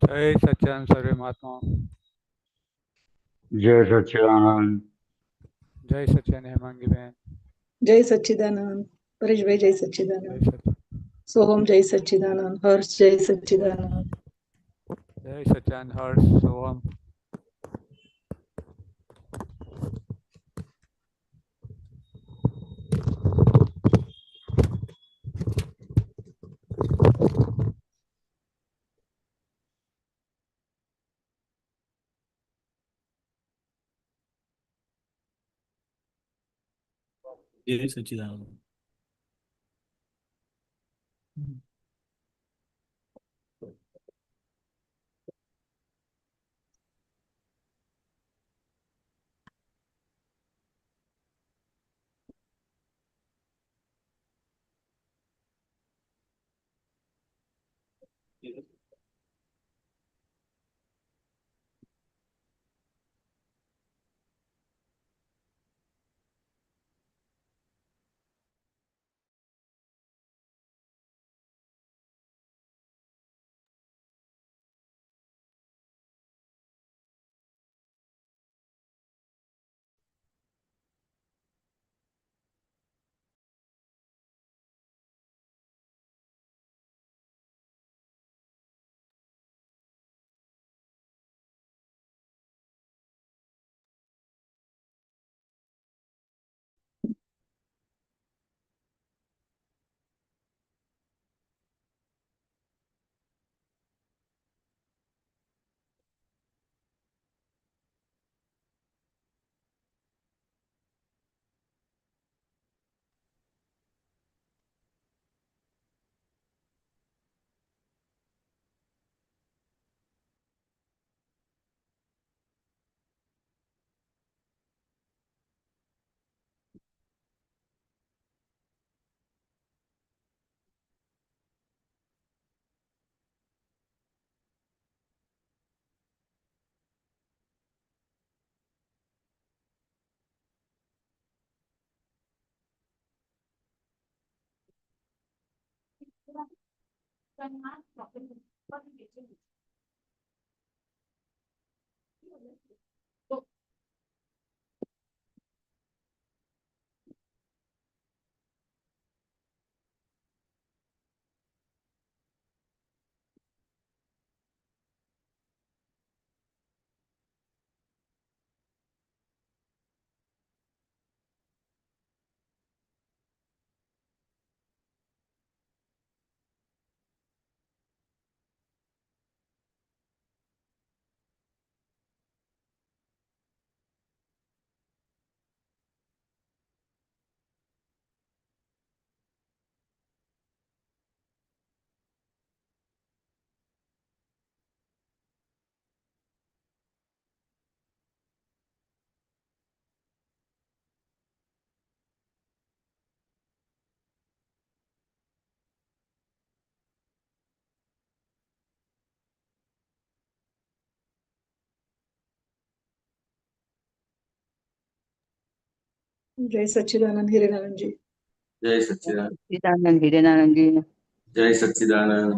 जय सच्चिदानंद सर्वे महात्माओं। जय सच्चिदानंद। जय सच्चिदानंद हेमांगी बहन। जय सच्चिदानंद। परेश भाई जय जय सच्चिदानंद। सच सोहम जय सच्चिदानंद। हर्ष जय सच्चिदानंद। जय सच्चिदानंद हर्ष सोहम। जय सच्चिदानंद। जय सच्चिदानंद हिरेनानंद जी। जय सच्चिदानंद। सच्चिदानंद हिरेनानंद जी। जय सच्चिदानंद।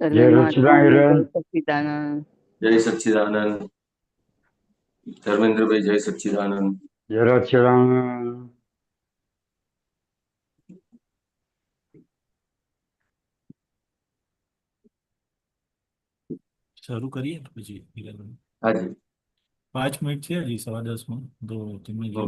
सर्वे जय महात्माओं ने जय सच्चिदानंद। सच्चिदानंद। जय सच्चिदानंद। धर्मेंद्र भाई जय सच्चिदानंद। जय सच्चिदानंद। શરૂ કરીએ ને પછી હિરેન. હાજી. 5 મિનિટ છે હજી 10:15 તો તમે જે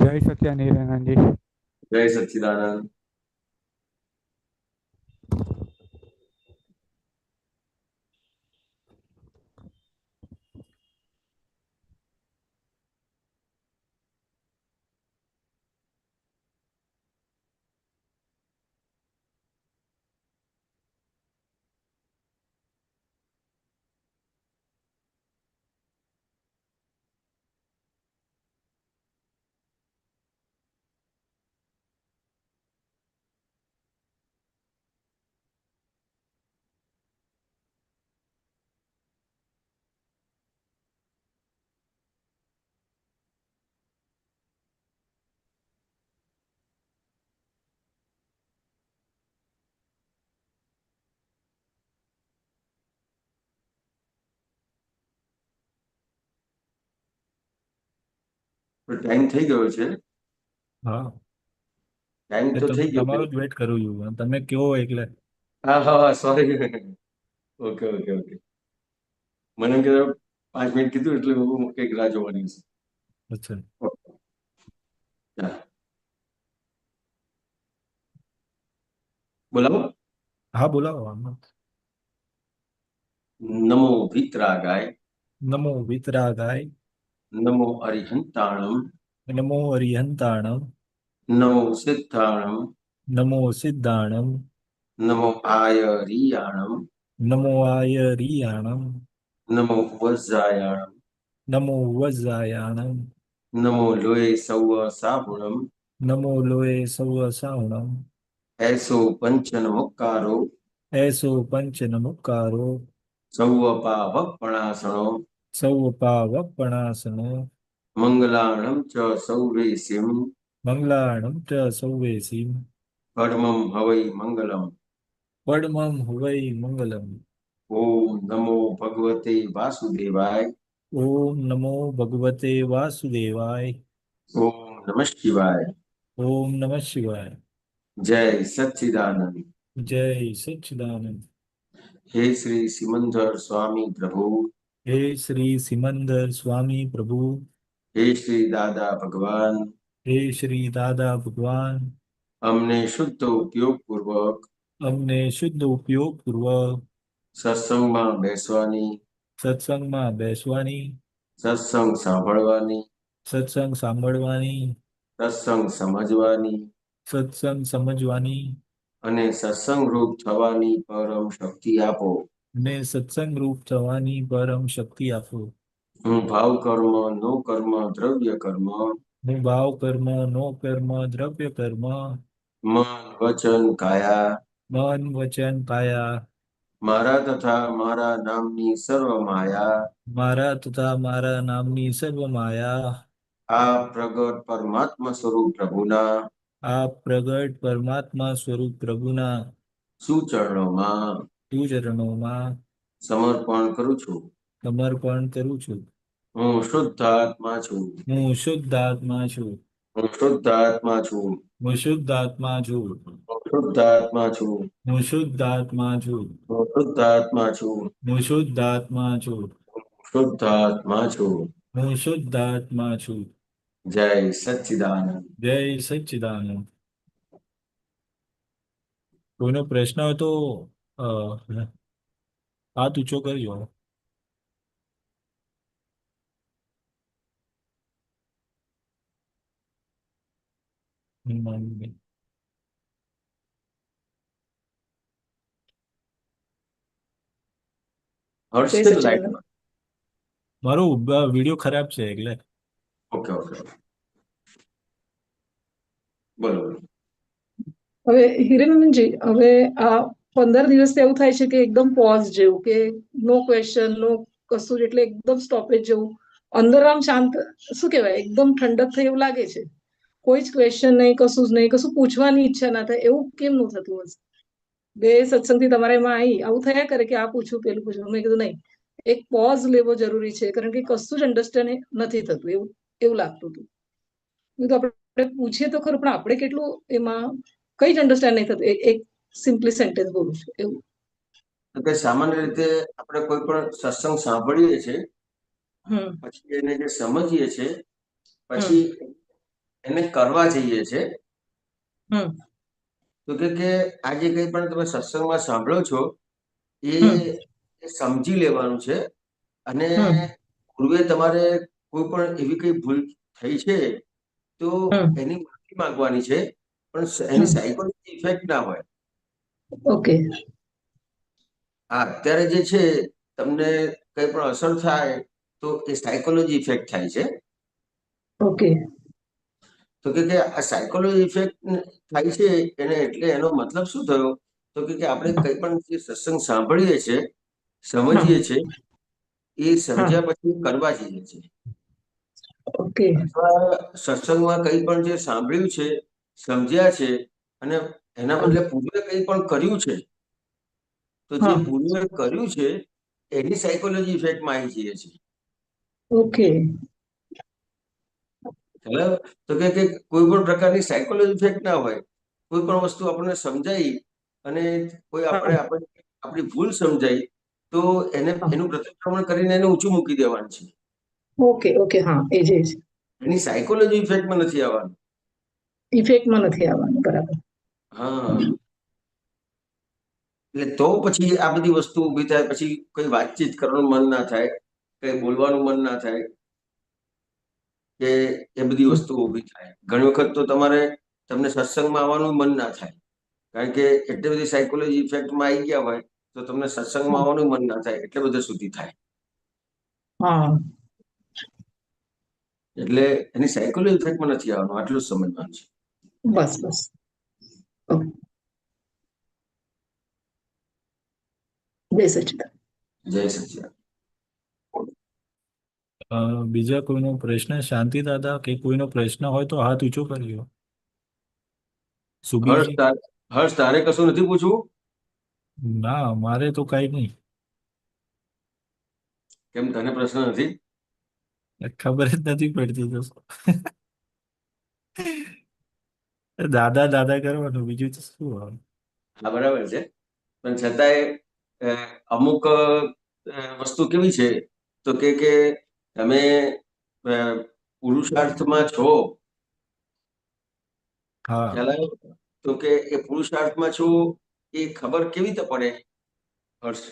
જય સચ્ચિદાનંદ હિરેનંદજી. જય સચ્ચિદાનંદ. ટાઈમ થઈ ગયો છે. હા ટાઈમ તો થઈ ગયો. તમારો જ વેટ કરું છું અને તમે કેવો એટલે હા હા હા, સોરી. Okay okay okay. મને એમ કે 5 મિનિટ કીધું એટલે હું કંઈક રાહ જોવાની છે. અચ્છા ચાલો. બોલાવો. હા બોલાવો આમાં. નમો વિતરાગાય, નમો વિતરાગાય, નમો અરિહંતાણમ, નમો અરિહંતાણમ, નમો સિદ્ધાણમ, નમો સિદ્ધાણમ, નમો આયરિયાણમ, નમો આયરિયાણમ, નમો વજ્રાયાણમ, નમો વજ્રાયાણમ, નમો લોય સૌ સાહુણમ, નમો લોય સૌ સાવણમ, એસો પંચનમુક્કારો, એસો પંચ નમુકારો, સૌ પાવપણાસણો, સૌ પાવપણાસનો, મંગલાણમ ચ સૌવેસીમ, મંગલાણમ ચ સૌવેસીમ, પરમમ હવૈ મંગલમ. પડમમ હવૈ મંગલમ. ઓમ નમો ભગવતે વાસુદેવાય. ઓમ નમો ભગવતે વાસુદેવાય. ઓમ નમઃ શિવાય. ઓમ નમઃ શિવાય. જય સચ્ચિદાનંદ. જય સચ્ચિદાનંદ. હે શ્રી સિમંદર સ્વામી પ્રભુ, હે શ્રી સિમંદર સ્વામી પ્રભુ, હે શ્રી દાદા ભગવાન, હે શ્રી દાદા ભગવાન, અમને શુદ્ધ ઉપયોગપૂર્વક અમને શુદ્ધ ઉપયોગપૂર્વક સત્સંગમાં બેસવાની, સત્સંગમાં બેસવાની, સત્સંગ સાંભળવાની, સત્સંગ સાંભળવાની, સત્સંગ સમજવાની સત્સંગ સમજવાની અને સત્સંગ રૂપ થવાની પરમ શક્તિ આપો. અને સત્સંગ રૂપ થવાની પરમ શક્તિ આપો. હું ભાવ કર્મ, નો કર્મ, દ્રવ્ય કર્મ, હું ભાવ કર્મ, નો કર્મ, દ્રવ્ય કર્મ, મન, વચન, કાયા, મન, વચન, કાયા, મારા તથા મારા નામની સર્વ માયા, મારા તથા મારા નામની સર્વ માયા, આ પ્રગટ પરમાત્મા સ્વરૂપ પ્રભુના આ પ્રગટ પરમાત્મા સ્વરૂપ પ્રભુના સુચરણોમાં ચરણોમાં સમર્પણ કરું છું. સમર્પણ કરું છું. હું શુદ્ધાત્મા છું. હું શુદ્ધાત્મા છું. હું શુદ્ધાત્મા છું. હું શુદ્ધાત્મા છું. હું શુદ્ધાત્મા છું. હું શુદ્ધાત્મા છું. હું શુદ્ધાત્મા છું. હું શુદ્ધાત્મા છું. શુદ્ધાત્મા છું. હું શુદ્ધાત્મા છું. જય સચ્ચિદાનંદ. જય સચ્ચિદાનંદ. કોઈનો પ્રશ્ન હોય તો હાથ ઊંચો કરજો. હર્ષ જય છે સચ્ચિદાનંદ. લાઈટમાં. મારો વિડીયો ખરાબ છે એટલે ઓકે ઓકે. બોલો. હવે હિરેનંદનજી, હવે આ 15 દિવસથી એવું થાય છે કે એકદમ પોઝ જેવું, કે નો ક્વેશ્ચન, નો કશું, એટલે એકદમ સ્ટોપેજ જેવું. અંદર આમ શાંત, શું કહેવાય, એકદમ ઠંડક થઈ એવું લાગે છે. કોઈ જ ક્વેશ્ચન નહીં, કશું જ નહીં, કશું પૂછવાની ઈચ્છા ના થાય. એવું કેમ નું થતું હશે? બે સત્સંગથી તમારે એમાં આવી આવું થયા કરે કે આ પૂછું પેલું પૂછું. મેં કીધું નહીં, એક પોઝ લેવો જરૂરી છે, કારણ કે કશું જ અન્ડરસ્ટેન્ડ નથી થતું. એવું એવું લાગતું હતું. તો આપણે પૂછીએ તો ખરું, પણ આપણે કેટલું એમાં કઈ જ અન્ડરસ્ટેન્ડ નહીં થતું. એક સિમ્પલી સેન્ટેન્સ બોલું છું એવું. કે સામાન્ય રીતે આપણે કોઈ પણ સત્સંગ સાંભળીએ છીએ, હમ પછી એને જે સમજીએ છીએ, પછી એને કરવા જઈએ છે. હમ તો કે આજે કંઈ પણ તમે સત્સંગમાં સાંભળો છો એ હમ સમજી લેવાનું છે. અને હમ પૂર્વે તમારે કોઈ પણ એવી કઈ ભૂલ થઈ છે તો હમ એની માફી માંગવાની છે, પણ એની હમ સાયકોલોજી ઇફેક્ટ ના હોય. ઓકે. આ અત્યારે જે છે તમને કઈ પણ અસર થાય તો એ સાયકોલોજી ઇફેક્ટ થાય છે. ઓકે. તો કે આ સાયકોલોજી ઇફેક્ટ થાય છે એને એટલે એનો મતલબ શું થયો? તો કે આપણે કંઈ પણ જે સત્સંગ સાંભળીએ છીએ, હા સમજીએ છીએ, એ હા સમજ્યા પછી કરવા જઈએ છીએ. ઓકે. અથવા સત્સંગમાં કંઈ પણ જે સાંભળ્યું છે, સમજ્યા છે, અને એના બદલે પૂર્વે કંઈ પણ કર્યું છે, તો જે હા પૂર્વે કર્યું છે એની સાયકોલોજી ઇફેક્ટમાં આવી જઈએ છીએ. ઓકે. ખ્યાલ આવ્યો? તો કે કોઈ પણ પ્રકારની સાયકોલોજી ઇફેક્ટ ના હોય. કોઈ પણ વસ્તુ આપણને સમજાઈ અને કોઈ હા આપણી ભૂલ સમજાઈ તો હા એનું પ્રતિક્રમણ કરીને એને ઊંચું મૂકી દેવાનું છે. Okay okay. હા એ જ એની સાયકોલોજી ઇફેક્ટમાં નથી આવવાનું. ઇફેક્ટમાં નથી આવવાનું. બરાબર. હા, એટલે તો પછી આ બધી વસ્તુ ઊભી થાય, પછી કોઈ વાતચીત કરવાનું મન ના થાય, કઈ બોલવાનું મન ના થાય, કે એ બધી વસ્તુ ઊભી થાય. ઘણી વખત તો તમને સત્સંગમાં આવવાનું મન ના થાય, કારણ કે એટલી બધી સાયકોલોજી ઇફેક્ટમાં આવી ગયા હોય તો તમને સત્સંગમાં આવવાનું મન ના થાય, એટલે બધે સુધી થાય. હા. એટલે એની સાયકોલોજી ઇફેક્ટમાં નથી આવવાનું, આટલું જ સમજવાનું છે. બસ બસ. ઓકે. જય સચ્ચિદાનંદ. જય સચિદાનંદ. બીજા કોઈનો પ્રશ્ન? શાંતિ દાદા કે કોઈનો પ્રશ્ન હોય તો હાથ ઊંચો કરજો. સુબીરજી? હર્ષ, તારે કશું નથી પૂછવું? ના, મારે તો કઈ નહીં. કેમ, તને પ્રશ્ન નથી? ખબર જ નથી પડતી તો દાદા દાદા કરવાનું, બીજું તો શું આવે? હા, બરાબર છે. પણ છતાંય અમુક વસ્તુ કેવી છે તો કે તમે પુરુષાર્થમાં છો, હા, ખ્યાલ આવ્યો? તો કે એ પુરુષાર્થમાં છો એ ખબર કેવી રીતે પડે હર્ષ,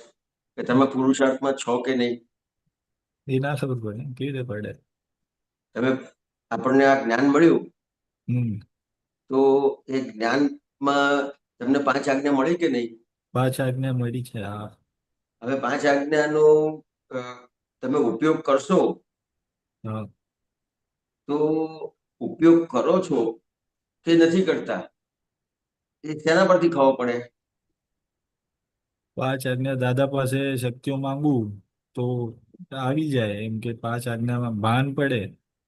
કે તમે પુરુષાર્થમાં છો કે નહીં? એ ના ખબર પડે, કેવી રીતે પડે? તમે આપણને આ જ્ઞાન મળ્યું હમ તો એ જ્ઞાનમાં તમને 5 આજ્ઞા મળી કે નહીં? 5 આજ્ઞા મળી છે. હા. હવે 5 આજ્ઞાનો તમે ઉપયોગ કરશો હા. તો ઉપયોગ કરો છો કે નથી કરતા એ શેના પરથી ખબર પડે? 5 આજ્ઞા દાદા પાસે શક્તિઓ માંગુ તો આવી જાય, એમ કે 5 આજ્ઞામાં ભાન પડે,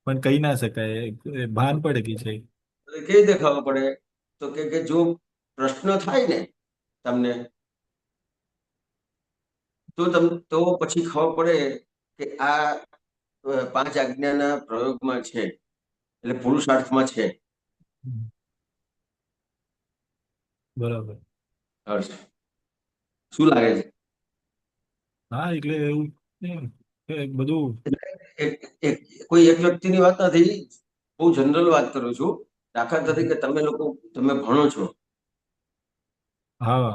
પણ કહી ના શકાય. ભાન પડે કે છે. કેવી રીતે ખબર પડે? તો કે જો પ્રશ્ન થાય ને તમને તો પછી ખબર પડે કે આ 5 આજ્ઞાના પ્રયોગમાં છે, એટલે પુરુષાર્થમાં છે. બરાબર. હર્ષ, શું લાગે છે? હા, એટલે એવું બધું. કોઈ એક વ્યક્તિની વાત નથી, બહુ જનરલ વાત કરું છું. દાખલા તરીકે તમે ભણો છો, હા.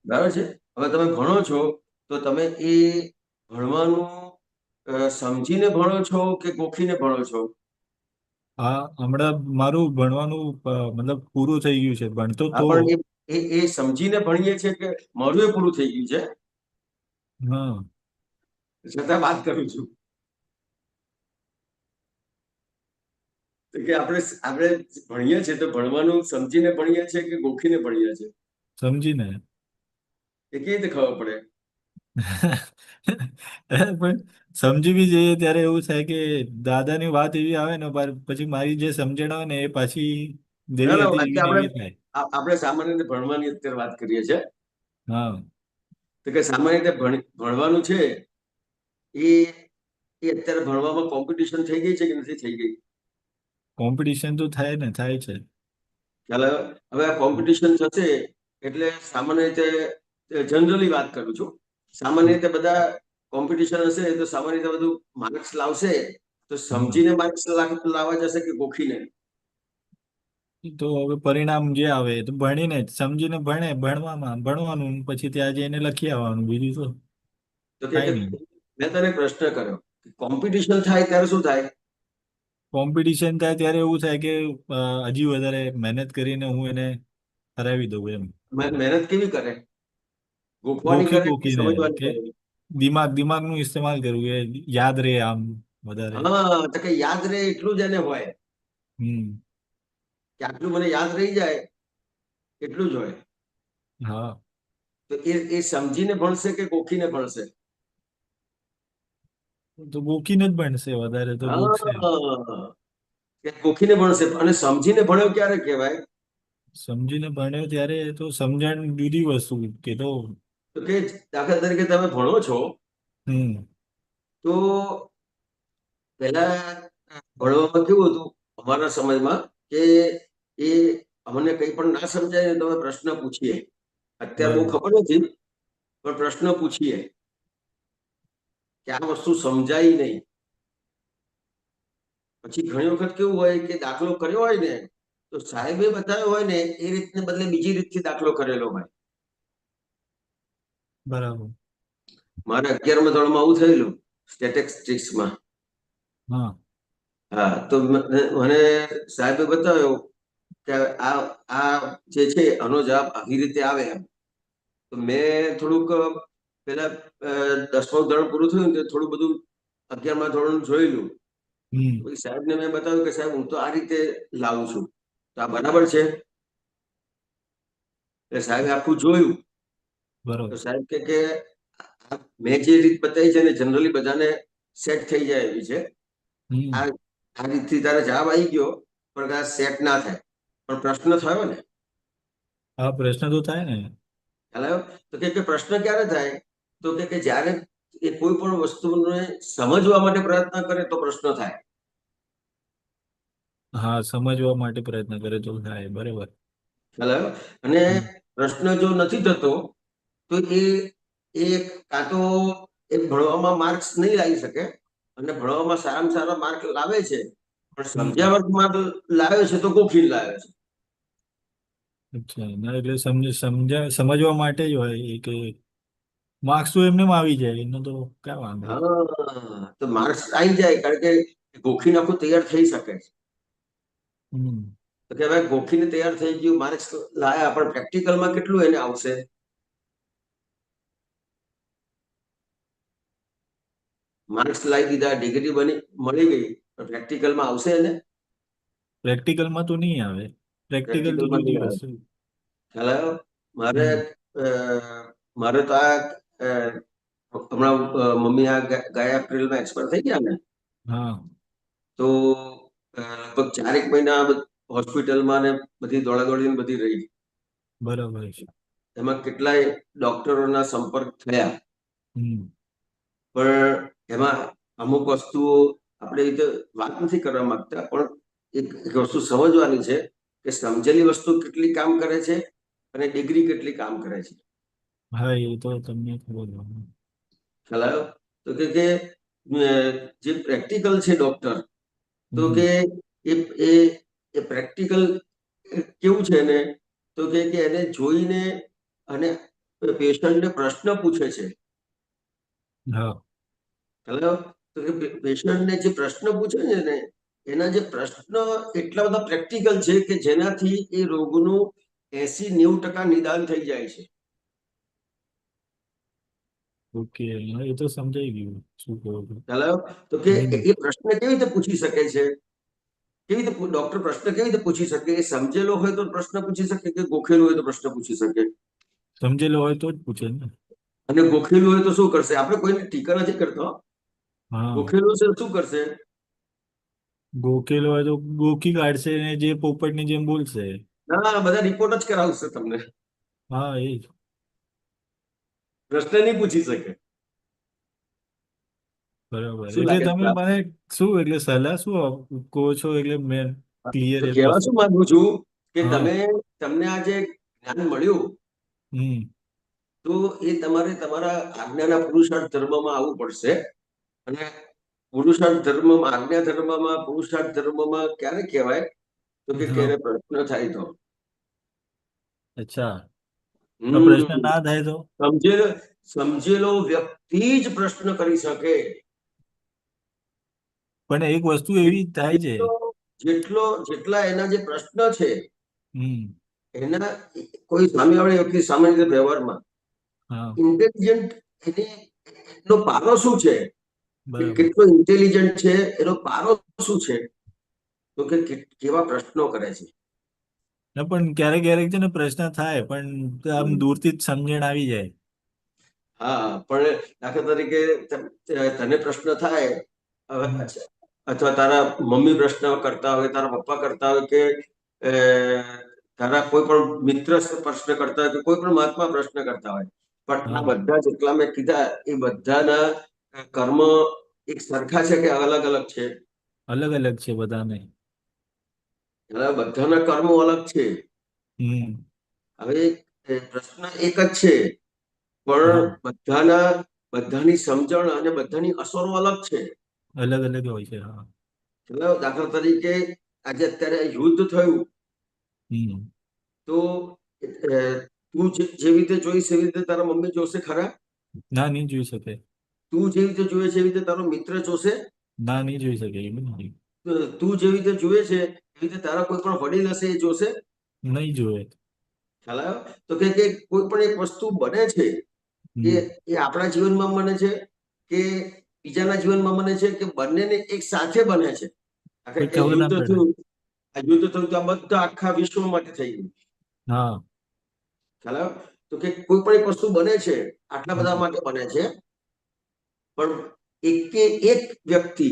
બરાબર છે? હવે તમે ભણો છો તો તમે એ ભણવાનું સમજીને ભણો છો કે ગોખીને ભણો છો? હા, હમણાં મારું ભણવાનું મતલબ પૂરું થઈ ગયું છે. ભણતો તો. પણ એ સમજીને ભણીએ છીએ કે મારું એ પૂરું થઈ ગયું છે, હા. છતાં વાત કરું છું તો કે આપણે ભણીએ છીએ તો ભણવાનું સમજીને ભણીએ છીએ કે ગોખીને ભણીએ છીએ? સમજીને. એ કેવી રીતે ખબર પડે? પણ સમજી બી જઈએ ત્યારે એવું થાય કે દાદાની વાત એવી આવે ને, પછી મારી જે સમજણ હોય ને એ પાછી ના જેવી ના, હતી એવી ને આપણે એવી થાય. આપણે સામાન્ય રીતે ભણવાની અત્યારે વાત કરીએ છીએ. હા. તો કે સામાન્ય રીતે ભણવાનું છે એ અત્યારે ભણવામાં કોમ્પિટિશન થઈ ગઈ છે કે નથી થઈ ગઈ? કોમ્પિટિશન તો થાય ને, થાય છે. ખ્યાલ આવ્યો? હવે આ કોમ્પિટિશન થશે એટલે સામાન્ય રીતે જનરલી વાત કરું છું, સામાન્ય રીતે બધા કોમ્પિટિશન હશે તો સામાન્ય રીતે બધું માર્ક્સ લાવશે તો હમ. સમજીને માર્ક્સ લાવવા જશે કે ગોખીને? તો હવે પરિણામ જે આવે તો ભણીને જ સમજીને ભણવાનું પછી ત્યાં જઈને લખી આવવાનું, બીજું શું તો થાય કે નહીં. મેં તને પ્રશ્ન કર્યો, કોમ્પિટિશન થાય ત્યારે શું થાય? કોમ્પિટિશન થાય ત્યારે એવું થાય કે હજી વધારે મહેનત કરીને હું એને હરાવી દઉં એમ. મહેનત કેવી કરે? ગોખવાની ગોખી કરે કે ગોખીને સમજવાની કે કરે? દિમાગનું ઇસ્તેમાલ કરવું કે યાદ રહે આમ વધારે. હા, તો કે યાદ રહે એટલું જ એને હોય હમ. કે આટલું મને યાદ રહી જાય એટલું જ હોય. હા, તો એ સમજીને ભણશે કે ગોખીને ભણશે? તો ગોખીને જ ભણશે, વધારે તો ગોખશે. હા, કે ગોખીને ભણશે. અને સમજીને ભણ્યો ક્યારે કહેવાય? સમજીને ભણ્યો ત્યારે તો સમજણ જુદી વસ્તુ કે તો. તો કે દાખલા તરીકે તમે ભણો છો હમ. તો પહેલા ભણવામાં કેવું હતું અમારા સમયમાં કે એ અમને કંઈ પણ ના સમજાય ને તો અમે પ્રશ્ન પૂછીએ. અત્યારે બહુ બરોબર. ખબર નથી, પણ પ્રશ્ન પૂછીએ કે આ વસ્તુ સમજાય નહીં. પછી ઘણી વખત કેવું હોય કે દાખલો કર્યો હોય ને તો સાહેબે બતાવ્યો હોય ને એ રીતને બદલે બીજી રીતથી દાખલો કરેલો હોય. બરાબર. મારે 11મા ધોરણમાં આવું થયેલું, સ્ટેટિસ્ટિક્સમાં. હા. હા, તો મને સાહેબે બતાવ્યો કે આ આ જે છે આનો જવાબ આવી રીતે આવે એમ. તો મેં થોડુંક પેલા 10મું ધોરણ પૂરું થયું ને થોડું બધું 11મા ધોરણ જોયેલું. હમ. પછી સાહેબને મેં બતાવ્યું કે સાહેબ હું તો આ રીતે લાવું છું, તો આ બરાબર છે? એટલે સાહેબે આખું જોયું. તો બરોબર. સાહેબ કે મેં જે રીત બતાવી છે ને જનરલી બધાને સેટ થઈ જાય એવી છે. હમ. આ આ રીતથી તારે જવાબ આવી ગયો પણ કદાચ સેટ ના થાય, પણ પ્રશ્ન થયો ને. હા, પ્રશ્ન તો થાય ને. ખ્યાલ આવ્યો? તો કે પ્રશ્ન ક્યારે થાય? તો કે જ્યારે એ કોઈ પણ વસ્તુને સમજવા માટે પ્રયત્ન કરે તો પ્રશ્ન થાય. હા, સમજવા માટે પ્રયત્ન કરે તો થાય. બરાબર. ખ્યાલ આવ્યો? અને હમ. પ્રશ્ન જો નથી થતો તો એ કાં તો એ ભણવામાં માર્ક્સ નહીં લાવી શકે, અને ભણવામાં સારામાં સારા માર્ક લાવે છે પણ સમજ્યા વર્ગમાં લાવે છે તો ગોખીને લાવે છે. અચ્છા, ના એટલે સમજવા માટે જ હોય એ કે માર્ક્સ તો એમને આવી જાય એનો તો ક્યાં વાંધો. હા, તો માર્ક્સ આવી જાય કારણ કે ગોખીને આખું તૈયાર થઈ શકે છે. હમ. તો કે ભાઈ ગોખીને તૈયાર થઈ ગયું, માર્ક્સ લાયા, પણ પ્રેક્ટિકલમાં કેટલું એને આવશે? માર્ક્સ લાવી દીધા, ડિગ્રી મળી ગઈ, પણ પ્રેક્ટિકલમાં આવશે એને? પ્રેક્ટિકલમાં તો નહીં આવે. પ્રેક્ટિકલ તો પ્રેક્ટિકલમાં જુદી નહીં આવે. વસ્તુ. ખ્યાલ આવ્યો? મારે હમ. મારે તો આ હમણાં મમ્મી આ ગયા એપ્રિલમાં એક્સપાયર થઈ ગયા ને, હા. તો લગભગ 4 મહિના હોસ્પિટલમાં ને બધી દોડાદોડી બધી રહી. બરાબર છે. એમાં કેટલાય ડોક્ટરોના સંપર્ક થયા, હમ. પણ એમાં અમુક વસ્તુઓ આપણે રીતે વાત નથી કરવા માંગતા, પણ એક વસ્તુ સમજવાની છે કે સમજેલી વસ્તુ કેટલી કામ કરે છે અને ડિગ્રી કેટલી કામ કરે છે. હા, એ તો તમને ખબર હોય. ખ્યાલ આવ્યો? તો કે જે પ્રેક્ટિકલ છે ડોક્ટર, તો હમ. કે એ એ એ પ્રેક્ટિકલ કેવું છે ને, તો કે એને જોઈને અને પેશન્ટને પ્રશ્ન પૂછે છે. હા. ખ્યાલ આવ્યો? તો કે પેશન્ટને જે પ્રશ્ન પૂછે છે ને એના જે પ્રશ્ન એટલા બધા પ્રેક્ટિકલ છે કે જેનાથી એ રોગનું 80-90% નિદાન થઈ જાય છે. ઓકે, હા, એ તો સમજાઈ ગયું શું કહો છો. ખ્યાલ આવ્યો? તો કે હમ. એ પ્રશ્ન કેવી રીતે પૂછી શકે છે? કેવી રીતે ડોક્ટર પ્રશ્ન કેવી રીતે પૂછી શકે? એ સમજેલો હોય તો પ્રશ્ન પૂછી શકે કે ગોખેલો હોય તો પ્રશ્ન પૂછી શકે? સમજેલો હોય તો જ પૂછે ને. અને ગોખેલું હોય તો શું કરશે? આપણે કોઈને ટીકા નથી કરતો. હા, ગોખેલું છે તો શું કરશે? ગોખેલો હોય તો ગોખી કાઢશે ને જે પોપટની જેમ બોલશે. ના, બધા રિપોર્ટ જ કરાવશે તમને, હા, એ જ. પ્રશ્ન નહીં પૂછી શકે. બરાબર. શું એટલે લાગે તમે છે? મને શું એટલે સલાહ શું કહો છો એટલે મેં ક્લિયર તો એ કહેવા વસ્તુ. શું માંગુ છું કે હા. તમને આ જે જ્ઞાન મળ્યું, હમ. તો એ તમારે તમારા આજ્ઞાના પુરુષાર્થ ધર્મમાં આવવું પડશે. અને પુરુષાર્થ ધર્મમાં, આજ્ઞા ધર્મમાં, પુરુષાર્થ ધર્મમાં ક્યારે કહેવાય તો કે હા. ક્યારે પ્રશ્ન થાય તો અચ્છા, તો પ્રશ્ન હમ ના થાય તો? સમજેલો વ્યક્તિ જ પ્રશ્ન કરી શકે. પણ એક વસ્તુ એવી થાય છે. જેટલા એના જે પ્રશ્ન છે હમ. એના કોઈ સામેવાળી વ્યક્તિ સામાન્ય રીતે વ્યવહારમાં હા, ઇન્ટેલિજન્ટ એનો પારો શું છે, કે બરાબર. કેટલો ઇન્ટેલિજન્ટ છે, એનો પારો શું છે, તો કે કેવા પ્રશ્નો કરે છે. ના, પણ ક્યારેક ક્યારેક છે ને પ્રશ્ન થાય પણ આમ દૂરથી જ સમજણ આવી જાય. હા, પણ દાખલા તરીકે તને પ્રશ્ન થાય હમ. અથવા તારા મમ્મી પ્રશ્ન કરતા હોય, તારા પપ્પા કરતા હોય, કે તારા કોઈ પણ મિત્ર પ્રશ્ન કરતા હોય, કે કોઈ પણ મહાત્મા પ્રશ્ન કરતા હોય, પણ આ હા, બધા જેટલા મેં કીધા એ બધાના કર્મ એક સરખા છે કે અલગ અલગ છે? અલગ અલગ છે બધાને. બધાના કર્મો અલગ છે. હમ. હવે પ્રશ્ન એક જ છે, હા, પણ બધાની સમજણ અને બધાની અસરો અલગ છે. અલગ અલગ હોય છે. હા. ચલો દાખલા તરીકે આજે અત્યારે યુદ્ધ થયું, હમ. તો તું જેવી રીતે જોઈશ એવી રીતે તારા મમ્મી જોશે ખરા? ના, નહીં જોઈ શકે. તું જેવી રીતે જોઈએ છે એવી રીતે તારો મિત્ર જોશે? ના, નહીં જોઈ શકે. એ બી નહીં. તું જેવી રીતે જુએ છે એવી રીતે તારા કોઈ પણ વડીલ હશે એ જોશે? નહીં જોવે. ખ્યાલ આવ્યો? તો કે કોઈ પણ એક વસ્તુ બને છે હમ. એ આપણા જીવનમાં બને છે કે બીજાના જીવનમાં બને છે, કે બંનેને એક સાથે બને છે? કોઈ કે ખબર ના યુદ્ધ પડે. થયું, આ યુદ્ધ થયું તો આ બધા આખા વિશ્વ માટે થઈ ગયું. હા. ખ્યાલ આવ્યો? તો કે કોઈ પણ એક વસ્તુ બને છે આટલા બધા હમ. માટે બને છે, પણ એક વ્યક્તિ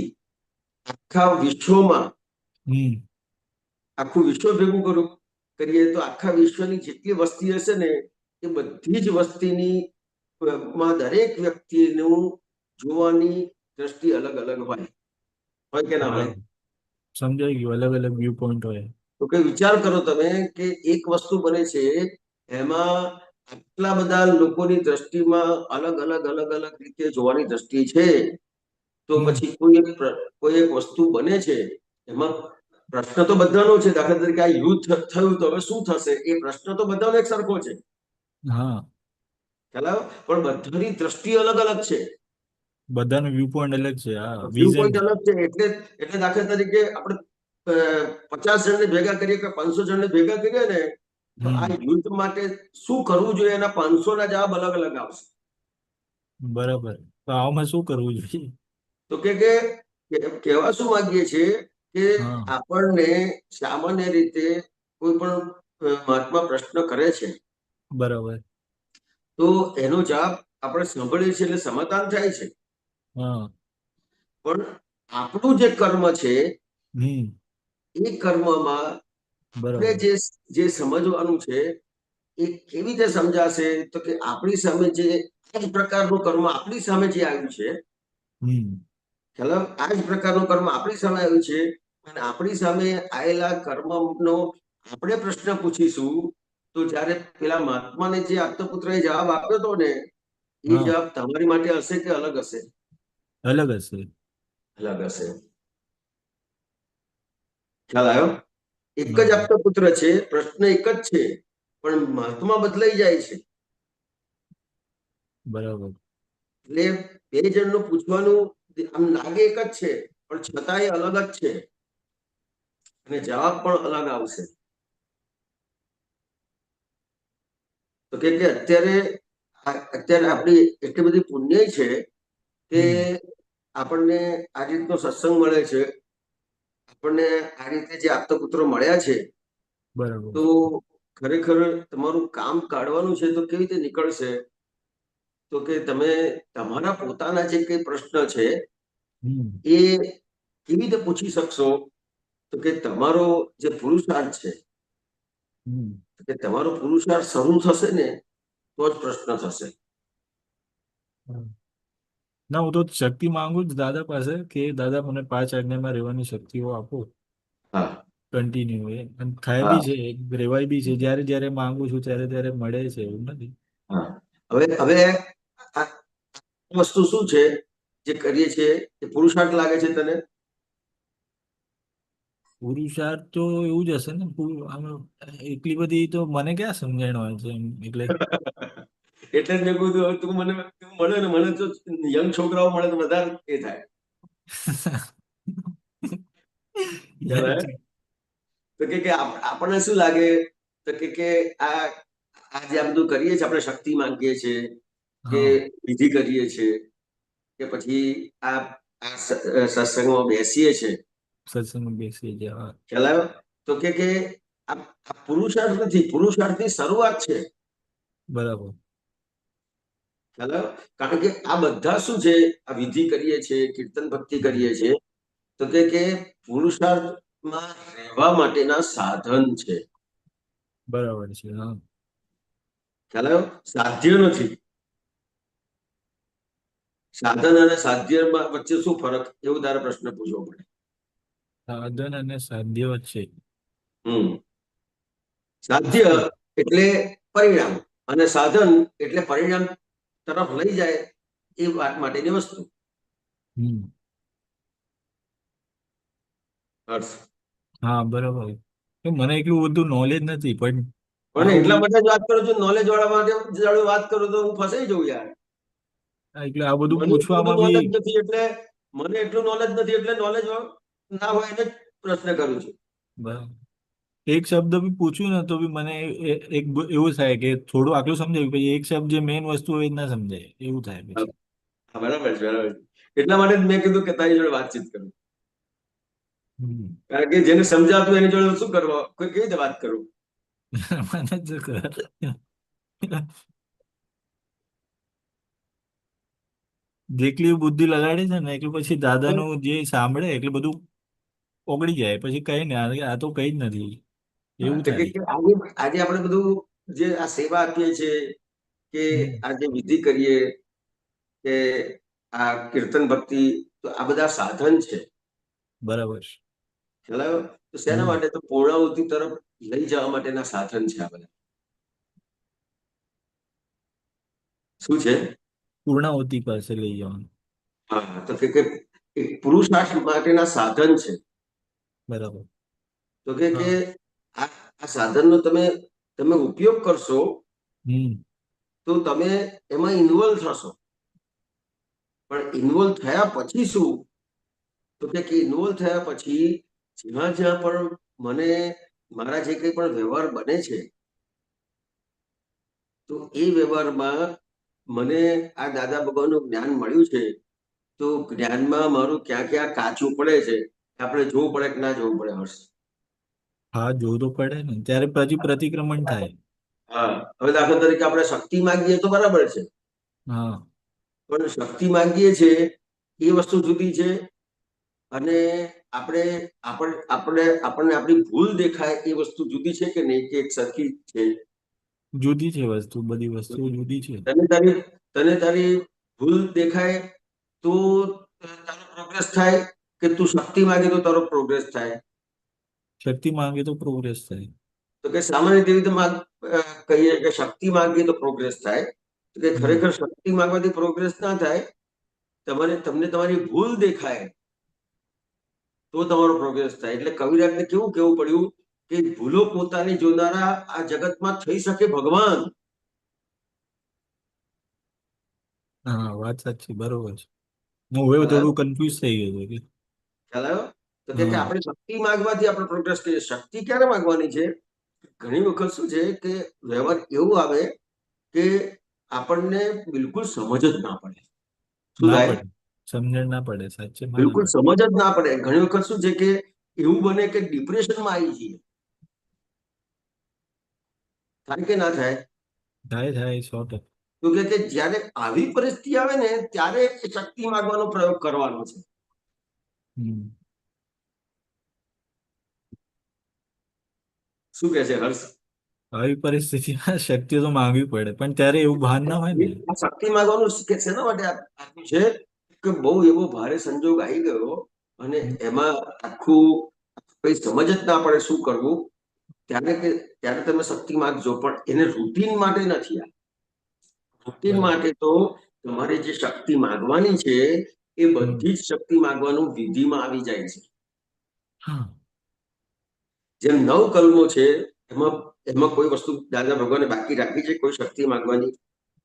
આખા વિશ્વમાં હમ. આખું વિશ્વ ભેગું કરીએ તો આખા વિશ્વની જેટલી વસ્તી હશે ને એ બધી જ વસ્તીની માં દરેક વ્યક્તિનું જોવાની દ્રષ્ટિ અલગ અલગ હોય કે ના હોય? બરાબર. સમજાઈ ગયું. અલગ અલગ વ્યૂ પોઈન્ટ હોય. તો કે વિચાર કરો તમે કે એક વસ્તુ બને છે એમાં આટલા બધા લોકોની દ્રષ્ટિમાં અલગ અલગ રીતે જોવાની દ્રષ્ટિ છે, તો હમ. પછી કોઈ એક વસ્તુ બને છે એમાં પ્રશ્ન તો બધાનો છે. દાખલા તરીકે આ યુદ્ધ થયું તો હવે શું થશે, એ પ્રશ્ન તો બધાનો એક સરખો છે. હા, ખ્યાલ આવ્યો? પણ બધાની દ્રષ્ટિ અલગ અલગ છે, બધાનો વ્યૂ પોઈન્ટ અલગ છે. હા, વ્યૂ વિઝન પોઈન્ટ છે. અલગ છે. એટલે દાખલા તરીકે આપણે 50 જણને ભેગા કરીએ કે 500 જણને ભેગા કરીએ ને, તો આ હમ. યુદ્ધ માટે શું કરવું જોઈએ એના 500 ના જવાબ અલગ અલગ આવશે. બરાબર. તો આમાં શું કરવું જોઈએ? તો કે કહેવા શું માંગીએ છીએ કે હા. આપણને સામાન્ય રીતે કોઈ પણ મહાત્મા પ્રશ્ન કરે છે બરાબર. તો એનો જવાબ આપણે સાંભળીએ છીએ એટલે સમાધાન થાય છે, હા. પણ આપણું જે કર્મ છે હમ. એ કર્મમાં આપણે બરાબર. જે સમજવાનું છે એ કેવી રીતે સમજાશે, તો કે આપણી સામે જે આ જ પ્રકારનું કર્મ આપણી સામે જે આવ્યું છે, હમ. ખ્યાલ આવ્યો? આ જ પ્રકારનું કર્મ આપણી સામે આવ્યું છે અને આપણી સામે આવેલા કર્મનો આપણે પ્રશ્ન પૂછીશું, તો જ્યારે પેલા મહાત્માને જે આપતપુત્રએ જવાબ આપ્યો હતો ને એ હા, જવાબ તમારી માટે હશે કે અલગ હશે? અલગ હશે. અલગ હશે. ખ્યાલ આવ્યો? એક જ હા. આપતપુત્ર છે, પ્રશ્ન એક જ છે, પણ મહાત્મા બદલાઈ જાય છે. બરાબર. એટલે બે જણનું પૂછવાનું આમ લાગે એક જ છે, પણ છતાંય અલગ જ છે અને જવાબ પણ અલગ આવશે. તો કે અત્યારે આપણી એટલી બધી પુણ્ય છે કે હમ. આપણને આ રીતનો સત્સંગ મળે છે, આપણને આ રીતે જે આપતપુત્રો મળ્યા છે, બરાબર. તો ખરેખર તમારું કામ કાઢવાનું છે તો કેવી રીતે નીકળશે, તો કે તમે તમારા પોતાના જે કઈ પ્રશ્ન છે હમ. એ કેવી રીતે પૂછી શકશો, તો કે તમારો જે પુરુષાર્થ છે, હમ. કે તમારો પુરુષાર્થ શરૂ થશે ને તો જ પ્રશ્ન થશે. ના, હું તો શક્તિ માંગુ જ દાદા પાસે કે દાદા મને 5 આજ્ઞામાં રહેવાની શક્તિઓ આપો. હા કન્ટિન્યુ એ અને થાય હા બી છે, રેવાય બી છે. જ્યારે જ્યારે માંગુ છું ત્યારે ત્યારે મળે છે, એવું નથી. હા. હવે આ વસ્તુ શું છે જે કરીએ છીએ એ પુરુષાર્થ લાગે છે તને? પુરુષાર્થ તો એવું જ હશે ને આમ એટલી બધી તો મને ક્યાં સમજણ હોય છે એમ, એટલે એટલે જ મેં કીધું હવે તું મળે ને મને તો યંગ છોકરાઓ મળે તો વધારે એ થાય. યાર, તો કે આપણને શું લાગે તો કે આ આ જે આ બધું કરીએ છીએ આપણે શક્તિ માંગીએ છીએ કે હા વિધિ કરીએ છીએ કે પછી આ આ સત્સંગમાં બેસીએ છીએ, સત્સંગમાં બેસીએ છીએ, હા, ખ્યાલ આવ્યો? તો કે આ પુરુષાર્થ નથી, પુરુષાર્થની શરૂઆત છે, બરાબર. ખ્યાલ આવ્યો? કારણ કે આ બધા શું છે, આ વિધિ કરીએ છીએ, કીર્તન ભક્તિ કરીએ છીએ, તો કે પુરુષાર્થમાં રહેવા માટેના સાધન છે, બરાબર છે, હા. ખ્યાલ આવ્યો? સાધ્ય નથી. સાધન અને સાધ્યમાં વચ્ચે શું ફરક, એવું તારે પ્રશ્ન પૂછવો પડે. સાધન અને સાધ્ય વચ્ચે સાધ્ય એટલે પરિણામ અને સાધન એટલે પરિણામ તરફ લઈ જાય એ વાત માટેની વસ્તુ. હમ હર્ષ, હા, બરાબર. તો મને એટલું બધું નોલેજ નથી, પણ પણ આવું એટલા માટે જ વાત કરું છું, નોલેજ વાળા માટે જોડે વાત કરું તો હું ફસાઈ જઉં યાર. એટલે આ બધું મને એટલું બધું પૂછવામાં બી નોલેજ નથી એટલે મને એટલું નોલેજ નથી એટલે નોલેજ ના હોય એને જ પ્રશ્ન કરું છું. બરાબર. એક શબ્દ બી પૂછ્યું ને તો બી મને એક એવું થાય કે થોડું આટલું સમજાયું, પછી એક શબ્દ જે મેઇન વસ્તુ હોય એ જ ના સમજાય, એવું થાય પછી. હા, બરાબર છે, બરાબર છે. એટલા માટે જ મેં કીધું કે તારી જોડે વાતચીત કરું, હમ. કારણ કે જેને સમજાતું એની જોડે શું કરવા, કોઈ કેવી રીતે વાત કરું. મને જ ખબર. જેટલી બુદ્ધિ લગાડી છે ને એટલું પછી દાદાનું જે સાંભળે એટલે બધું ઓગળી જાય, પછી કઈ ને આ તો કઈ જ નથી, હા, એવું તો કે થાય. આજે આજે આપણે બધું જે આ સેવા આપીએ છીએ કે હમ. આ જે વિધિ કરીએ કે આ કીર્તન ભક્તિ, તો આ બધા સાધન છે, બરાબર. ખ્યાલ આવ્યો? તો શેના હમ માટે, તો પૂર્ણાહુતિ તરફ લઈ જવા માટેના સાધન છે આ બધા. શું છે? પૂર્ણાહુતિ પાસે લઈ જવાનું. હા, તો કે એક પુરુષાર્થ માટેના સાધન છે. બરાબર. તો કે હા. આ આ સાધનનો તમે તમે ઉપયોગ કરશો હમ તો તમે એમાં ઇન્વોલ્વ થશો, પણ ઇન્વોલ્વ થયા પછી શું, તો કે ઇન્વોલ્વ થયા પછી જ્યાં જ્યાં પણ મને મારા જે કંઈ પણ વ્યવહાર બને છે, તો એ વ્યવહારમાં મને આ દાદા ભગવાનનું જ્ઞાન મળ્યું છે, તો જ્ઞાનમાં મારું ક્યાં ક્યાં કાચું પડે છે આપણે જોવું પડે કે ના જોવું પડે હર્ષ? હા, જોવું તો પડે ને, ત્યારે પછી પ્રતિક્રમણ થાય. હા, હવે દાખલા તરીકે આપણે શક્તિ માંગીએ તો બરાબર છે, હા, પણ શક્તિ માંગીએ છીએ એ વસ્તુ જુદી છે, અને આપણે આપણને આપણી ભૂલ દેખાય એ વસ્તુ જુદી છે કે નહીં, કે એક સરખી છે? જુદી છે વસ્તુ, બધી વસ્તુઓ જુદી છે. તને તારી ભૂલ દેખાય તો તારો પ્રોગ્રેસ થાય, કે તું શક્તિ માંગે તો તારો પ્રોગ્રેસ થાય? શક્તિ માંગે તો પ્રોગ્રેસ થાય. તો કે સામાન્ય રીતે કહીએ કે શક્તિ માંગીએ તો પ્રોગ્રેસ થાય, તો કે હમ ખરેખર શક્તિ માંગવાથી પ્રોગ્રેસ ના થાય, તમને તમારી ભૂલ દેખાય તો તમારો પ્રોગ્રેસ થાય. એટલે કવિરાજને કેવું કેવું પડ્યું કે ભૂલો પોતાની જોનારા આ જગતમાં થઈ શકે ભગવાન. હા, વાત સાચી, બરોબર છે. હું હવે ખ્યાલ આવ્યો? થોડું કન્ફ્યુઝ થઈ ગયો હતો કે ખ્યાલ આવ્યો? તો કે હા, આપણે શક્તિ માંગવાથી આપણે પ્રોગ્રેસ કરીએ. શક્તિ ક્યારે માંગવાની છે? ઘણી વખત શું છે કે વ્યવહાર એવું આવે કે આપણને બિલકુલ સમજ જ ના પડે. શું ના થાય? પડે, સમજણ ના પડે, સાચેમાં ના બિલકુલ પડે. સમજ જ ના પડે. ઘણી વખત શું છે કે એવું બને કે ડિપ્રેશનમાં આવી જઈએ. થાય કે ના થાય? થાય થાય 100%. તો કે જ્યારે આવી પરિસ્થિતિ આવે ને ત્યારે એ શક્તિ માંગવાનો પ્રયોગ કરવાનો છે. હમ શું કે છે હર્ષ? આવી પરિસ્થિતિમાં શક્તિ તો માંગવી પડે, પણ ત્યારે એવું ભાન ના હોય ને. આ શક્તિ માંગવાનું શેના માટે આપ્યું છે કે બહુ એવો ભારે સંજોગ આવી ગયો અને હમ, એમાં આખું કઈ સમજ જ ના પડે શું કરવું, ત્યારે તમે શક્તિ માંગજો, પણ એને રૂટીન માટે નથી. આ રૂટીન બરાબર. માટે તો તમારે જે શક્તિ માંગવાની છે એ હમ બધી જ શક્તિ માંગવાનું વિધિમાં આવી જાય છે. હા, જેમ 9 કલમો છે એમાં એમાં કોઈ વસ્તુ દાદા ભગવાને બાકી રાખી છે, કોઈ શક્તિ માંગવાની?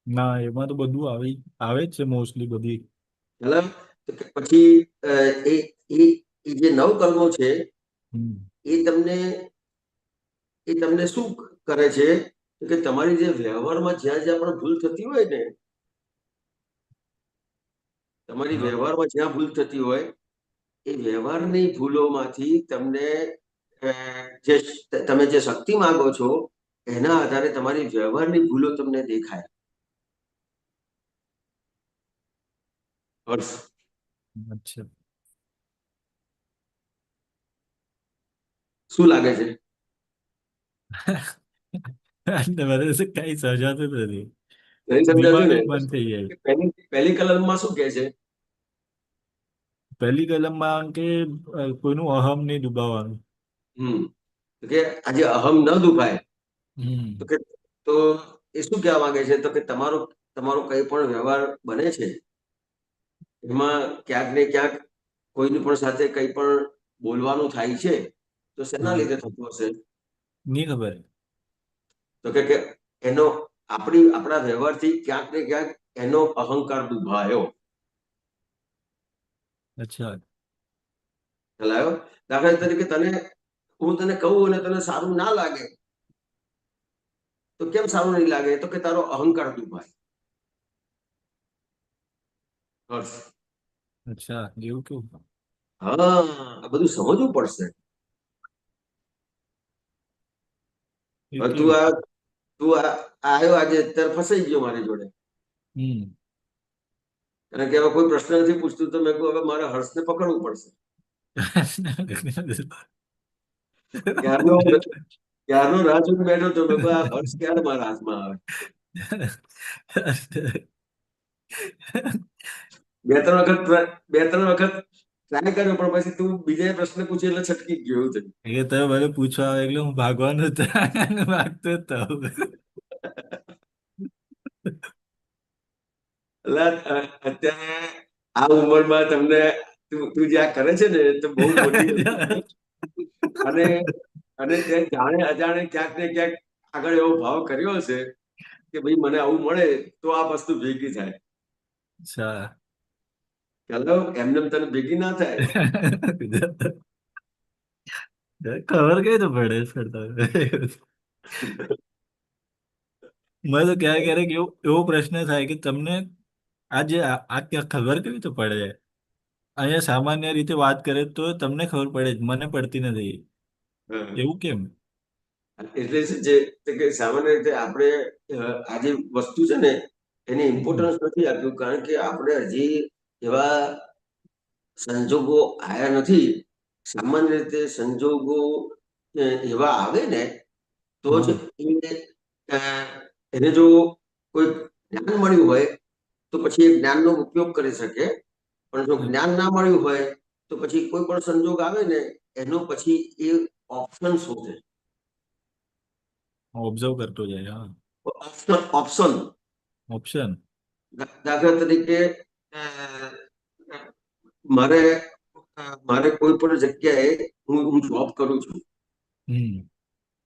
ના, એમાં તો બધું આવે જ છે મોસ્ટલી બધી. બરાબર. તો કે પછી એ એ એ જે 9 કલમો છે હમ. એ તમને શું કરે છે? તો કે તમારી જે વ્યવહારમાં જ્યાં જ્યાં પણ ભૂલ થતી હોય ને, તમારી હા. વ્યવહારમાં જ્યાં ભૂલ થતી હોય એ વ્યવહારની ભૂલોમાંથી તમને જે તમે જે શક્તિ માંગો છો એના આધારે તમારી વ્યવહારની ભૂલો તમને દેખાય. હર્ષ, અચ્છા. શું લાગે છે? મને તો કઈ સમજાતું જ નથી. નહીં સમજાતું દિમાગ ને? જ બંધ થઈ જાય. પહેલી કલમમાં શું કહે છે? પહેલી કલમમાં કે કોઈનું અહમ નહીં દુભાવવાનું. તો કે આજે અહમ ન દુભાય. હમ. તો કે તો એ શું કહેવા માંગે છે? તો કે તમારો તમારો કઈ પણ વ્યવહાર બને છે એમાં ક્યાંક ને ક્યાંક કોઈની પણ સાથે કઈ પણ બોલવાનું થાય છે, તો શેના હા, લીધે થતું હશે? નહીં ખબર. તો કે એનો આપણા વ્યવહારથી ક્યાંક ને ક્યાંક એનો અહંકાર દુભાયો. અચ્છા. ચલાયો. દાખલા તરીકે હું તને કહું અને તને સારું ના લાગે, તો કેમ સારું નહીં લાગે? તો કે તારો અહંકાર દુભાય. હર્ષ, અચ્છા, એવું કેવું? હા, આ બધું સમજવું પડશે. એ હવે કેવું? તું આવ્યો આજે, અત્યારે ફસાઈ ગયો મારી જોડે, હમ. કારણ કે હવે કોઈ પ્રશ્ન નથી પૂછતું, તો મેં કહ્યું હવે મારે હર્ષને પકડવું પડશે. ક્યારનો રાહ જોઈને બેઠો તો મેં કહ્યું આ હર્ષ ક્યારે મારા હાથમાં આવે. બે ત્રણ વખત ટ્રાય કર્યો, પણ પછી તું બીજા પ્રશ્ન પૂછ્યો એટલે છટકી ગયો એવું થયું. એ તો મને પૂછવા આવે એટલે હું ભાગવાનું ભાગતો જ તો. એટલે અત્યારે આ ઉંમરમાં તમને તું જે આ કરે છે ને તો બહુ મોટી વસ્તુ છે. અને અને તે જાણે અજાણે ક્યાંક ને ક્યાંક આગળ એવો ભાવ કર્યો હશે કે ભાઈ મને આવું મળે તો આ વસ્તુ ભેગી થાય. અચ્છા. ચાલો, એમને તને ભેગી ના થાય. ખબર કઈ તો પડે મને તો ક્યારેક એવો પ્રશ્ન થાય કે તમને આ ક્યાં ખબર કેવી તો પડે? અહીંયા સામાન્ય રીતે વાત કરે તો તમને ખબર પડે જ, મને પડતી નથી. એવું કેમ? એટલે શું છે કે સામાન્ય રીતે આપણે આ જે વસ્તુ છે ને એને ઇમ્પોર્ટન્સ નથી આપ્યું, કારણ કે આપણે હજી એવા સંજોગો આયા નથી. સામાન્ય રીતે સંજોગો એવા આવે ને તો જ એને જો કોઈ જ્ઞાન મળ્યું હોય તો પછી એ જ્ઞાનનો ઉપયોગ કરી શકે, પણ જો જ્ઞાન ના મળ્યું હોય તો પછી કોઈ પણ સંજોગ આવે ને એનો પછી એ ઓપ્શન શોધે. ઓબ્ઝર્વ કરતો જાય. હા, ઓપ્શન. દાખલા તરીકે મારે મારે કોઈ પણ જગ્યાએ હું જોબ કરું છું,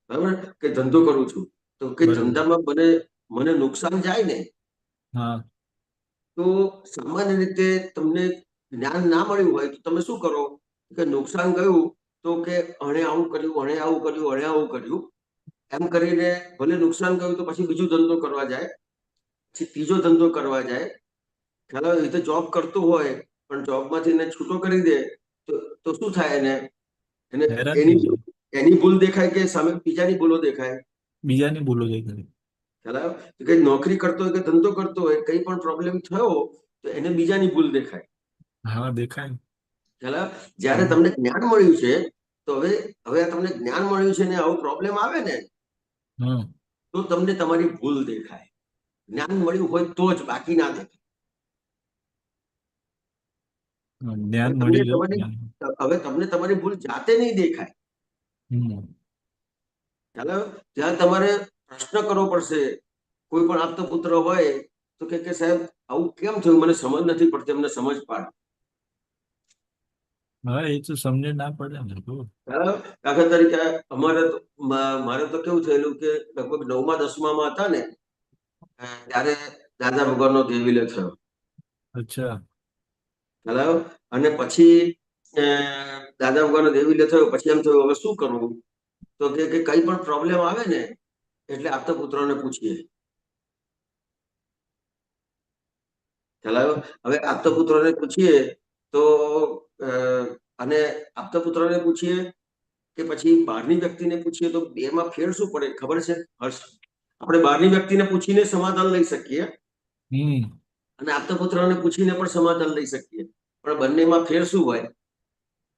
બરાબર, કે ધંધો કરું છું, તો કે ધંધામાં મને નુકસાન જાય ને, તો સામાન્ય રીતે તમને જ્ઞાન ના મળ્યું હોય તો તમે શું કરો કે નુકસાન ગયું તો કે અણે આવું કર્યું, અણે આવું કર્યું, અણે આવું કર્યું, એમ કરીને ભલે નુકસાન ગયું તો પછી બીજો ધંધો કરવા જાય, પછી ત્રીજો ધંધો કરવા જાય. ખ્યાલ આવે? એ તો જોબ કરતું હોય પણ જોબમાંથી એને છૂટો કરી દે તો શું થાય? એને એની ભૂલ દેખાય કે સામે બીજાની ભૂલો દેખાય? બીજાની ભૂલો દેખાય. ખ્યાલ આવે? તો કઈ નોકરી કરતો હોય કે ધંધો કરતો હોય, કઈ પણ પ્રોબ્લેમ થયો તો એને બીજાની ભૂલ દેખાય. હા, દેખાય. ખ્યાલ આવે? જયારે તમને જ્ઞાન મળ્યું છે તો હવે તમને જ્ઞાન મળ્યું છે ને આવો પ્રોબ્લેમ આવે ને તો તમને તમારી ભૂલ દેખાય. જ્ઞાન મળ્યું હોય તો જ, બાકી ના દેખાય. જ્ઞાન મળી ગયું. હવે તમને તમારી ભૂલ જાતે નહીં દેખાય. ખ્યાલ આવે? ત્યાં તમારે પ્રશ્ન કરવો પડશે. કોઈ પણ આપતો પુત્ર હોય તો કે સાહેબ આવું કેમ થયું, મને સમજ નથી પડતી, અમને સમજ પાડ. હા, એ તો સમજણ ના પડે ને તો. બરાબર? દાખલા તરીકે મારે તો કેવું થયેલું કે લગભગ 9મા 10મામાં હતા ને ત્યારે દાદા ભગવાનનો દેવીલે થયો. અચ્છા. બરાબર? અને પછી દાદા ભગવાનનો દેવીલે થયો પછી એમ થયું હવે શું કરવું? તો કે કઈ પણ પ્રોબ્લેમ આવે ને એટલે આપતા પુત્રોને પૂછીએ. ખ્યાલ હવે આપતા પુત્રોને પૂછીએ તો અને આપતા પુત્રોને પૂછીએ કે પછી બહારની વ્યક્તિને પૂછીએ તો બેમાં ફેર શું પડે ખબર છે હર્ષ? આપણે બહારની વ્યક્તિને પૂછીને સમાધાન લઈ શકીએ અને આપતા પુત્રોને પૂછીને પણ સમાધાન લઈ શકીએ, પણ બંનેમાં ફેર શું હોય?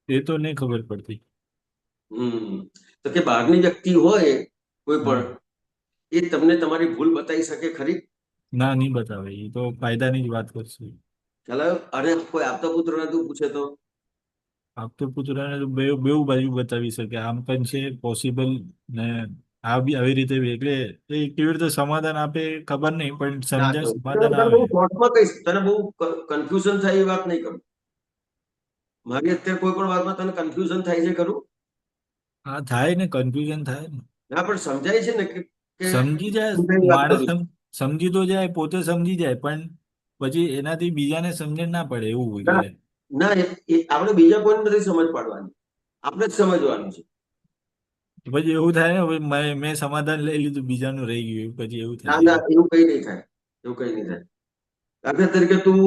એ તો નહીં ખબર પડતી. તો કે બહારની વ્યક્તિ હોય કોઈ હા. પણ એ તમને તમારી ભૂલ બતાવી શકે ખરી? ના, નહીં બતાવે. એ તો ફાયદાની જ વાત કરશે. ખ્યાલ અને કોઈ આપતા પુત્રને તું પૂછે તો આપતો પુત્રને તો બેઉ બાજુ બતાવી શકે, આમ પણ છે પોસિબલ ને આવી રીતે બી. એટલે એ કેવી રીતે સમાધાન આપે ખબર નહીં, પણ ના સમજાય તો સમાધાન તને આવે. બહુ શોર્ટમાં કહીશ, તને બહુ કન્ફ્યુઝન થાય એ વાત નહીં કરું. મારી અત્યારે કોઈ પણ વાતમાં તને કન્ફ્યુઝન થાય છે ખરું? હા, થાય ને, કન્ફ્યુઝન થાય ને. ના પણ સમજાય છે ને કે સમજી જાય સમજાય વાત માણસ, કરું છું. સમજી તો જાય, પોતે સમજી જાય, પણ પછી એનાથી બીજાને સમજણ ના પડે એવું હોય ના એટલે. ના આપણે બીજા કોઈને નથી સમજ પાડવાની, આપણે જ સમજવાનું છે. પછી એવું થાય ને, મેં સમાધાન લઈ લીધું, બીજાનું રહી ગયું, પછી એવું ના થાય. ના એવું કઈ નહીં થાય, એવું કઈ નહીં થાય. દાખલા તરીકે તું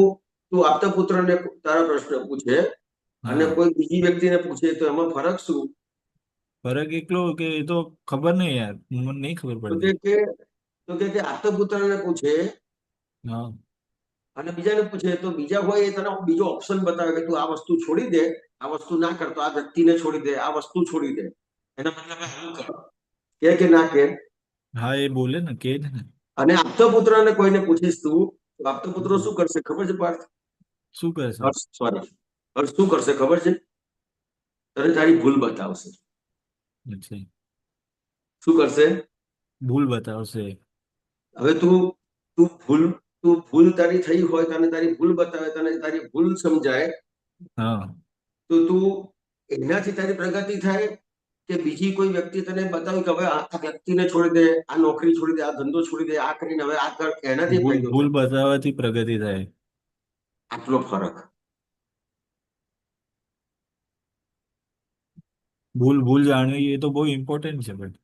તું આપતા પુત્રને તારા પ્રશ્ન પૂછે અને હા, કોઈ બીજી વ્યક્તિને પૂછે તો એમાં ફરક શું? ફરક એટલો કે એ તો ખબર નહીં યાર, મને નહીં ખબર તો પડતી. કે આપતા પુત્રને પૂછે હા. અને બીજાને પૂછે તો બીજા હોય એ તને બીજો ઓપ્શન બતાવે કે તું આ વસ્તુ છોડી દે, આ વસ્તુ ના કરતો, આ વ્યક્તિને છોડી દે, આ વસ્તુ છોડી દે, એના મતલબ આવું કર કે ના કે. હા, એ બોલે ને, કે ને. અને આપતા પુત્રને કોઈને પૂછીશ તું તો આપતા પુત્ર શું કરશે ખબર છે પાર્થ? શું કરશે? સોરી હર્ષ શું કરશે ખબર છે? તને તારી ભૂલ બતાવશે. અચ્છા. શું કરશે? ભૂલ બતાવશે. હવે તું તું ભૂલ તું ભૂલ તારી થઈ હોય, તને તારી ભૂલ બતાવે, તને તારી ભૂલ સમજાય હા. તો તું એનાથી તારી પ્રગતિ થાય કે બીજી કોઈ વ્યક્તિ તને બતાવ્યું કે હવે આ વ્યક્તિને છોડી દે, આ નોકરી છોડી દે, આ ધંધો છોડી દે, આ કરીને હવે આ કર, એનાથી ભૂલ ફાયદો ભૂલ થાય. બતાવવાથી પ્રગતિ થાય. આટલો ફરક. ભૂલ ભૂલ જાણવી એ તો બહુ ઇમ્પોર્ટન્ટ છે પણ.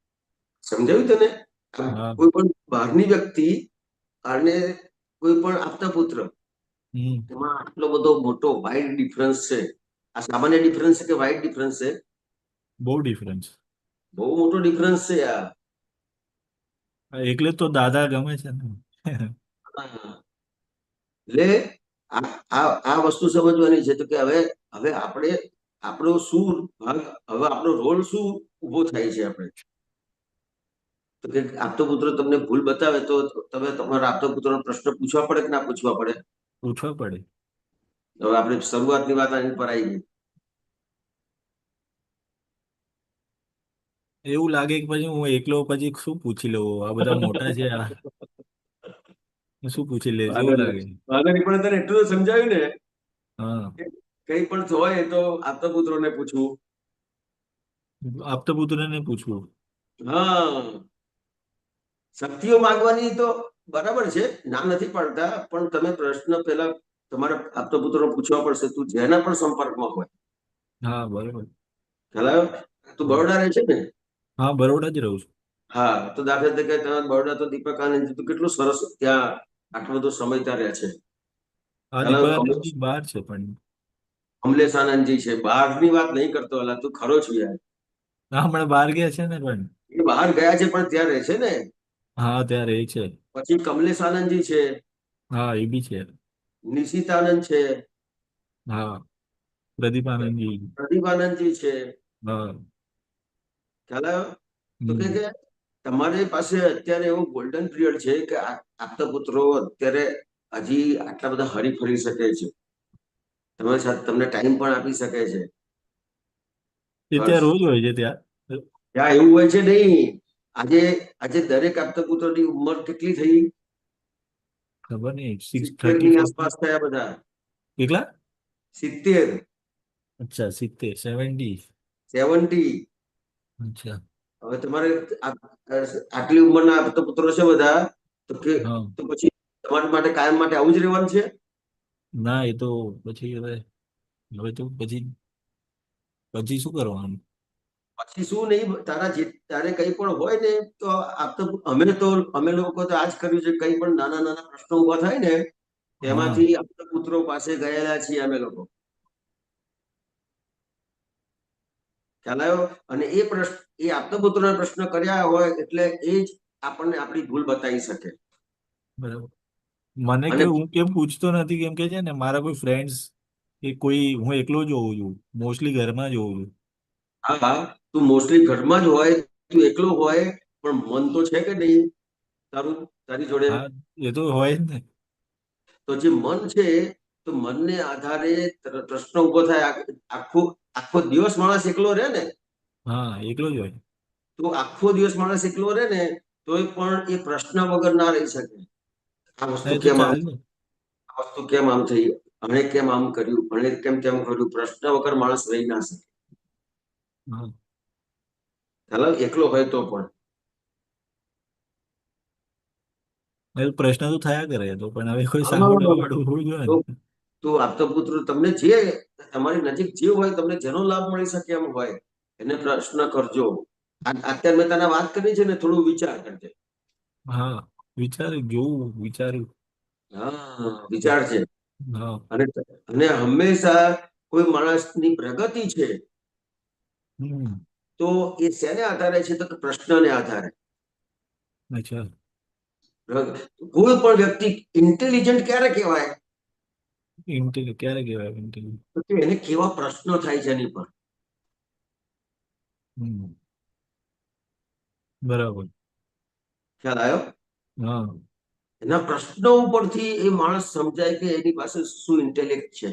સમજાયું તને? હા. કોઈ પણ બહારની વ્યક્તિ અને કોઈ પણ આપતા પુત્ર એમાં આટલો બધો મોટો વાઇડ ડિફરન્સ છે. આ સામાન્ય ડિફરન્સ છે કે વાઇડ ડિફરન્સ છે? બહુ ડિફરન્સ. બહુ મોટો ડિફરન્સ છે યાર. એટલે તો દાદા ગમે છે ને. એટલે આ વસ્તુ સમજવાની છે તો કે હવે હવે આપણે આપણો શું ભાગ, હવે આપણો રોલ શું ઉભો થાય છે આપણે? તો કે આપતો પુત્ર તમને ભૂલ બતાવે તો તમે તમારા આપતો પુત્રનો પ્રશ્ન પૂછવા પડે કે ના પૂછવા પડે? પૂછવા પડે. હવે આપણે શરૂઆતની વાત આની પર આવી ગઈ. એવું લાગે કે પછી હું એકલો પછી શું પૂછી લઉં, આ બધા મોટા છે, શું પૂછી લે એવું લાગે. વાંધો નહીં, પણ તને એટલું તો સમજાયું ને હા. કે કઈ પણ હોય તો આપતા પુત્રોને પૂછવું. આપતા પુત્રને પૂછવું. હા, શક્તિઓ માંગવાની તો બરાબર છે, ના નથી પાડતા, પણ તમે પ્રશ્ન પહેલા તમારા આપતા પુત્રોને પૂછવા પડશે, તું જેના પણ સંપર્કમાં હોય. હા, બરાબર. ખ્યાલ આવ્યો? તું બરોડા રહે છે ને? હા, બરોડા જ રહું છું. હા, તો દાખલા તરીકે તમે બરોડા તો દીપક આનંદ તો કેટલું સરસ ત્યાં આટલો બધો સમય ત્યાં રહે છે. હા, ખ્યાલ આવ્યો? દીપાનંદજી બહાર છે પણ. કમલેશ આનંદજી છે, બહારની વાત નહીં કરતો, અલા તું ખરો છું યાર. હા, હમણાં બહાર ગયા છે ને પણ. એ બહાર ગયા છે પણ ત્યાં રહે છે ને. હા, ત્યાં રહે છે. પછી કમલેશ આનંદજી છે, હા, એ બી છે. નિશિત આનંદ છે, હા, પ્રદીપ આનંદજી. પ્રદીપ આનંદજી છે. હા. ખ્યાલ આવ્યો? તો હમ. કે તમારી પાસે અત્યારે એવો ગોલ્ડન પિરિયડ છે કે આપતા પુત્રો અત્યારે હજી આટલા બધા હરી ફરી શકે છે, તમારી સાથે તમને ટાઈમ પણ આપી શકે છે. એ ત્યાં રોજ હોય છે ત્યાં. ત્યાં એવું હોય છે નહીં. આજે આજે દરેક આપતા પુત્રની ઉંમર કેટલી થઈ? ખબર નહીં, 70 ની 634. આસપાસ થયા બધા. કેટલા? 70. અચ્છા 70 70. અચ્છા હવે તમારે આટલી ઉંમરના આપતા પુત્રો છે બધા, તો હા તો પછી તમારા માટે કાયમ માટે આવું જ રહેવાનું છે? ના એ તો પછી હવે હવે તો પછી પછી શું કરવાનું? પછી શું નહીં, તારે કઈ પણ હોય ને તો અમે લોકો તો આજ કર્યું છે. કઈ પણ નાના નાના પ્રશ્નો ઉભા થાય ને હા તેમાંથી આપતા પુત્રો પાસે ગયેલા છીએ અમે લોકો. ખ્યાલ આવ્યો? અને એ આપતા પુત્રોના પ્રશ્ન કર્યા હોય એટલે એ જ આપણને આપણી ભૂલ બતાવી શકે. બરાબર. મને અને કે હું કેમ પૂછતો નથી કેમ કે છે ને મારા કોઈ ફ્રેન્ડ્સ કે કોઈ હું એકલો જોઉં છું, મોસ્ટલી ઘરમાં જોઉં છું. હા હા, તું મોસ્ટલી ઘરમાં જ હોય, તું એકલો હોય, પણ મન તો છે કે નહીં તારી જોડે? હા એ તો હોય જ ને. તો જે મન છે, તો મનને આધારે પ્રશ્ન ઉભો થાય. આખો આખો દિવસ માણસ એકલો રહે ને, હા એકલો જ હોય. તો આખો દિવસ માણસ એકલો રહે ને તોય પણ એ પ્રશ્ન વગર ના રહી શકે. આ હા વસ્તુ એ તો કેમ આમ, ચાલે ને. આ વસ્તુ કેમ આમ થઈ, આણે કેમ આમ કર્યું, આણે કેમ તેમ કર્યું, પ્રશ્ન વગર માણસ રહી ના શકે. હા ચાલો, એકલો હોય તો પણ. એ તો પ્રશ્ન તો થયા કરે તો પણ હવે કોઈ સાંભળવા હા, વાળું હોવું જોઈએ તો ને. તો આપતો પુત્ર તમને જે તમારી નજીક જે હોય, તમને જેનો લાભ મળી શકે એમ હોય એને પ્રશ્ન કરજો. અત્યારે મેં તને વાત કરી છે ને, થોડું વિચાર કરજે. હા વિચાર્યું જોવું વિચાર્યું. હા, વિચાર છે. હા અને અને હંમેશા કોઈ માણસની પ્રગતિ છે હમ તો એ શેને આધારે છે? તો કે પ્રશ્નને આધારે. અચ્છા કોઈ પણ વ્યક્તિ ઇન્ટેલિજન્ટ ક્યારે કહેવાય? ક્યારે કહેવાય ઇન્ટેલિજન્ટ? તો કે એને કેવા પ્રશ્નો થાય છે એની પર. હમ બરાબર. ખ્યાલ આવ્યો? હા એના પ્રશ્નો ઉપરથી એ માણસ સમજાય કે એની પાસે શું ઇન્ટેલેક્ટ છે.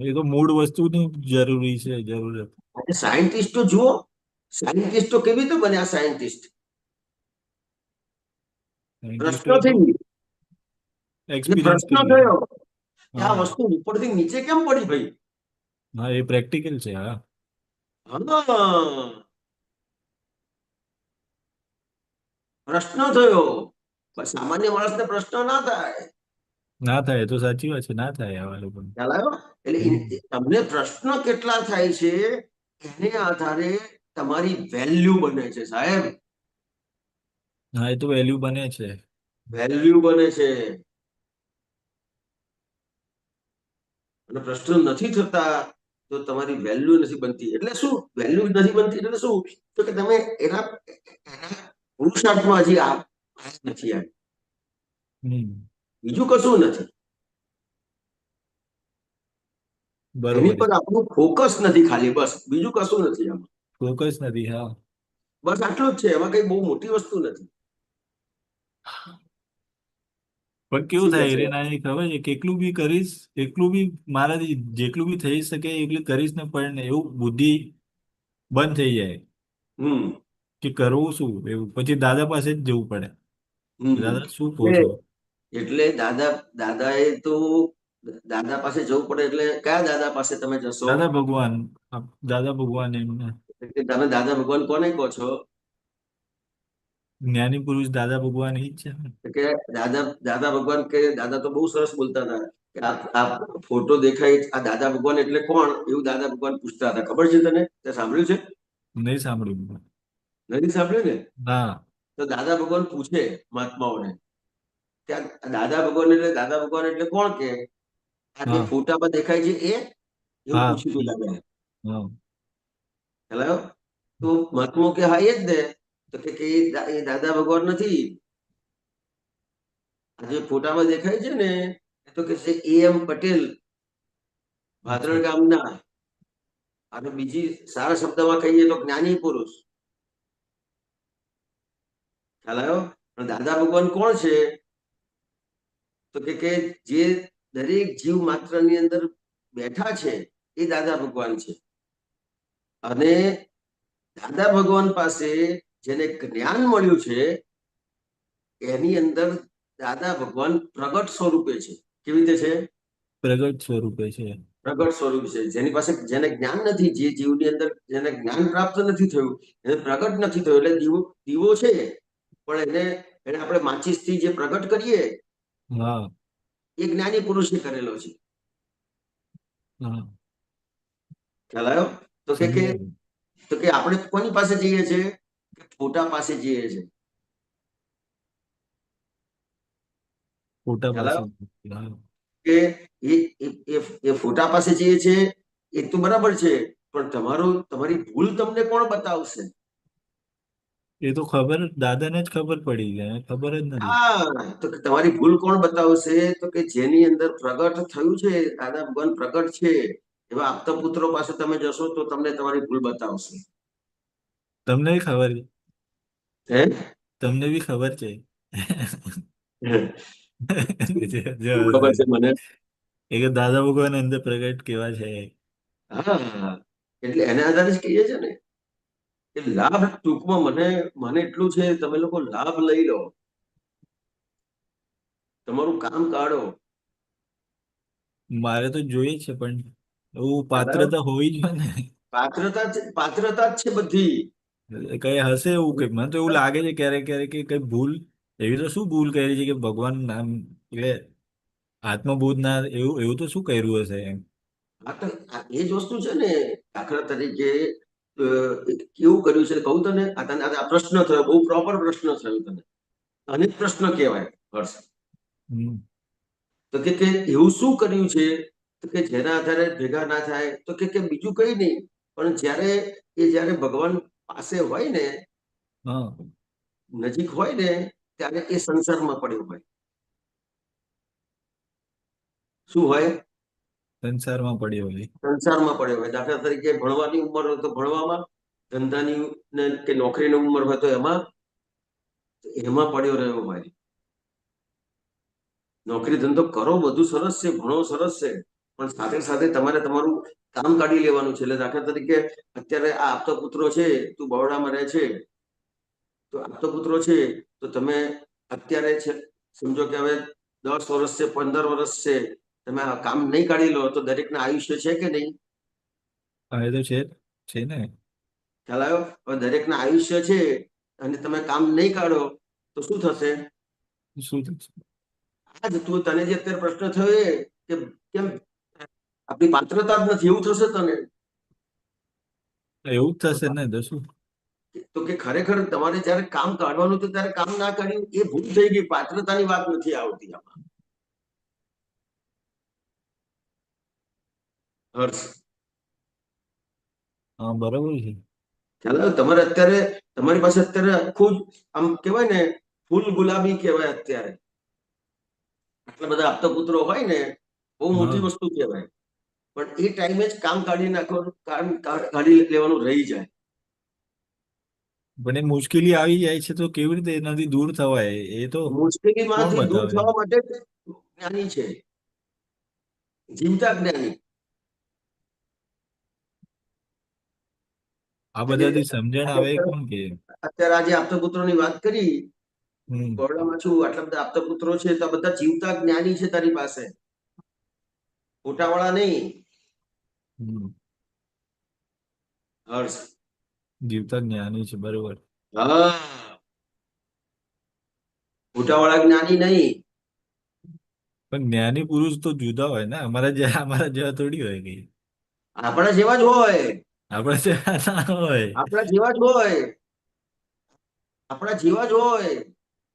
એ તો મૂળ વસ્તુની જરૂરી છે જરૂરત. અને સાયન્ટિસ્ટો જુઓ, સાયન્ટિસ્ટો કેવી રીતે બન્યા સાયન્ટિસ્ટ? સાયન્ટિસ્ટો એ તો પ્રશ્નથી. જે એક્સપિરિયન્સ પ્રશ્ન કરી. થયો કે આ હા વસ્તુ ઉપરથી નીચે કેમ પડી ભાઈ? હા એ પ્રેક્ટિકલ છે. હા હા, પ્રશ્ન થયો. પણ સામાન્ય માણસને પ્રશ્ન ના થાય. ના થાય એ તો સાચી વાત છે, ના થાય આવા લોકો. ખ્યાલ આવ્યો? એટલે તમને પ્રશ્ન કેટલા થાય છે એને આધારે તમારી વેલ્યુ બને છે સાહેબ. હા એ તો વેલ્યુ બને છે. વેલ્યુ બને છે. અને પ્રશ્ન નથી થતા તો તમારી વેલ્યુ નથી બનતી. એટલે શું વેલ્યુ નથી બનતી? એટલે શું? તો કે તમે એના પુરુષાર્થમાં હજી નથી આવ્યા. હમ બીજું કશું નથી. એની બરોબર પર છે. આપણું ફોકસ નથી, ખાલી બસ. બીજું કશું નથી આમાં. ફોકસ નથી. હા બસ આટલું જ છે. એમાં કઈ બહુ મોટી વસ્તુ નથી. પણ કેવું શું કે થાય છે? રે ના ખબર છે, કેટલું બી કરીશ એટલું બી મારાથી જેટલું બી થઈ શકે એટલું કરીશ ને પણ એવું બુદ્ધિ બંધ થઈ જાય હમ કે કરવું શું એવું પછી દાદા પાસે જ જવું પડે. હમ દાદા શું કહો એટલે છો? એટલે દાદાએ તો દાદા પાસે જવું પડે. એટલે કયા દાદા પાસે તમે જશો? દાદા ભગવાન દાદા ભગવાન એમને એટલે તમે દાદા ભગવાન કોને કહો છો? જ્ઞાની પુરુષ દાદા ભગવાન એ જ છે ને. કે દાદા ભગવાન કે દાદા તો બહુ સરસ બોલતા હતા કે આ ફોટો દેખાય, આ દાદા ભગવાન એટલે કોણ? એવું દાદા ભગવાન પૂછતા હતા. ખબર છે તને? તે સાંભળ્યું છે? નહીં સાંભળ્યું. નથી સાંભળ્યું ને? ના તો દાદા ભગવાન પૂછે મહાત્માઓને કે દાદા ભગવાન એટલે કોણ? કે આ જે હા ફોટામાં દેખાય છે એ? એવું હા પૂછ્યું હતું દાદાએ. હા હેલો, તો મહાત્માઓ કે હા એ જ ને. તો કે એ દાદા ભગવાન નથી. આ જે ફોટામાં દેખાય છે ને એ તો કે છે એમ પટેલ, અચ્છા ભાદરણ ગામના. અને બીજી સારા શબ્દમાં કહીએ તો જ્ઞાની પુરુષ. ખ્યાલ આવ્યો? પણ દાદા ભગવાન કોણ છે? તો કે જે દરેક જીવ માત્ર ની અંદર બેઠા છે એ દાદા ભગવાન છે. અને દાદા ભગવાન પાસે જેને જ્ઞાન મળ્યું છે એની અંદર દાદા ભગવાન પ્રગટ સ્વરૂપે છે. કેવી રીતે છે? પ્રગટ સ્વરૂપે છે. પ્રગટ સ્વરૂપ છે. જેની પાસે જેને જ્ઞાન નથી, જે જીવની અંદર જેને જ્ઞાન પ્રાપ્ત નથી થયું, એને પ્રગટ નથી થયું, એટલે દીવો છે, પણ એને આપણે માચીસથી જે પ્રગટ કરીએ હા એ જ્ઞાની પુરુષે કરેલો છે. હા ખ્યાલ આવ્યો? તો કે સમજાયું. તો કે આપણે કોની પાસે જઈએ છીએ? કે ફોટા પાસે જઈએ છીએ. ફોટા ખ્યાલ પાસે. આવ્યો? હા. કે એ ફોટા પાસે જઈએ છીએ એ તો બરાબર છે, પણ તમારી ભૂલ તમને કોણ બતાવશે? એ તો ખબર દાદાને જ ખબર પડી જાય, ખબર જ નથી. હા, તો કે તમારી ભૂલ કોણ બતાવશે? તો કે જેની અંદર પ્રગટ થયું છે, દાદા ભગવાન પ્રગટ છે, એવા આપતા પુત્રો પાસે તમે જશો તો તમને તમારી ભૂલ બતાવશે. તમને બી ખબર છે. હે? તમને બી ખબર છે. જો શું ખબર છે મને? એ કે દાદા ભગવાન અંદર પ્રગટ કેવા છે. હા, એટલે એના આધારે જ કહીએ છે ને કે લાભ ટૂંકમાં મને એટલું છે, તમે લોકો લાભ લઈ લો, તમારું કામ કાઢો. મારે તો જોઈએ છે, પણ એવું પાત્રતા હોવી જોઈએ ને. પાત્રતા જ છે બધી. કઈ હશે એવું કે મને તો એવું લાગે છે ક્યારેક ક્યારેક કે કઈ ભૂલ એવી તો શું ભૂલ કરી છે કે ભગવાન નામ એટલે આત્મબોધ ના એવું એવું તો શું કર્યું હશે એમ. આ તો એ જ વસ્તુ છે ને. દાખલા તરીકે કેવું કર્યું છે કહું તને. આ પ્રશ્ન થયો, બહુ પ્રોપર પ્રશ્ન થયો તને, અને પ્રશ્ન કહેવાય હર્ષ. તો કે એવું શું કર્યું છે? તો કે જેના આધારે ભેગા ના થાય. તો કે બીજું કઈ નહીં, પણ જયારે ભગવાન પાસે હોય ને, હા નજીક હોય ને, ત્યારે એ સંસારમાં પડ્યો હોય. શું હોય? સંસારમાં પડ્યો હોય. સંસારમાં પડ્યો હોય. દાખલા તરીકે ભણવાની ઉંમર હોય તો ભણવામાં, ધંધાની કે નોકરીની ઉંમર હોય તો એમાં પડ્યો રહ્યો હોય. નોકરી ધંધો કરો, બધું સરસ છે, ભણો સરસ છે, પણ સાથે સાથે તમારે તમારું કામ કાઢી લેવાનું છે. એટલે દાખલા તરીકે અત્યારે આ આપતો પુત્રો છે, તું બરોડામાં રહે છે, તો આપતો પુત્રો છે, તો તમે અત્યારે છે, સમજો કે હવે 10 વર્ષ છે, 15 વર્ષ છે, તમે આ કામ નહીં કાઢી લો તો દરેકના આયુષ્ય છે કે નહીં? હા એ તો છે ને. ખ્યાલ આવ્યો? હવે દરેકના આયુષ્ય છે અને તમે કામ નહીં કાઢો તો શું થશે? શું આજ તને જે અત્યારે પ્રશ્ન થયો એ કે કેમ આપણી પાત્રતા જ નથી, એવું થશે તને. એવું જ થશે ને તો શું. તો કે ખરેખર તમારે જયારે કામ કાઢવાનું હતું ત્યારે કામ ના કાઢ્યું, એ ભૂલ થઈ ગઈ. પાત્રતાની વાત નથી આવતી આમાં હર્ષ. હા બરાબર છે. ખ્યાલ આવ્યો? તમારી પાસે અત્યારે આખું આમ કેવાય ને, ફૂલ ગુલાબી કહેવાય અત્યારે. આટલા બધા આપતા પુત્રો હોય ને, બહુ મોટી વસ્તુ કહેવાય. પણ એ ટાઈમે જ કામ કાઢી નાખવાનું, કામ કાઢી લેવાનું રહી જાય. પણ એ મુશ્કેલી આવી જાય છે તો કેવી રીતે એનાથી દૂર થવાય એ તો કોણ મુશ્કેલીમાંથી દૂર બતાવે. થવા માટે જ્ઞાની છે, જીવતા જ્ઞાની. આ બધાથી સમજણ આવે કોણ કે. અત્યારે આજે આપતા પુત્રોની વાત કરી, હમ બરોડામાં છું, આટલા બધા આપતા પુત્રો છે, તો આ બધા જીવતા જ્ઞાની છે તારી પાસે, ફોટાવાળા નહીં હર્ષ. જીવતા જ્ઞાની છે બરોબર. હા, ફોટાવાળા જ્ઞાની નહીં. પણ જ્ઞાની પુરુષ તો જુદા હોય ને, અમારા જેવા થોડી હોય કઈ. આપણા જેવા જ હોય. આપણા જેવા ના હોય. આપણા જેવા જ હોય. આપણા જેવા જ હોય.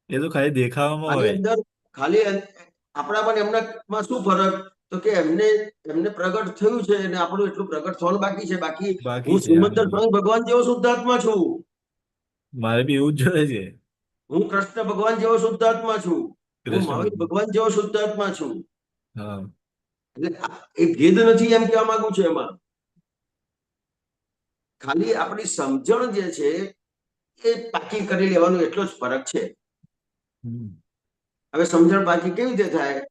એ તો ખાલી દેખાવામાં આની હોય. અંદર ખાલી આપણામાં એમનામાં શું ફરક? તો કે એમને પ્રગટ થયું છે અને આપણું એટલું પ્રગટ થવાનું બાકી છે. બાકી બાકી હું છે શ્રીમંદર આગળ. સ્વામી ભગવાન જેવો શુદ્ધાત્મા છું. મારે બી એવું જ જોઈએ છે. હું કૃષ્ણ ભગવાન જેવો શુદ્ધાત્મા છું. હું કૃષ્ણ મહાવીર ભગવાન જેવો શુદ્ધાત્મા છું. હા એટલે એ ભેદ નથી એમ કહેવા માંગુ છું. એમાં ખાલી આપણી સમજણ જે છે એ પાકી કરી લેવાનું એટલો જ ફરક છે. હવે સમજણ પાકી કેવી રીતે થાય?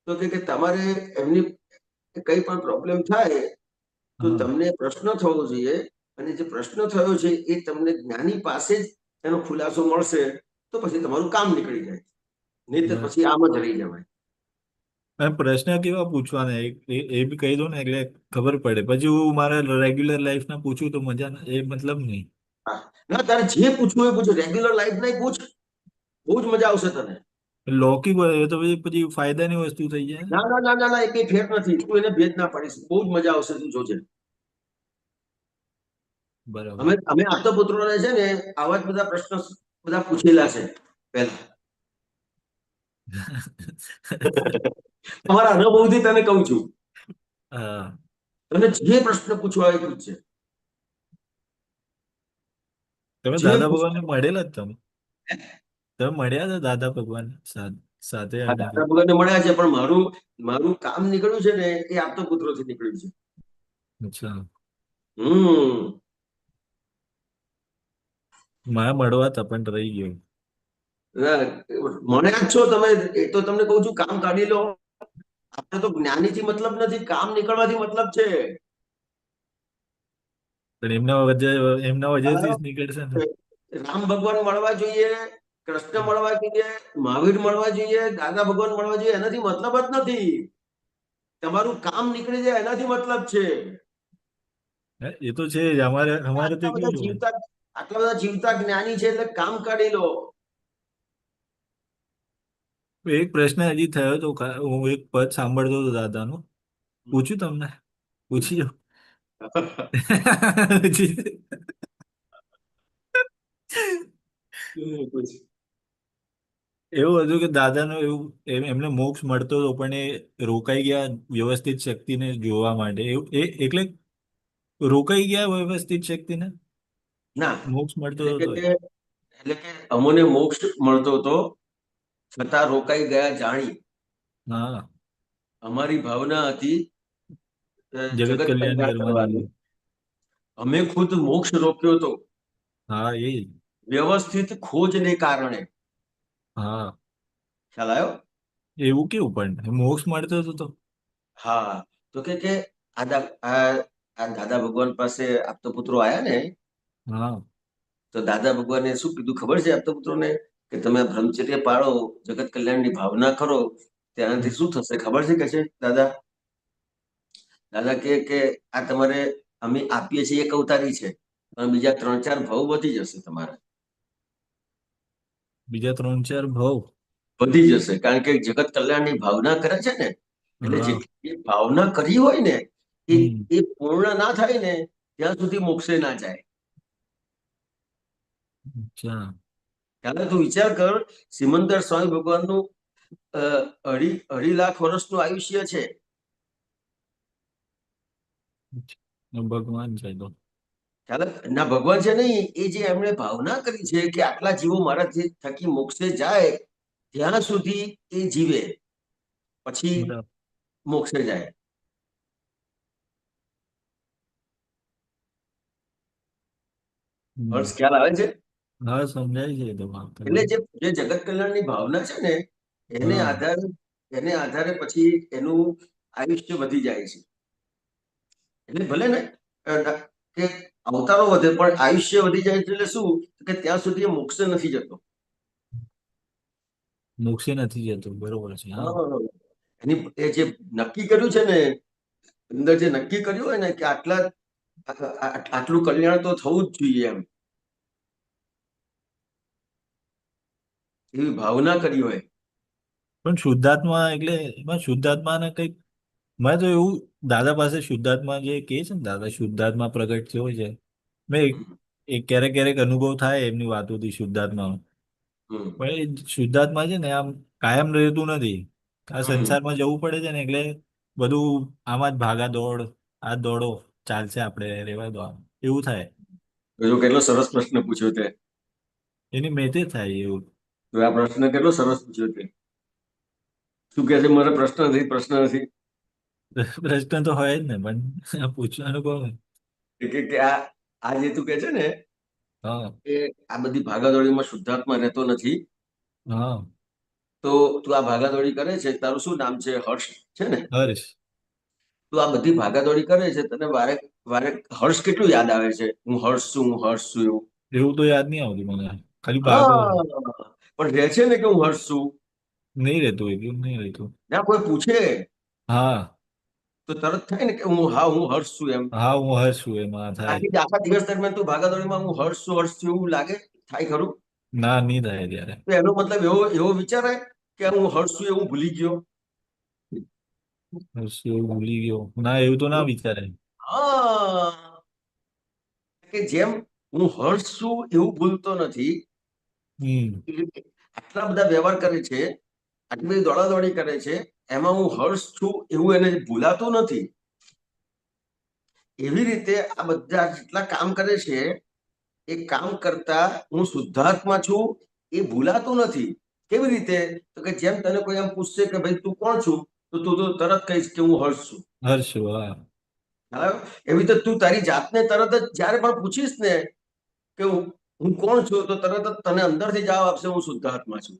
તો કે તમારે એમની કઈ પણ પ્રોબ્લેમ થાય તો તમને પ્રશ્ન થવો જોઈએ, અને જે પ્રશ્ન થયો છે એ તમને જ્ઞાની પાસે જ એનો ખુલાસો મળશે, તો પછી તમારું કામ નીકળી જાય. નહીં તો પછી આમ જ રહી જવાય. અને પ્રશ્ન કેવા પૂછવાના એ બી કહી દો ને એટલે ખબર પડે. પછી હું મારા રેગ્યુલર લાઈફના પૂછું તો મજા ના, એ મતલબ નહીં. હા. ના, તારે જે પૂછવું એ પૂછ, રેગ્યુલર લાઈફ નહીં પૂછ, બહુ જ મજા આવશે તને. લૌકિક હોય તો પછી ફાયદાની વસ્તુ થઈ જાય ને. ના ના ના ના ના, એ કઈ ફેર નથી, તું એને ભેદ ના પાડીશ, બહુ જ મજા આવશે, તું જોજે. બરાબર. અમે આપતા પુત્રોને છે ને આવા જ બધા પ્રશ્નો બધા પૂછેલા છે પહેલા. તમારા અનુભવથી તને કહું છું, હા. તને જે પ્રશ્ન પૂછવા એ પૂછશે. તમે જે દાદા પૂછ- ભગવાનને મળેલા જ તમે મળ્યા હતા દાદા ભગવાન સાથે આ અને દાદા ભગવાનને મળ્યા છે, પણ મારું મારું કામ નીકળ્યું છે ને એ આપતા પુત્રોથી નીકળ્યું છે. અચ્છા, મારે મળવા હતા પણ રહી ગયો. મળ્યા જ છો તમે, એ તો તમને કહું છું, કામ કાઢી લો. આપણે તો જ્ઞાનીથી મતલબ નથી, કામ નીકળવાથી મતલબ છે. પણ એમના વજહથી જ નીકળશે ને. રામ ભગવાન મળવા જોઈએ, કૃષ્ણ મળવા જોઈએ, મહાવીર મળવા જોઈએ, દાદા ભગવાન મળવા જોઈએ, એનાથી મતલબ જ નથી. તમારું કામ નીકળી જાય એનાથી મતલબ છે. એ તો છે જ. અમારે તો આટલા બધા કેવું છે, જીવતા જ્ઞાની છે એટલે કામ કાઢી લો. એક પ્રશ્ન હજી થયો તો હું એક પદ સાંભળતો હતો દાદાનો. પૂછ્યું તમને? પૂછી જાઓ. એવું હતું કે દાદાનું એવું એમને મોક્ષ મળતો હતો પણ એ રોકાઈ ગયા વ્યવસ્થિત શક્તિને જોવા માટે. એટલે રોકાઈ ગયા વ્યવસ્થિત શક્તિને ના, મોક્ષ મળતો હતો. એટલે કે અમોને મોક્ષ મળતો હતો છતાં રોકાઈ ગયા જાણી. હા, અમારી ભાવના હતી જગત જગત કલ્યાણ કલ્યાણ કરવાની. કરવાની. અમે ખુદ મોક્ષ રોક્યો હતો હા, એ વ્યવસ્થિત ખોજને કારણે. હા. ખ્યાલ આવ્યો? એવું કેવું પણ મોક્ષ મળતો હતો તો? હા, તો કે આ દાદા ભગવાન પાસે આપતો પુત્રો આયા ને, હા, તો દાદા ભગવાને શું કીધું ખબર છે આપતા પુત્રોને? કે તમે બ્રહ્મચર્ય પાળો, જગત કલ્યાણની ભાવના કરો, તેનાથી શું થશે ખબર છે? કે છે દાદા દાદા કે આ તમારે અમે આપીએ છીએ એક અવતારી છે, પણ બીજા 3-4 ભાવ વધી જશે તમારા. બીજા 3-4 ભાવ વધી જશે, કારણ કે જગત કલ્યાણની ભાવના કરે છે ને, એટલે હા. જેટલી ભાવના કરી હોય ને હમ. એ પૂર્ણ ના થાય ને ત્યાં સુધી મોક્ષે ના જાય. અચ્છા. ત્યારે તું વિચાર કર, સિમંદર સ્વામી ભગવાનનું 2.5 લાખ વર્ષનું આયુષ્ય છે. ભગવાન છે તો ના, ભગવાન છે નહીં, એ જે એમણે ભાવના કરી છે કે આટલા જીવો મારા થકી મોક્ષે જાય ત્યાં સુધી એ જીવે, પછી બરાબર. મોક્ષે જાય. હર્ષ, ખ્યાલ આવે છે? હા, સમજાય છે એ તો વાત. એટલે જે જગત કલ્યાણની ભાવના છે ને એને હા, આધારે એને આધારે પછી એનું આયુષ્ય વધી જાય છે. એટલે ભલે ને કે અવતારો વધે પણ આયુષ્ય વધી જાય છે. એટલે શું કે ત્યાં સુધી એ મોક્ષે નથી જતો. મોક્ષે નથી જતો. બરોબર છે. હા, એની એ જે નક્કી કર્યું છે ને, અંદર જે નક્કી કર્યું હોય ને કે આટલું કલ્યાણ તો થવું જ જોઈએ, એવી ભાવના કરી હોય. પણ શુદ્ધાત્મા એટલે એમાં શુદ્ધાત્માને કંઈક મેં તો એવું દાદા પાસે શુદ્ધાત્મા જે કહે છે ને, દાદા શુદ્ધાત્મા પ્રગટ થયો છે. મેં એક ક્યારેક ક્યારેક અનુભવ થાય એમની વાતોથી શુદ્ધાત્માનો. હમ પણ એ શુદ્ધાત્મા છે ને આમ કાયમ રહેતું નથી. આ હમ સંસારમાં જવું પડે છે ને એટલે બધું આમાં જ ભાગા દોડ, આ દોડો ચાલશે, આપણે રેવા દો, આમ એવું થાય. જો કેટલો સરસ પ્રશ્ન પૂછ્યો તે. એની મેતે થાય એવું. તો આ પ્રશ્ન કેટલો સરસ પૂછ્યો તે. શું કે છે? મારો પ્રશ્ન નથી, પ્રશ્ન નથી. પ્રશ્ન તો હોય જ ને, પણ આ પૂછવાનું કોણ? કે આ જે તું કે છે ને હા, કે આ બધી ભાગાદોડીમાં શુદ્ધાત્મા રહેતો નથી, હા. તો તું આ ભાગાદોડી કરે છે, તારું શું નામ છે? હર્ષ છે ને? હર્ષ. તું આ બધી ભાગાદોડી કરે છે, તને વારે વારે હર્ષ કેટલું યાદ આવે છે? હું હર્ષ છું, હું હર્ષ છું એવું. એવું તો યાદ નહીં આવતું મને, ખાલી ભાગો. હા, પણ રહે છે ને કે હું હર્ષ છું. નહીં રહેતું, એટલું નહીં રહેતું. ના કોઈ પૂછે હા તો તરત થાય ને કે હું હર્ષ છું એમ. હા, હું હર્ષ છું એમાં થાય. આખા દિવસ દરમિયાન તું ભાગાદોડીમાં હું હર્ષ છું એવું લાગે, થાય ખરું? ના, નહીં થાય ત્યારે. તો એનો મતલબ એવો વિચારાય કે હું હર્ષ છું એવું ભૂલી ગયો. હર્ષ છું એવું ભૂલી ગયો, ના એવું તો ના વિચારે. હા, કે જેમ હું હર્ષ છું એવું ભૂલતો નથી, આટલા બધા વ્યવહાર કરે છે, આટલી બધી દોડાદોડી કરે છે, એમાં હું હર્ષ છું એવું એને ભૂલાતું નથી. એવી રીતે આ બધા જેટલા કામ કરે છે એ કામ કરતા હું શુદ્ધાત્મા છું એ ભૂલાતું નથી. કેવી રીતે? તો કે જેમ તને કોઈ એમ પૂછશે કે ભાઈ તું કોણ છું, તો તું તો તરત કહીશ કે હું હર્ષ છું. હર્ષ છું, હા. એવી રીતે તું તારી જાતને તરત જ જ્યારે પણ પૂછીશ ને કે હું કોણ છું, તો તરત જ તને અંદરથી જવાબ આપશે હું શુદ્ધાત્મા છું.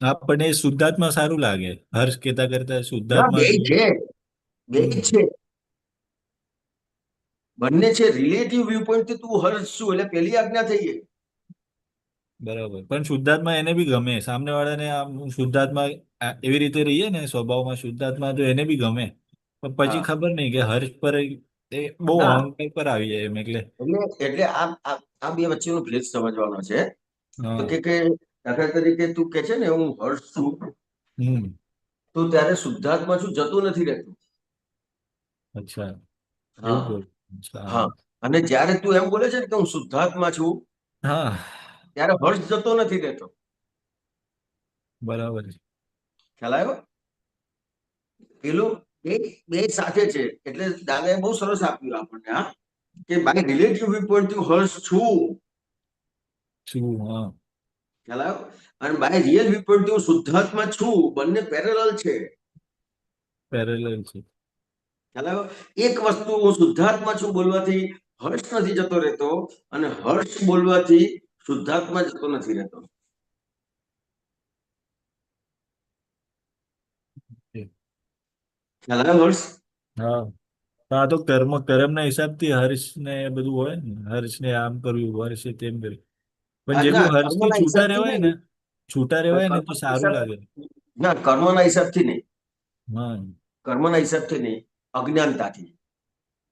આપણને શુદ્ધાત્મા સારું લાગે, હર્ષ કહેતા કરતા હા, શુદ્ધાત્મા. બે છે, બે છે, બંને છે. રિલેટિવ વ્યૂ પોઈન્ટ થી તું હર્ષ છું એટલે પેલી આજ્ઞા થઈ ગઈ. બરાબર, પણ શુદ્ધાત્મા એને બી ગમે, સામને વાળાને આમ શુદ્ધાત્મા એવી રીતે રહીએ ને સ્વભાવમાં શુદ્ધાત્મા, તો એને બી ગમે. પણ પછી હા, ખબર નહીં કે હર્ષ પર એ બહુ ના અહંકાર પર આવી જાય એમ, એટલે. એટલે આ બે વચ્ચેનો ભેદ સમજવાનો છે. તો હા. કે દાખલા તરીકે તું કે છે ને હું હર્ષ છું, તો ત્યારે શુદ્ધાત્મા છું જતું નથી રહેતું. અચ્છા, એવું હા, કહું. અચ્છા. હા. અને જ્યારે તું એમ બોલે છે ને કે હું શુદ્ધાત્મા છું, હા, ત્યારે હર્ષ જતો નથી રહેતો. બરાબર છે. ખ્યાલ આવ્યો? પેલું બે બે સાથે છે. એટલે દાદાએ બહુ સરસ આપ્યું આપણને, હા, કે બાય રિલેટિવ વ્યૂ પોઈન્ટ થી હર્ષ છું, શું? હા, ખ્યાલ આવ્યો? અને બાય રિયલ વ્યૂ પોઈન્ટ થી હું શુદ્ધાત્મા છું. બંને પેરેલલ છે. પેરેલલ છે. ખ્યાલ આવ્યો? એક વસ્તુ હું શુદ્ધાત્મા છું બોલવાથી હર્ષ નથી જતો રહેતો, અને હર્ષ બોલવાથી શુદ્ધાત્મા જતો નથી રહેતો. ખ્યાલ આવ્યો હર્ષ? હા, આ તો કર્મના હિસાબથી હર્ષ ને એ બધું હોય ને, હર્ષ ને આમ કર્યું, હર્ષે તેમ કર્યું. પણ ના, જેટલું હર્ષથી કર્મના છૂટા હિસાબથી રહેવાય નહીં. ને, છૂટા રહેવાય ને તો કર્મના સારું હિસાબ લાગે. ના, કર્મના હિસાબથી નહીં. હા, કર્મના હિસાબથી નહીં, અજ્ઞાનતાથી.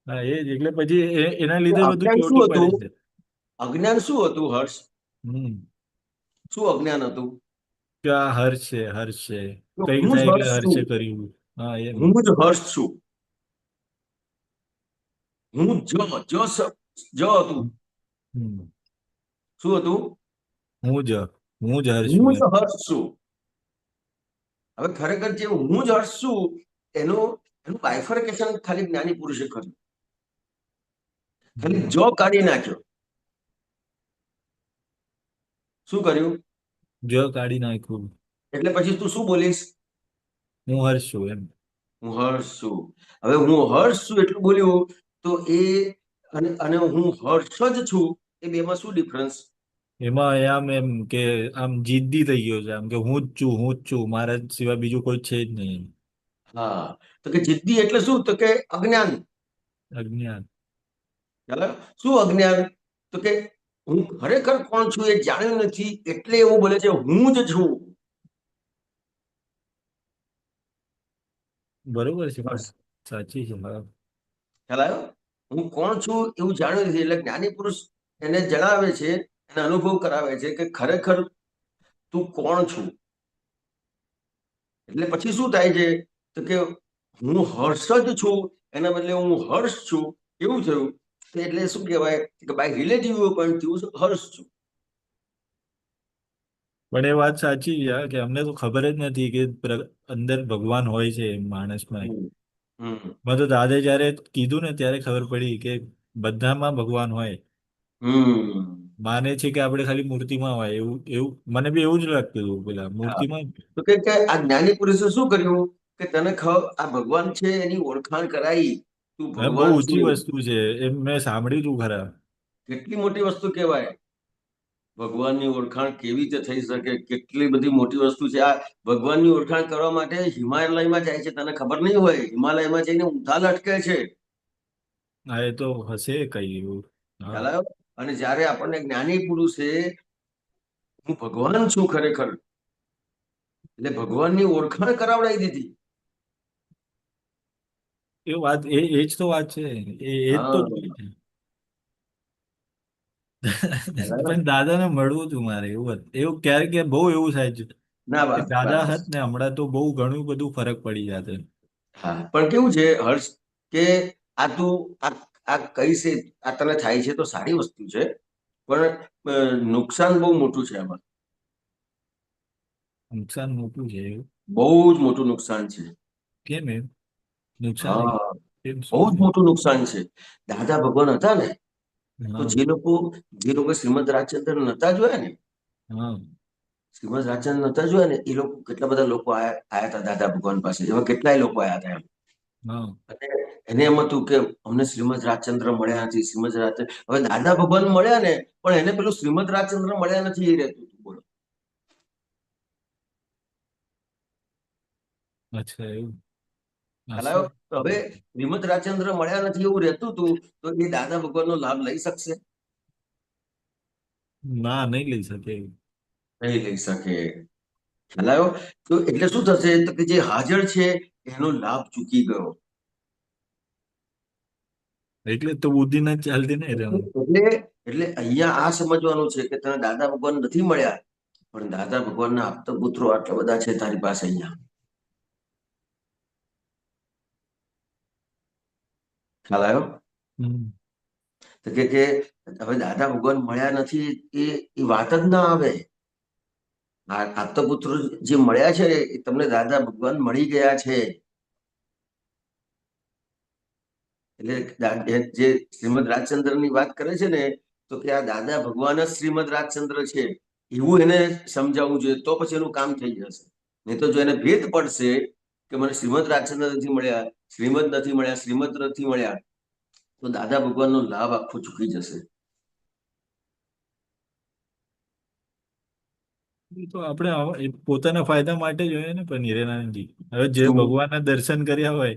હા, એ જ. એટલે પછી એના તો લીધે બધું અજ્ઞાન શું ચોટી પડે હતું? છે. અજ્ઞાન શું હતું હર્ષ? હમ શું અજ્ઞાન હતું? કે આ હર્ષ છે, હર્ષ છે, તો કઈક હું જ થાય એટલે હર્ષ હર્ષે છું, કર્યું. હા, એમ. હું જ હર્ષ છું. હું જ હતું. હમ. શું હતું? હું જ હું જ હર્ષ છું હું એમ. જ હર્ષ છું. હવે ખરેખર જે હું જ હર્ષ છું એનું બાયફર્કેશન ખાલી જ્ઞાની પુરુષે કર્યું. ખાલી જો કાઢી નાખ્યો. શું કર્યું? જો કાઢી નાખ્યું. એટલે પછી તું શું બોલીશ? હું હર્ષ છું એમ. હું હર્ષ છું. હવે હું હર્ષ છું એટલું બોલ્યું તો એ અને હું હર્ષ જ છું, એ બેમાં શું ડિફરન્સ? એમાં આમ એમ કે આમ જિદ્દી થઈ ગયો છે, આમ કે હું જ છું, હું જ છું, મારા સિવાય બીજું કોઈ છે જ નહીં. હા, તો કે જિદ્દી એટલે શું? તો કે અજ્ઞાન. અજ્ઞાન. ચાલો, શું અજ્ઞાન? તો કે હું ખરેખર કોણ છું એ જાણ્યું નથી, એટલે એવું બોલે છે હું જ છું. બરોબર છે, બસ, સાચી છે. બરાબર. ખ્યાલ આવ્યો? હું કોણ છું એવું જાણ્યું નથી, એટલે જ્ઞાની પુરુષ એને જણાવે છે, એને અનુભવ કરાવે છે કે ખરેખર તું કોણ છું. એટલે પછી શું થાય છે? તો કે હું હર્ષ જ છું, એના બદલે હું હર્ષ છું. કેવું થયું? એટલે શું કહેવાય કે બાય રિલેટિવ પોઈન્ટ થી હું હર્ષ છું. પણ એ વાત સાચી છે કે અમને તો ખબર જ નથી કે અંદર ભગવાન હોય છે માણસમાં. હમ, હમ, મેં તો દાદા જયારે કીધું ને ત્યારે ખબર પડી કે બધામાં ભગવાન હોય. હમ. માને છે કે આપણે ખાલી મૂર્તિમાં હોય, એવું એવું મને બી એવું જ લાગતું હતું પેલા, હા, મૂર્તિમાં. તો કે આ જ્ઞાની પુરુષે શું કર્યું કે તને આ ભગવાન છે એની ઓળખાણ કરાવી. તું બહુ ભગવાન ઊંચી છું. વસ્તુ છે એમ, મેં સાંભળ્યું તું ખરા. કેટલી મોટી વસ્તુ કહેવાય. ભગવાનની ઓળખાણ કેવી રીતે થઈ શકે? કેટલી બધી મોટી વસ્તુ છે આ. ભગવાનની ઓળખાણ કરવા માટે હિમાલયમાં જાય છે, તને ખબર નહીં હોય. હિમાલયમાં જઈને ઊંધા લટકે છે. હા, એ તો હશે કઈ એવું. હા. ખ્યાલ આવ્યો? અને જ્યારે આપણને જ્ઞાની પુરુષે હું ભગવાન છું ખરેખર એટલે ભગવાનની ઓળખાણ કરાવડાવી દીધી. એ વાત એ જ તો વાત છે. એ જ તો હા જોઈએ છે. બરાબર. પણ દાદાને મળવું હતું મારે, એવું હતું. એવું ક્યારેક બહુ એવું થાય છે ના કે બસ દાદા બસ. હત ને હમણાં તો બહુ ઘણું બધું ફરક પડી જાતે. હા પણ કેવું છે હર્ષ કે આ તું આ આ કઈ છે, આ તને થાય છે તો સારી વસ્તુ છે, પણ નુકસાન બહુ મોટું છે આમાં. નુકસાન મોટું છે એવું. બહુ જ મોટું નુકસાન છે. કેમ એમ નુકસાન હા એમ બહુ શું જ છે? મોટું નુકસાન છે. દાદા ભગવાન હતા ને, તો હા જે લોકો શ્રીમદ રાજચંદ્ર નતા જોયા ને, હા શ્રીમદ રાજચંદ્ર નતા જોયા ને, એ લોકો કેટલા બધા લોકો આયા હતા દાદા ભગવાન પાસે. એવા કેટલાય લોકો આયા હતા એમ. હા અને એને એમ હતું કે અમને શ્રીમદ રાજચંદ્ર મળ્યા નથી, શ્રીમદ રાજચંદ્ર. હવે દાદા ભગવાન મળ્યા ને, પણ એને પેલું શ્રીમદ રાજચંદ્ર મળ્યા નથી એ રહેતું હતું. બોલો. અચ્છા એવું ખ્યાલ હશે. આવ્યો? તો હવે શ્રીમદ રાજચંદ્ર મળ્યા નથી એવું રહેતું હતું, તો એ દાદા ભગવાનનો લાભ લઈ શકશે? ના નહીં લઈ શકે એવું. નહીં લઈ શકે. ખ્યાલ આવ્યો? તો એટલે શું થશે, તો કે જે હાજર છે એનો લાભ ચૂકી ગયો. એટલે જ તો બુદ્ધિ ના ચાલતી ને એટલે એટલે અહીંયા આ સમજવાનું છે કે તને દાદા ભગવાન નથી મળ્યા, પણ દાદા ભગવાનના આપતા પુત્રો આટલા બધા છે તારી પાસે અહીંયા. ખ્યાલ આવ્યો? હમ. તો કે હવે દાદા ભગવાન મળ્યા નથી એ વાત જ ના આવે. આપતા પુત્રો જે મળ્યા છે એ તમને દાદા ભગવાન મળી ગયા છે. એટલે જે શ્રીમદ રાજચંદ્ર ની વાત કરે છે ને, તો કે આ દાદા ભગવાન જ શ્રીમદ રાજચંદ્ર છે એવું એને સમજાવવું જોઈએ, તો પછી એનું કામ થઈ જશે. નહીં તો જો એને ભેદ પડશે કે મને શ્રીમદ રાજચંદ્ર નથી મળ્યા, શ્રીમદ નથી મળ્યા, શ્રીમદ નથી મળ્યા, તો દાદા ભગવાનનો લાભ આખો ચૂકી જશે. એ તો આપણે પોતાના ફાયદા માટે જ હોય ને. પણ હિરેનાનંદજી, હવે જે શું? ભગવાનના દર્શન કર્યા હોય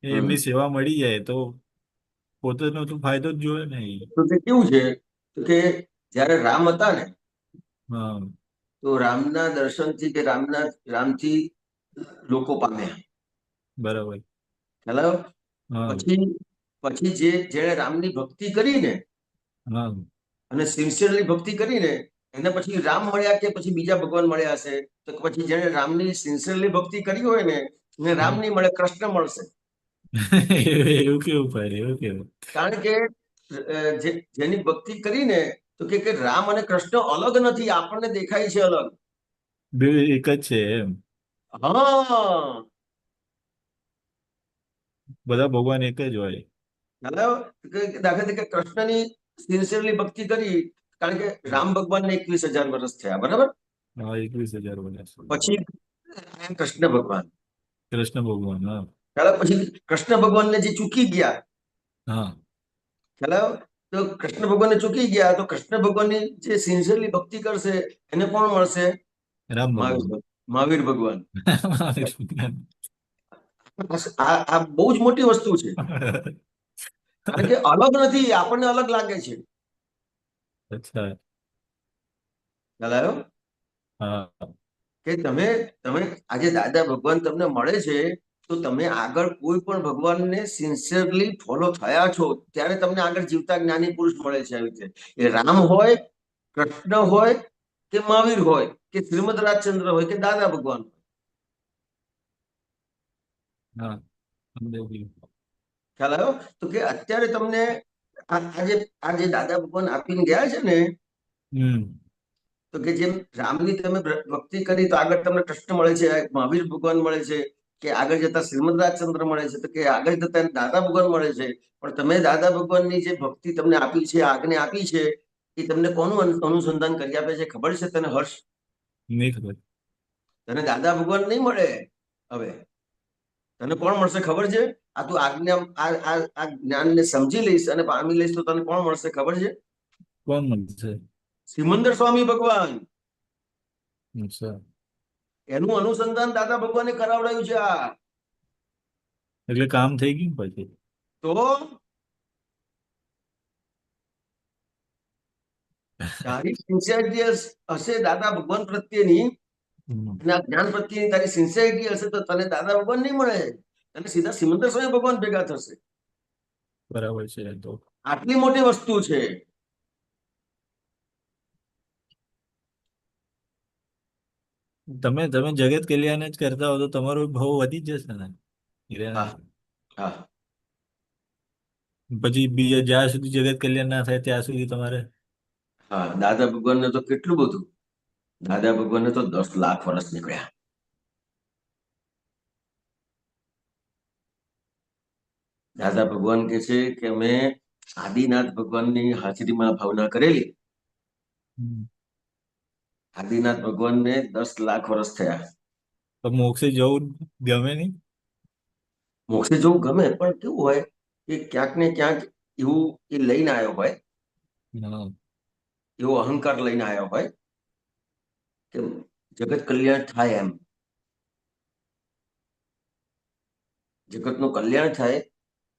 હમ. એમની સેવા મળી જાય તો પોતાનો તો ફાયદો જ જોવે ને એ. તો તે કેવું છે, તો કે જયારે રામ હતા ને, હા તો રામના દર્શનથી કે રામથી લોકો પામ્યા. બરાબર. ખ્યાલ આવ્યો? હા પછી પછી જેણે રામની ભક્તિ કરીને હા અને સિન્સિયરલી ભક્તિ કરીને, એને પછી રામ મળ્યા કે પછી બીજા ભગવાન મળ્યા હશે? તો પછી જેણે રામની સિન્સિયરલી ભક્તિ કરી હોય ને, એને રામ હા. નહીં મળે, કૃષ્ણ મળશે. એવું કેવું પડે, એવું કેવું. કારણ કે જેની ભક્તિ કરીને, તો કે રામ અને કૃષ્ણ અલગ નથી, આપણને દેખાય છે અલગ. બે એક જ છે એમ. હા બધા ભગવાન એક જ હોય. દાખલા તરીકે કૃષ્ણની સિન્સિયરલી ભક્તિ કરી, કારણ કે રામ ભગવાનને 21,000 વર્ષ થયા, બરાબર? હા 21,000 વર્ષ. પછી કૃષ્ણ ભગવાન, કૃષ્ણ ભગવાન. હા પછી કૃષ્ણ ભગવાનને જે ચૂકી ગયા, હા ખ્યાલ આવ્યો? તો કૃષ્ણ ભગવાનને ચૂકી ગયા, તો કૃષ્ણ ભગવાનની જે સિન્સિયરલી ભક્તિ કરશે એને કોણ મળશે? રામ ભગવાન. મહાવીર ભગવાન. આ બહુ જ મોટી વસ્તુ છે, કારણ કે અલગ નથી, આપણને અલગ લાગે છે. અચ્છા. ખ્યાલ આવ્યો? હા કે તમે તમે આજે દાદા ભગવાન તમને મળે છે, તો તમે આગળ કોઈ પણ ભગવાનને સિન્સિયરલી ફોલો થયા છો, ત્યારે તમને આગળ જીવતા જ્ઞાની પુરુષ મળે છે. આવી રીતે એ રામ હોય, કૃષ્ણ હોય, કે મહાવીર હોય, કે શ્રીમદ રાજચંદ્ર હોય, કે દાદા ભગવાન. હા સમજાઈ ગયું. ખ્યાલ આવ્યો? તો કે અત્યારે તમને આ જે દાદા ભગવાન આપીને ગયા છે ને, હમ તો કે જેમ રામની તમે ભક્તિ કરી તો આગળ તમને કૃષ્ણ મળે છે, મહાવીર ભગવાન મળે છે, કે આગળ જતા શ્રીમદ રાજચંદ્ર મળે છે, તો કે આગળ જતા દાદા ભગવાન મળે છે. પણ તમે દાદા ભગવાનની જે ભક્તિ તમને આપી છે, આજ્ઞા આપી છે, એ તમને કોનું અનુસંધાન કરી આપે છે ખબર છે તને હર્ષ? નહીં ખબર. તને દાદા ભગવાન નહીં મળે. હવે તને કોણ મળશે ખબર છે? આ તું આજ્ઞા આ જ્ઞાનને સમજી લઈશ અને પામી લઈશ તો તને કોણ મળશે ખબર છે? કોણ મળશે? સિમંદર સ્વામી ભગવાન. અચ્છા. એનું અનુસંધાન દાદા ભગવાને કરાવડાયું છે. આ એટલે કામ થઈ ગયું પછી. તો તારી સિન્સિયરિટી હશે દાદા ભગવાન પ્રત્યેની, અને આ જ્ઞાન પ્રત્યેની તારી સિન્સિયરિટી હશે તો તને દાદા ભગવાન નહીં મળે, તને સીધા સિમંદર સ્વામી ભગવાન ભેગા થશે. બરાબર છે. તો આટલી મોટી વસ્તુ છે. તમે જગત કલ્યાણ જ કરતા હો તો તમારો ભાવ વધી જ જશે ને હા હિરેન. હા પછી બીજા જ્યાં સુધી જગત કલ્યાણ ના થાય ત્યાં સુધી તમારે હા દાદા ભગવાનને તો કેટલું બધું, દાદા ભગવાનને તો 10 લાખ વર્ષ નીકળ્યા. દાદા ભગવાન કે છે કે અમે આદિનાથ ભગવાનની હાજરીમાં ભાવના કરેલી. આદિનાથ ભગવાનને 10 લાખ વર્ષ થયા. તો મોક્ષે જવું ગમે નહીં. મોક્ષે જવું ગમે, પણ કેવું હોય કે ક્યાંક ને ક્યાંક એવું એ લઈને આવ્યો હોય, હા. એવો અહંકાર લઈને આવ્યો હોય કે જગત કલ્યાણ થાય, એમ જગતનું કલ્યાણ થાય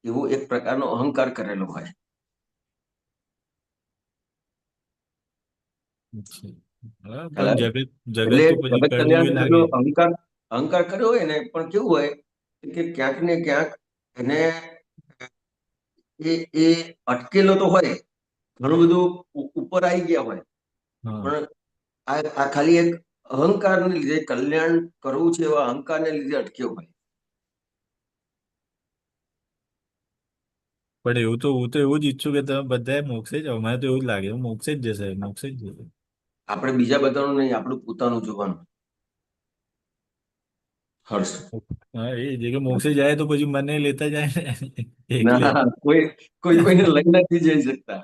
એવો એક પ્રકારનો અહંકાર કરેલો હોય. હા, ખ્યાલ પણ આવે? જગત એટલે તો પછી જગત કરવું કલ્યાણ એ કરેલો લાગે. અહંકાર કર્યો હોય ને, પણ કેવું હોય કે ક્યાંક ને ક્યાંક એને એ અટકેલો તો હોય, ઘણું બધું ઉપર આવી ગયા હોય, હા, પણ આ ખાલી એક અહંકારને લીધે, કલ્યાણ કરવું છે એવા અહંકારને લીધે અટક્યો હોય. પણ હું તો એવું જ ઈચ્છું કે તમે બધા મોક્ષે જાઓ. મને તો એવું જ લાગે મોક્ષે જ જશે, મોક્ષે જ જશે. આપણે બીજા બધાનું નહીં, આપણું પોતાનું જોવાનું. હર્ષ, હા, એ જે કે મોક્ષે જાય તો પછી મને લેતા જાય ને એકલે. ના, કોઈને લઈ નથી જઈ શકતા.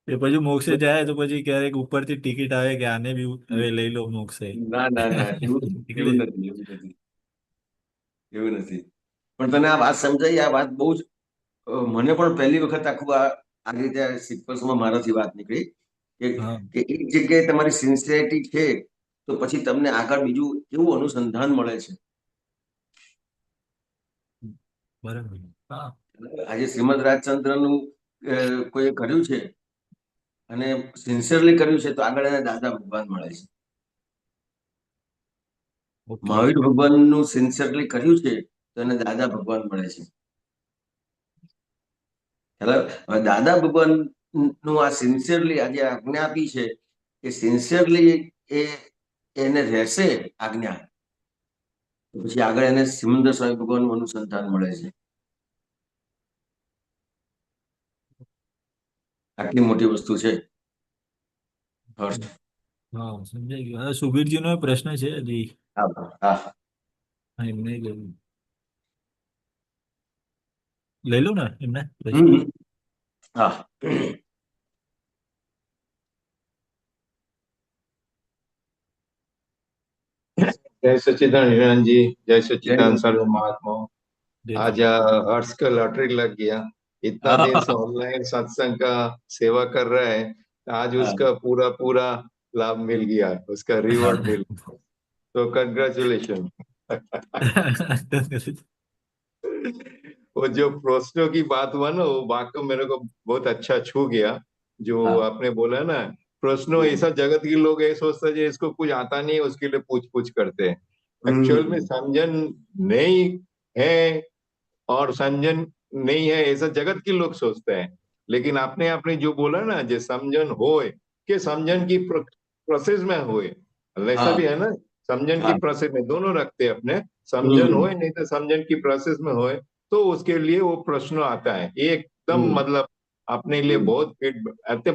એ પછી મોક્ષે જાય તો પછી ક્યારેક ઉપરથી ટિકિટ આવે કે આને બી હવે લઈ લો મોક્ષે. ના ના ના, એવું એકલે એવું નથી, એવું નથી, એવું નથી. પણ તને આ વાત સમજાઈ? આ વાત બહુ જ મને પણ પહેલી વખત આખું આ રીતે સિક્વન્સમાં મારાથી વાત નીકળી હા, કે એક જગ્યાએ તમારી સિન્સિયરિટી છે તો પછી તમને આગળ બીજું કેવું અનુસંધાન મળે છે. બરાબર. હા, આજે શ્રીમદ રાજચંદ્રનું કોઈએ કર્યું છે અને સિન્સિયરલી કર્યું છે તો આગળ એને દાદા ભગવાન મળે છે. ઓકે. મહાવીર ભગવાનનું સિન્સિયરલી કર્યું છે તો એને દાદા ભગવાન મળે છે. હવે દાદા ભગવાન નું આ સિન્સિયરલી આજે આજ્ઞા આપી છે, એ સિન્સિયરલી એને રહેશે આજ્ઞા, પછી આગળ એને સિમંદર સ્વામી ભગવાનનું અનુસંધાન મળે છે. આટલી મોટી વસ્તુ છે. હર્ષ, હા, સમજાઈ ગયું. હવે સુબીરજીનો પ્રશ્ન છે હજી. હા હા હા, એમને લઈ લો ને એમને પ્રશ્ન. હમ હા जय सच्चिदानंद हिरण जी, जय જય सच्चिदानंद सर्व महात्माओं। જય आज શ્રી हर्ष का लॉटरी लग गया। इतना दिन से ऑनलाइन सत्संग का सेवा कर रहा है, आज उसका पूरा पूरा लाभ मिल गया, उसका रिवॉर्ड मिल गया। तो कंग्रेचुलेशन। वो जो प्रश्नों की बात हुआ ना, वो वाक्य मेरे को बहुत अच्छा छू गया। जो હા आपने बोला ना, प्रश्नों ऐसा जगत के लोग ये सोचते हैं इसको कुछ आता नहीं है, उसके लिए पूछ पूछ करते हैं। एक्चुअल में समझन नहीं है और समझन नहीं है ऐसा जगत के लोग सोचते हैं। लेकिन आपने आपने जो बोला ना, जो समझन होए के समझन की प्रोसेस में होए, ऐसा હા भी है ना, समझन की હા प्रोसेस में दोनों रखते हैं अपने। समझन होए नहीं तो समझन की प्रोसेस में होए, तो उसके लिए वो प्रश्न आता है। ये एकदम मतलब अपने लिए बहुत फिट,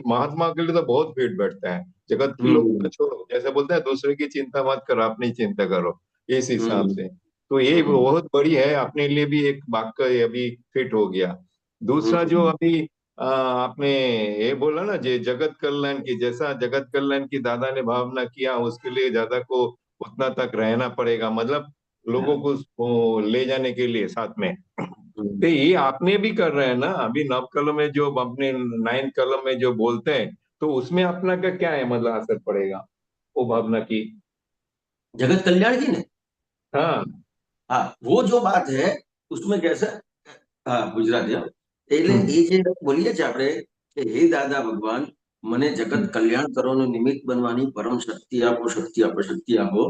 महात्मा के लिए तो बहुत फिट बैठता है। जगत के लोग को छोड़ो, जैसे बोलते हैं दूसरे की चिंता मत करो, अपनी चिंता करो, इस हिसाब से। तो ये बहुत बड़ी है, अपने लिए भी एक वाक्य अभी फिट हो गया। दूसरा जो अभी आपने ये बोला ना, जे जगत कल्याण की, जैसा जगत कल्याण की दादा ने भावना किया, उसके लिए दादा को उतना तक रहना पड़ेगा, मतलब लोगों को ले जाने के लिए साथ में। तो ये आपने भी कर रहे हैं ना अभी नव कलम में, जो अपने 9 कलम में जो बोलते हैं, तो उसमें अपना का क्या है, मतलब असर पड़ेगा वो भावना की? जगत कल्याण की ने, हाँ हाँ वो जो बात है उसमें कैसे, હા ગુજરાતી એટલે એ જે બોલીએ છીએ આપણે કે હે દાદા ભગવાન મને જગત કલ્યાણ કરવાનું નિમિત્ત બનવાની પરમ શક્તિ આપો, શક્તિ આપો, શક્તિ આપો.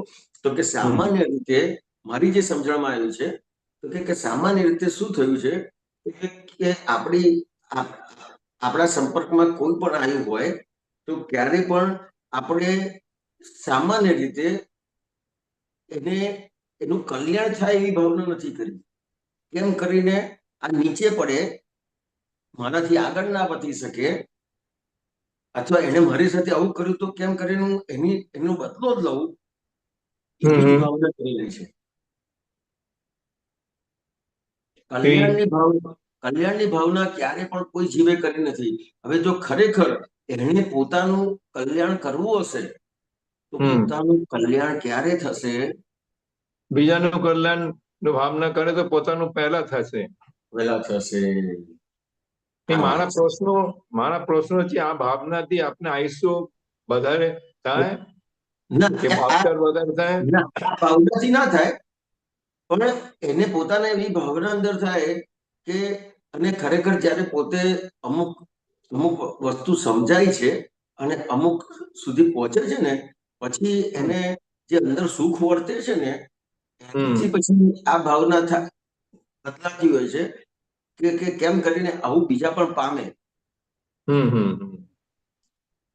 તો કે સામાન્ય રીતે મારી જે સમજણમાં આવ્યું છે તો કે સામાન્ય રીતે શું થયું છે કે આપણા સંપર્કમાં કોઈ પણ આવ્યું હોય તો ક્યારે પણ આપણે સામાન્ય રીતે એનું કલ્યાણ થાય એવી ભાવના નથી કરી. કેમ કરીને આ નીચે પડે, મારાથી આગળ ના વધી શકે, અથવા એને મારી સાથે આવું કર્યું તો કેમ કરીને હું એનો બદલો જ લઉં, એવી જ ભાવના કરી રહી છે. કલ્યાણની ભાવના ક્યારે પણ કોઈ જીવે કરી નથી. હવે જો ખરેખર એને પોતાનું કલ્યાણ કરવું હશે તો પોતાનું કલ્યાણ ક્યારે થશે? બીજાનું કલ્યાણ ભાવના કરે તો પોતાનું પહેલા થશે. મારા પ્રશ્નો છે, આ ભાવનાથી આપણે આયુષ્ય વધારે થાય કે ભાવતર વધારે થાય? ભાવનાથી ના થાય, પણ એને પોતાને એવી ભાવના અંદર થાય કે, અને ખરેખર જયારે પોતે અમુક વસ્તુ સમજાય છે અને અમુક સુધી પહોંચે છે ને, પછી એને જે અંદર સુખ વર્તે છે ને, પછી આ ભાવના બદલાતી હોય છે કે કેમ કરીને આવું બીજા પણ પામે.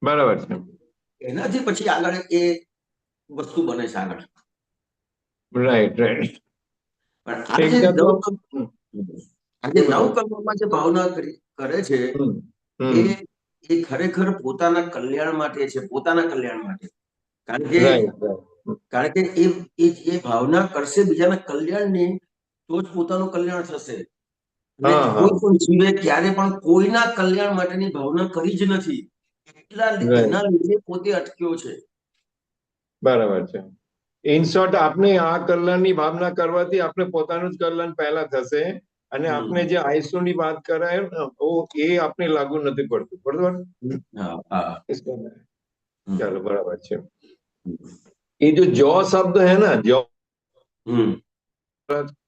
બરાબર છે. એનાથી પછી આગળ એ વસ્તુ બને છે આગળ. રાઈટ. પણ આજે નવકલ્પમાં જે ભાવના કરે છે એ ખરેખર પોતાના કલ્યાણ માટે છે, પોતાના કલ્યાણ માટે. કારણ કે એ ભાવના કરશે બીજાના કલ્યાણની, તો જ પોતાનું કલ્યાણ થશે. કોઈ પણ જીવે ક્યારે પણ કોઈના કલ્યાણ માટેની ભાવના કરી જ નથી, એના લીધે પોતે અટક્યો છે. બરાબર છે. ઇન શોર્ટ, આપણે આ કલ્યાણની ભાવના કરવાથી આપણે પોતાનું જ કલ્યાણ પહેલા થશે, અને આપણે જે આયુષ્યની વાત કરાય એ આપણે લાગુ નથી પડતું. બરાબર? ચાલો, બરાબર છે. ये जो शब्द है ना, जो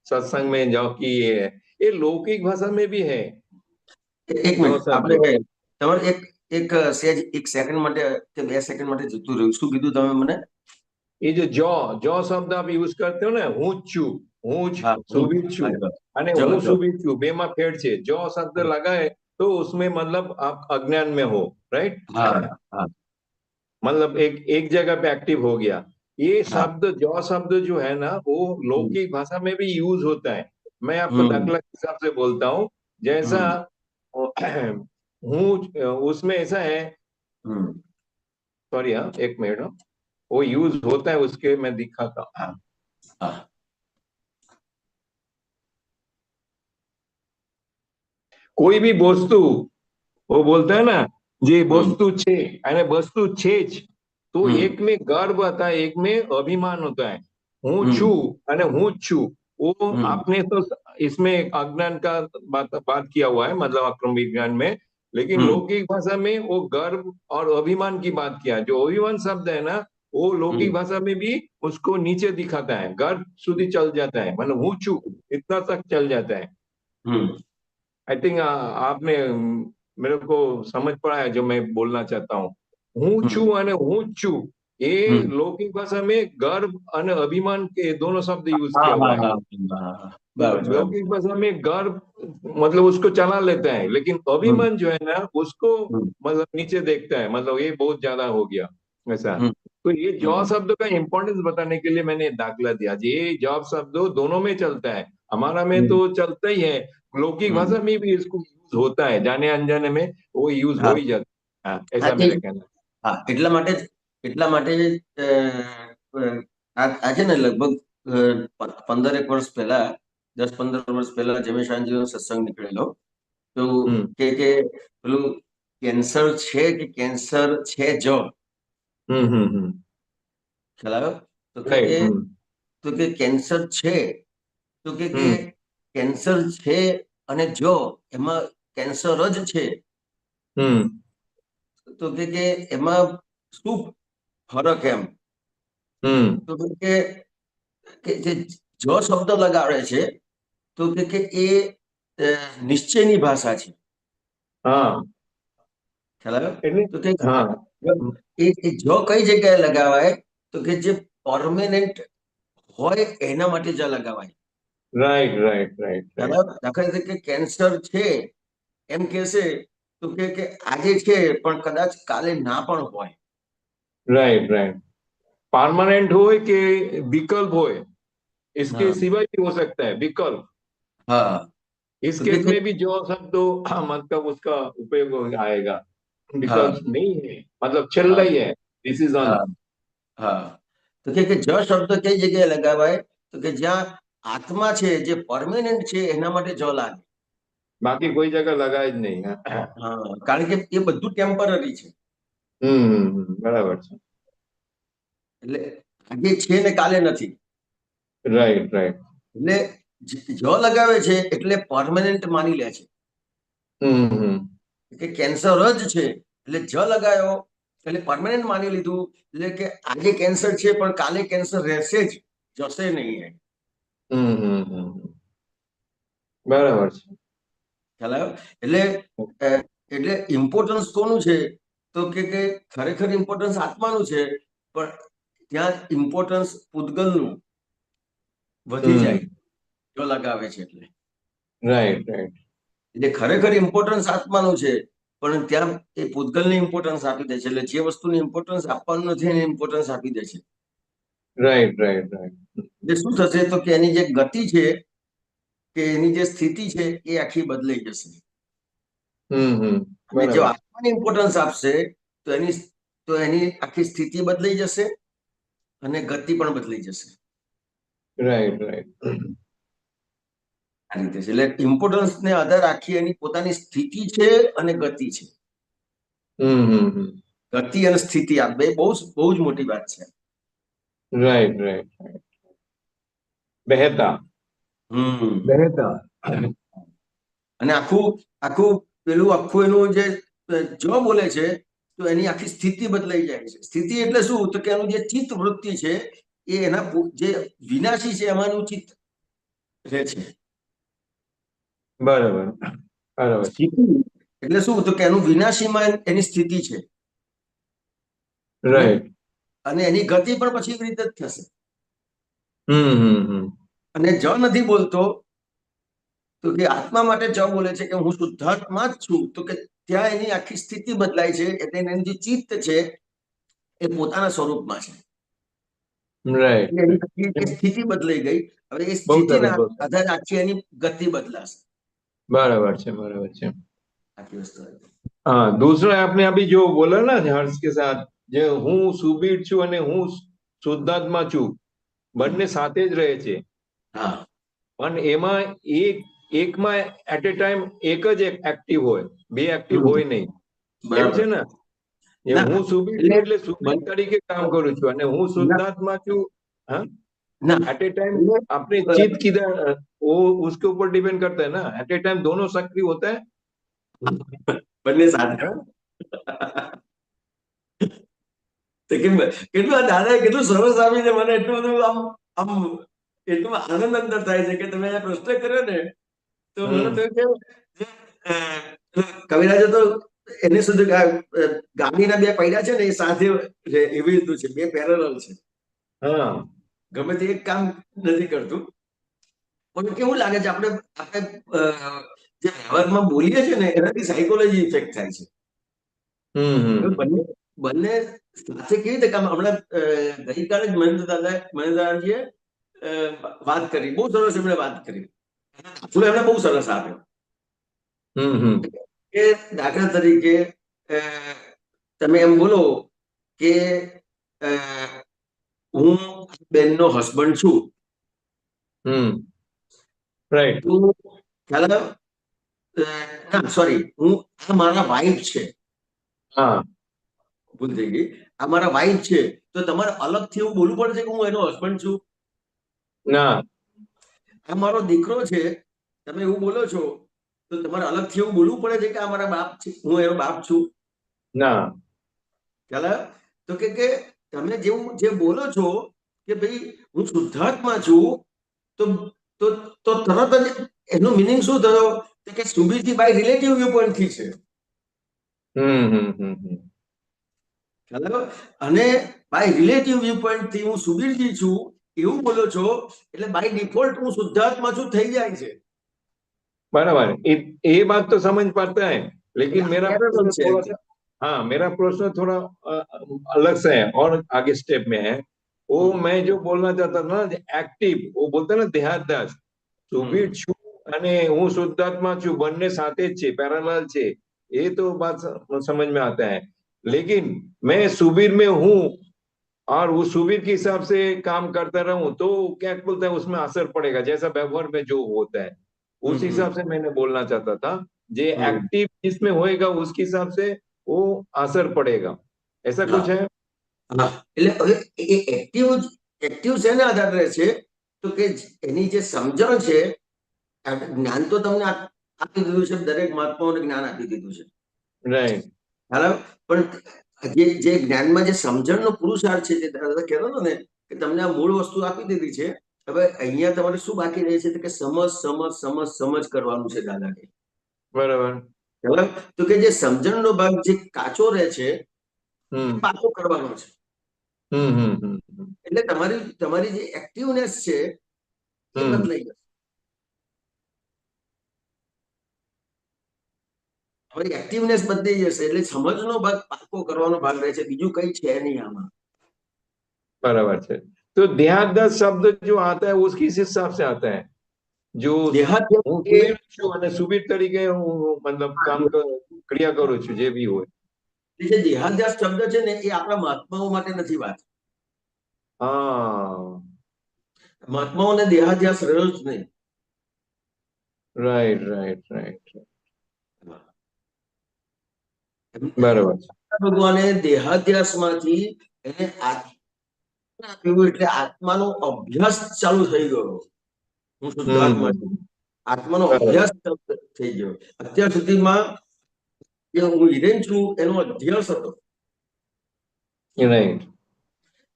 सत्संग में जो की है, ये लौकिक भाषा में भी है. એક મિનિટ, આપણે તમારે એક સેકન્ડ માટે કે 2 સેકન્ડ માટે જતું રહ્યું. શું કીધું તમે મને? ये जो शब्द आप यूज करते हो ना, હું છું, સુબીર છું અને હું સુબીર છું, બે માં ફેર છે. जो शब्द लगाए तो उसमें मतलब आप अज्ञान में हो, राइट? मतलब एक जगह पे एक्टिव हो गया. ये शब्द जो शब्द जो है ना, वो लौकिक भाषा में भी यूज होता है. मैं आपको दाखला के हिसाब से बोलता हूँ. जैसा हूँ, उसमें ऐसा है, सॉरी हाँ, एक मिनट, वो यूज होता है, उसके मैं दिखाता हूँ. कोई भी वस्तु, वो बोलता है ना, જે વસ્તુ છે અને વસ્તુ છે જ, તો એક में गर्व आता है, एक में अभिमान होता है. હું છું અને હું જ છું, वो आपने तो इसमें अज्ञान का बात किया हुआ है, मतलब अक्रम विज्ञान में. लेकिन लौकिक भाषा में वो गर्व और अभिमान की बात किया. जो अभिमान शब्द है ना, वो लौकिक भाषा में भी उसको नीचे दिखाता है, गर्व સુધી चल जाता है, मतलब હું છું इतना तक चल जाता है. आई थिंक आपने मेरे को समझ पड़ा है जो मैं बोलना चाहता हूँ. હું છું અને હું જ છું, ये लौकिक भाषा में गर्व और अभिमान के दोनों शब्द यूज किया हुआ है. लौकिक भाषा में गर्व मतलब उसको चला लेता है, लेकिन अभिमान जो है ना, उसको मतलब नीचे देखता है, मतलब ये बहुत ज्यादा हो गया ऐसा. तो ये जॉब शब्द का इंपॉर्टेंस बताने के लिए मैंने दाखला दिया. ये जॉब शब्द दोनों में चलता है, हमारा में तो चलता ही है, लौकिक भाषा में भी इसको यूज होता है, जाने अनजाने में वो यूज हो ही जाता है. ऐसा मेरा कहना है. એટલા માટે આ છે ને, લગભગ 15 વર્ષ પહેલા, 10-15 વર્ષ પહેલા જમેશાનજીનો સત્સંગ નીકળેલો. તો કે પેલું કેન્સર છે કે કેન્સર છે જ, ખ્યાલ આવ્યો? તો કે કેન્સર છે, તો કે કેન્સર છે અને જો એમાં કેન્સર જ છે, તો કે એમાં શું ફરક એમ? તો કે જો શબ્દ લગાડે છે તો કે એ નિશ્ચયની ભાષા છે. ખ્યાલ આવ્યો? એટલે તો કે હા એ જો કઈ જગ્યાએ લગાવાય તો કે જે પરમેનન્ટ હોય એના માટે જ લગાવાય. રાઈટ રાઈટ રાઈટ ખ્યાલ રાઈટ આવ્યો? દાખલા તરીકે કેન્સર છે એમ કહેશે તો કે આજે છે પણ કદાચ કાલે ના પણ હોય. राइट राइट परमानेंट हो कि विकल्प हो इसके हाँ सिवाय भी हो सकता है विकल्प हाँ इस तो केस देखिए में भी जो शब्द तो मतलब उसका उपयोग आएगा हाँ विकल्प नहीं है मतलब चल हाँ रही है डिसीजन हाँ हाँ તો કે જ શબ્દ કઈ જગ્યાએ લગાવાય તો કે જ્યાં આત્મા છે જે પરમેનન્ટ છે એના માટે જ લાગે. बाकी कोई जगह लगाए જ नहीं હા કારણ કે એ બધું ટેમ્પરરી છે. બરાબર છે એટલે આજે છે ને કાલે નથી. રાઈટ રાઈટ એટલે જ લગાવે છે એટલે પરમેનન્ટ માની લે છે કે કેન્સર જ છે એટલે જ લગાવ્યો એટલે પરમેનન્ટ માની લીધું એટલે કે આજે કેન્સર છે પણ કાલે કેન્સર રહેશે જ, જશે નહીં. બરાબર છે ખ્યાલ આવ્યો? એટલે ઇમ્પોર્ટન્સ કોનું છે તો કે ખરેખર ઇમ્પોર્ટન્સ આત્માનું છે પણ ત્યાં ઇમ્પોર્ટન્સ પૂતગલનું વધી જાય જો લગાવે છે એટલે. રાઈટ રાઈટ એટલે ખરેખર ઇમ્પોર્ટન્સ આત્માનું છે પણ ત્યાં એ પૂતગલને ઇમ્પોર્ટન્સ આપી દે છે. એટલે જે વસ્તુને ઇમ્પોર્ટન્સ આપવાનું નથી એને ઇમ્પોર્ટન્સ આપી દે છે. રાઈટ રાઈટ રાઈટ એટલે શું થશે તો કે એની જે ગતિ છે કે એની જે સ્થિતિ છે એ આખી બદલાઈ જશે. અને જો બરાબર આત્માને ઇમ્પોર્ટન્સ આપશે તો એની આખી સ્થિતિ બદલાઈ જશે અને ગતિ પણ બદલાઈ જશે. રાઈટ રાઈટ આ રીતે છે. એટલે ઇમ્પોર્ટન્સ ને આધાર રાખી એની પોતાની સ્થિતિ છે અને ગતિ છે. ગતિ અને સ્થિતિ આ બે બહુ બહુ જ મોટી વાત છે. રાઈટ રાઈટ બહેતા બહેતા અને આખું આખું આખું એનું જે જો બોલે છે તો એની આખી સ્થિતિ બદલાઈ જાય છે. સ્થિતિ એટલે શું તો કે એનું જે ચિત્ત વૃત્તિ છે એ એના જે વિનાશી છે એમાંનું ચિત્ત રહે છે. બરાબર બરાબર સ્થિતિ એટલે શું તો કે એનું વિનાશીમાં એની સ્થિતિ છે રાઈટ અને એની ગતિ પણ પછી એવી રીતે જ થશે. હમ અને જ નથી બોલતો તો કે આત્મા માટે જ બોલે છે કે હું શુદ્ધાત્મા જ છું તો કે ત્યાં એની આખી સ્થિતિ બદલાય છે. એટલે એનું જે ચિત્ત છે એ પોતાના સ્વરૂપમાં છે. રાઈટ એની આખી સ્થિતિ બદલાઈ ગઈ. હવે એ બહુ સરસ સ્થિતિના બહુ સરસ આધારે આખી એની ગતિ બદલાશે. बराबर છે बराबर છે આખી વસ્તુ हाँ दूसरा आपने अभी जो बोला ना हर्ष के साथ જે હું સુબીર છું અને હું શુદ્ધાત્મા છું બંને સાથે જ રહે છે હા પણ એમાં એકમાં એટ એ ટાઈમ એક જ એક્ટિવ હોય બે એક્ટિવ હોય નહીં એમ બરાબર. છે ને એ ના, હું સુબીર છું એટલે સુબીર તરીકે કામ કરું છું અને હું શુદ્ધાત્मा છું हाँ ના एट ए टाइम अपने चित्त किधर वो उसके ऊपर डिपेंड करता है ना एट ए टाइम दोनों सक्रिय होता है બંને સાથે हाँ? તો કેટલું આ દાદાએ કેટલું સરસ આપીને મને એટલું બધું આમ એટલું આનંદ અંદર થાય છે કે તમે આ પ્રશ્ન કર્યો ને તો મને તો કેવું કવિરાજે તો એને સુધી ગાડીના બે પૈડા છે ને એ સાથે રહે એવી રીતનું છે. બે પેરેલલ છે. हाँ ગમે તે એક કામ નથી કરતું પણ કેવું લાગે છે આપણે જે વ્યવહારમાં બોલીએ છીએ ને એનાથી સાયકોલોજી ઇફેક્ટ થાય છે. બંને સાથે કેવી રીતે કામ હમણાં ગઈકાલે જ મહેન્દ્રદાદાજીએ વાત કરી બહુ સરસ એમણે વાત કરી દાખલો એમણે બહુ સરસ આપ્યો કે દાખલા તરીકે તમે એમ બોલો કે હું બેનનો હસબન્ડ છું राइट ખ્યાલ આવ્યો? ના સોરી હું આ મારા વાઈફ છે. हाँ ભૂલ થઈ ગઈ. આ મારા વાઈફ છે તો તમારે અલગથી એવું બોલવું પડશે કે હું એનો હસબન્ડ છું. ना આ મારો દીકરો છે તમે એવું બોલો છો તો તમારે અલગથી એવું બોલવું પડે છે કે આ મારા બાપ છે હું એનો બાપ છું. ना ખ્યાલ આવ્યો? તો કે તમે જેવું જે બોલો છો કે ભાઈ હું શુદ્ધાત્મા છું તો તો તો તરત જ એનો મિનિંગ શું થયો કે સુબીરજી બાય રિલેટિવ વ્યૂ પોઈન્ટ થી છે. ખ્યાલ આવ્યો? અને બાય રિલેટિવ વ્યૂ પોઈન્ટ થી હું સુબીરજી છું એવું બોલો છો એટલે બાય ડિફોલ્ટ હું શુદ્ધાત્મા છું થઈ જાય છે. बराबर ये बात तो समझ पाता है, लेकिन मेरा parallel प्रश्न છે थोड़ा सा, हाँ मेरा प्रश्न थोड़ा अलग से है और आगे स्टेप में है. वो मैं जो बोलना चाहता था ना, एक्टिव, वो बोलते हैं ना देहाद्यास, સુબીર છું અને હું શુદ્ધાત્મા છું, બંને સાથે જ છે, પેરેलल છે, ये तो बात समझ में आता है. लेकिन मैं सुबीर में हूँ और उस सुबीर के हिसाब से काम करता रहूं तो क्या बोलते हैं उसमें असर पड़ेगा, जैसा व्यवहार में जो होता है उस हिसाब से मैंने बोलना चाहता था. जे एक्टिव जिसमें होएगा उसके हिसाब से वो असर पड़ेगा, ऐसा कुछ है. હા એટલે હવે એ એક્ટિવ શેને આધારે રહે છે તો કે એની જે સમજણ છે, જ્ઞાન તો તમને આપી દીધું છે, દરેક મહાત્માઓને જ્ઞાન આપી દીધું છે, રાઈટ. ખ્યાલ આવ્યો? પણ જે જ્ઞાનમાં જે સમજણનો પુરુષાર્થ છે, જે દાદા કહેતો હતો ને કે તમને આ મૂળ વસ્તુ આપી દીધી છે, હવે અહીંયા તમારે શું બાકી રહે છે તો કે સમજ કરવાનું છે દાદા કે. બરાબર. ખ્યાલ આવ્યો? તો કે જે સમજણનો ભાગ જે કાચો રહે છે પાકો કરવાનો છે. એટલે તમારી જે એક્ટિવનેસ છે એ બદલાઈ જશે. તમારી એક્ટિવનેસ બદલાઈ જશે એટલે સમજનો ભાગ પાકો કરવાનો ભાગ રહે છે, બીજું કઈ છે નહીં આમાં. बराबर है. तो देहाद्यास शब्द जो आता है उसके हिसाब से आता है, जो દેહાદ્યાસ હું એ સુબીર છું અને સુબીર તરીકે હું મતલબ કામ ક્રિયા કરું છું જે બી હોય. જે દેહાદ્યાસ શબ્દ છે ને એ આપણા મહાત્માઓ માટે નથી વાત. હા, મહાત્માઓને દેહાદ્યાસ રહ્યો જ નહીં. રાઈટ. બરાબર. ભગવાને દેહાદ્યાસમાંથી એને આત્મા આપ્યું એટલે આત્માનો અભ્યાસ ચાલુ થઈ ગયો. હું શુદ્ધાત્મા છું, આત્માનો અભ્યાસ થઈ ગયો. અત્યાર સુધીમાં જે હું હિરેન છું એનો અધ્યાસ હતો, રાઈટ.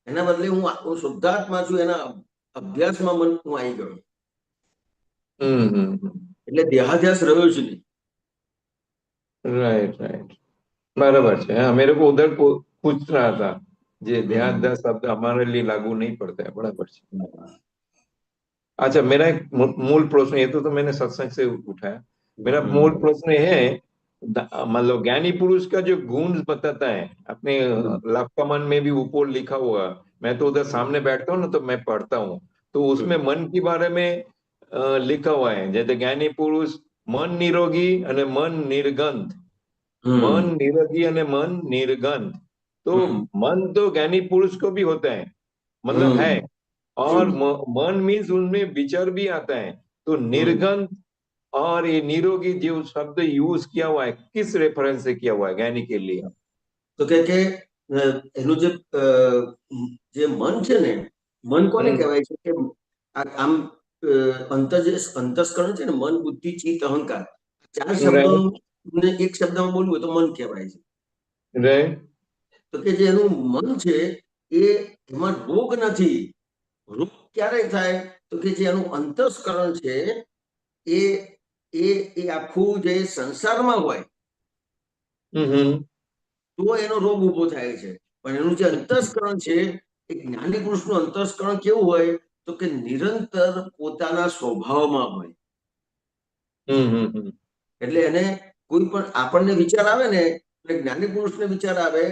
એના બદલે હું શુદ્ધાત્મા છું એના અભ્યાસમાં હું આવી ગયો. એટલે દેહાદ્યાસ રહ્યો જ નહીં. राइट. बराबर है. हाँ, मेरे को उधर पूछ रहा था, ये देहाद्यास शब्द हमारे लिए लागू नहीं पड़ता है. बराबर है. अच्छा, मेरा एक मूल प्रश्न, ये तो मैंने सत्संग से उठाया. मेरा मूल प्रश्न है, मतलब ज्ञानी पुरुष का जो गुण बताता है अपने लक्ष्मण में भी ऊपर लिखा हुआ, मैं तो उधर सामने बैठता हूँ ना तो मैं पढ़ता हूँ, तो उसमें मन के बारे में लिखा हुआ है, जैसे ज्ञानी पुरुष मन निरोगी અને મન નિર્ગંધ, मन निरोगी અને मन निर्गंध. तो मन तो ज्ञानी पुरुष को भी होता है, मतलब है, और मन मीन्स उनमें विचार भी आता है. तो निर्गंध और ये निरोगी जो शब्द यूज किया हुआ है, किस रेफरेंस से किया हुआ है ज्ञानी के लिए? તો કે એનું જે મન છે ને, મન કોને કહેવાય છે કે આમ અંતસ્કરણ છે ને, મન બુદ્ધિ ચિત્ત અહંકાર, ચાર શબ્દો એક શબ્દમાં બોલવું હોય તો મન કહેવાય છે. તો કે જે એનું મન છે એ એમાં રોગ નથી. રોગ ક્યારે થાય તો કે જે એનું અંતસ્કરણ છે એ આખું જે સંસારમાં હોય તો એનો રોગ ઉભો થાય છે. પણ એનું જે અંતસ્કરણ છે એ જ્ઞાની પુરુષનું અંતસ્કરણ કેવું હોય તો કે નિરંતર પોતાના સ્વભાવમાં હોય. એટલે એને કોઈ પણ આપણને વિચાર આવે ને, એટલે જ્ઞાની પુરુષને વિચાર આવે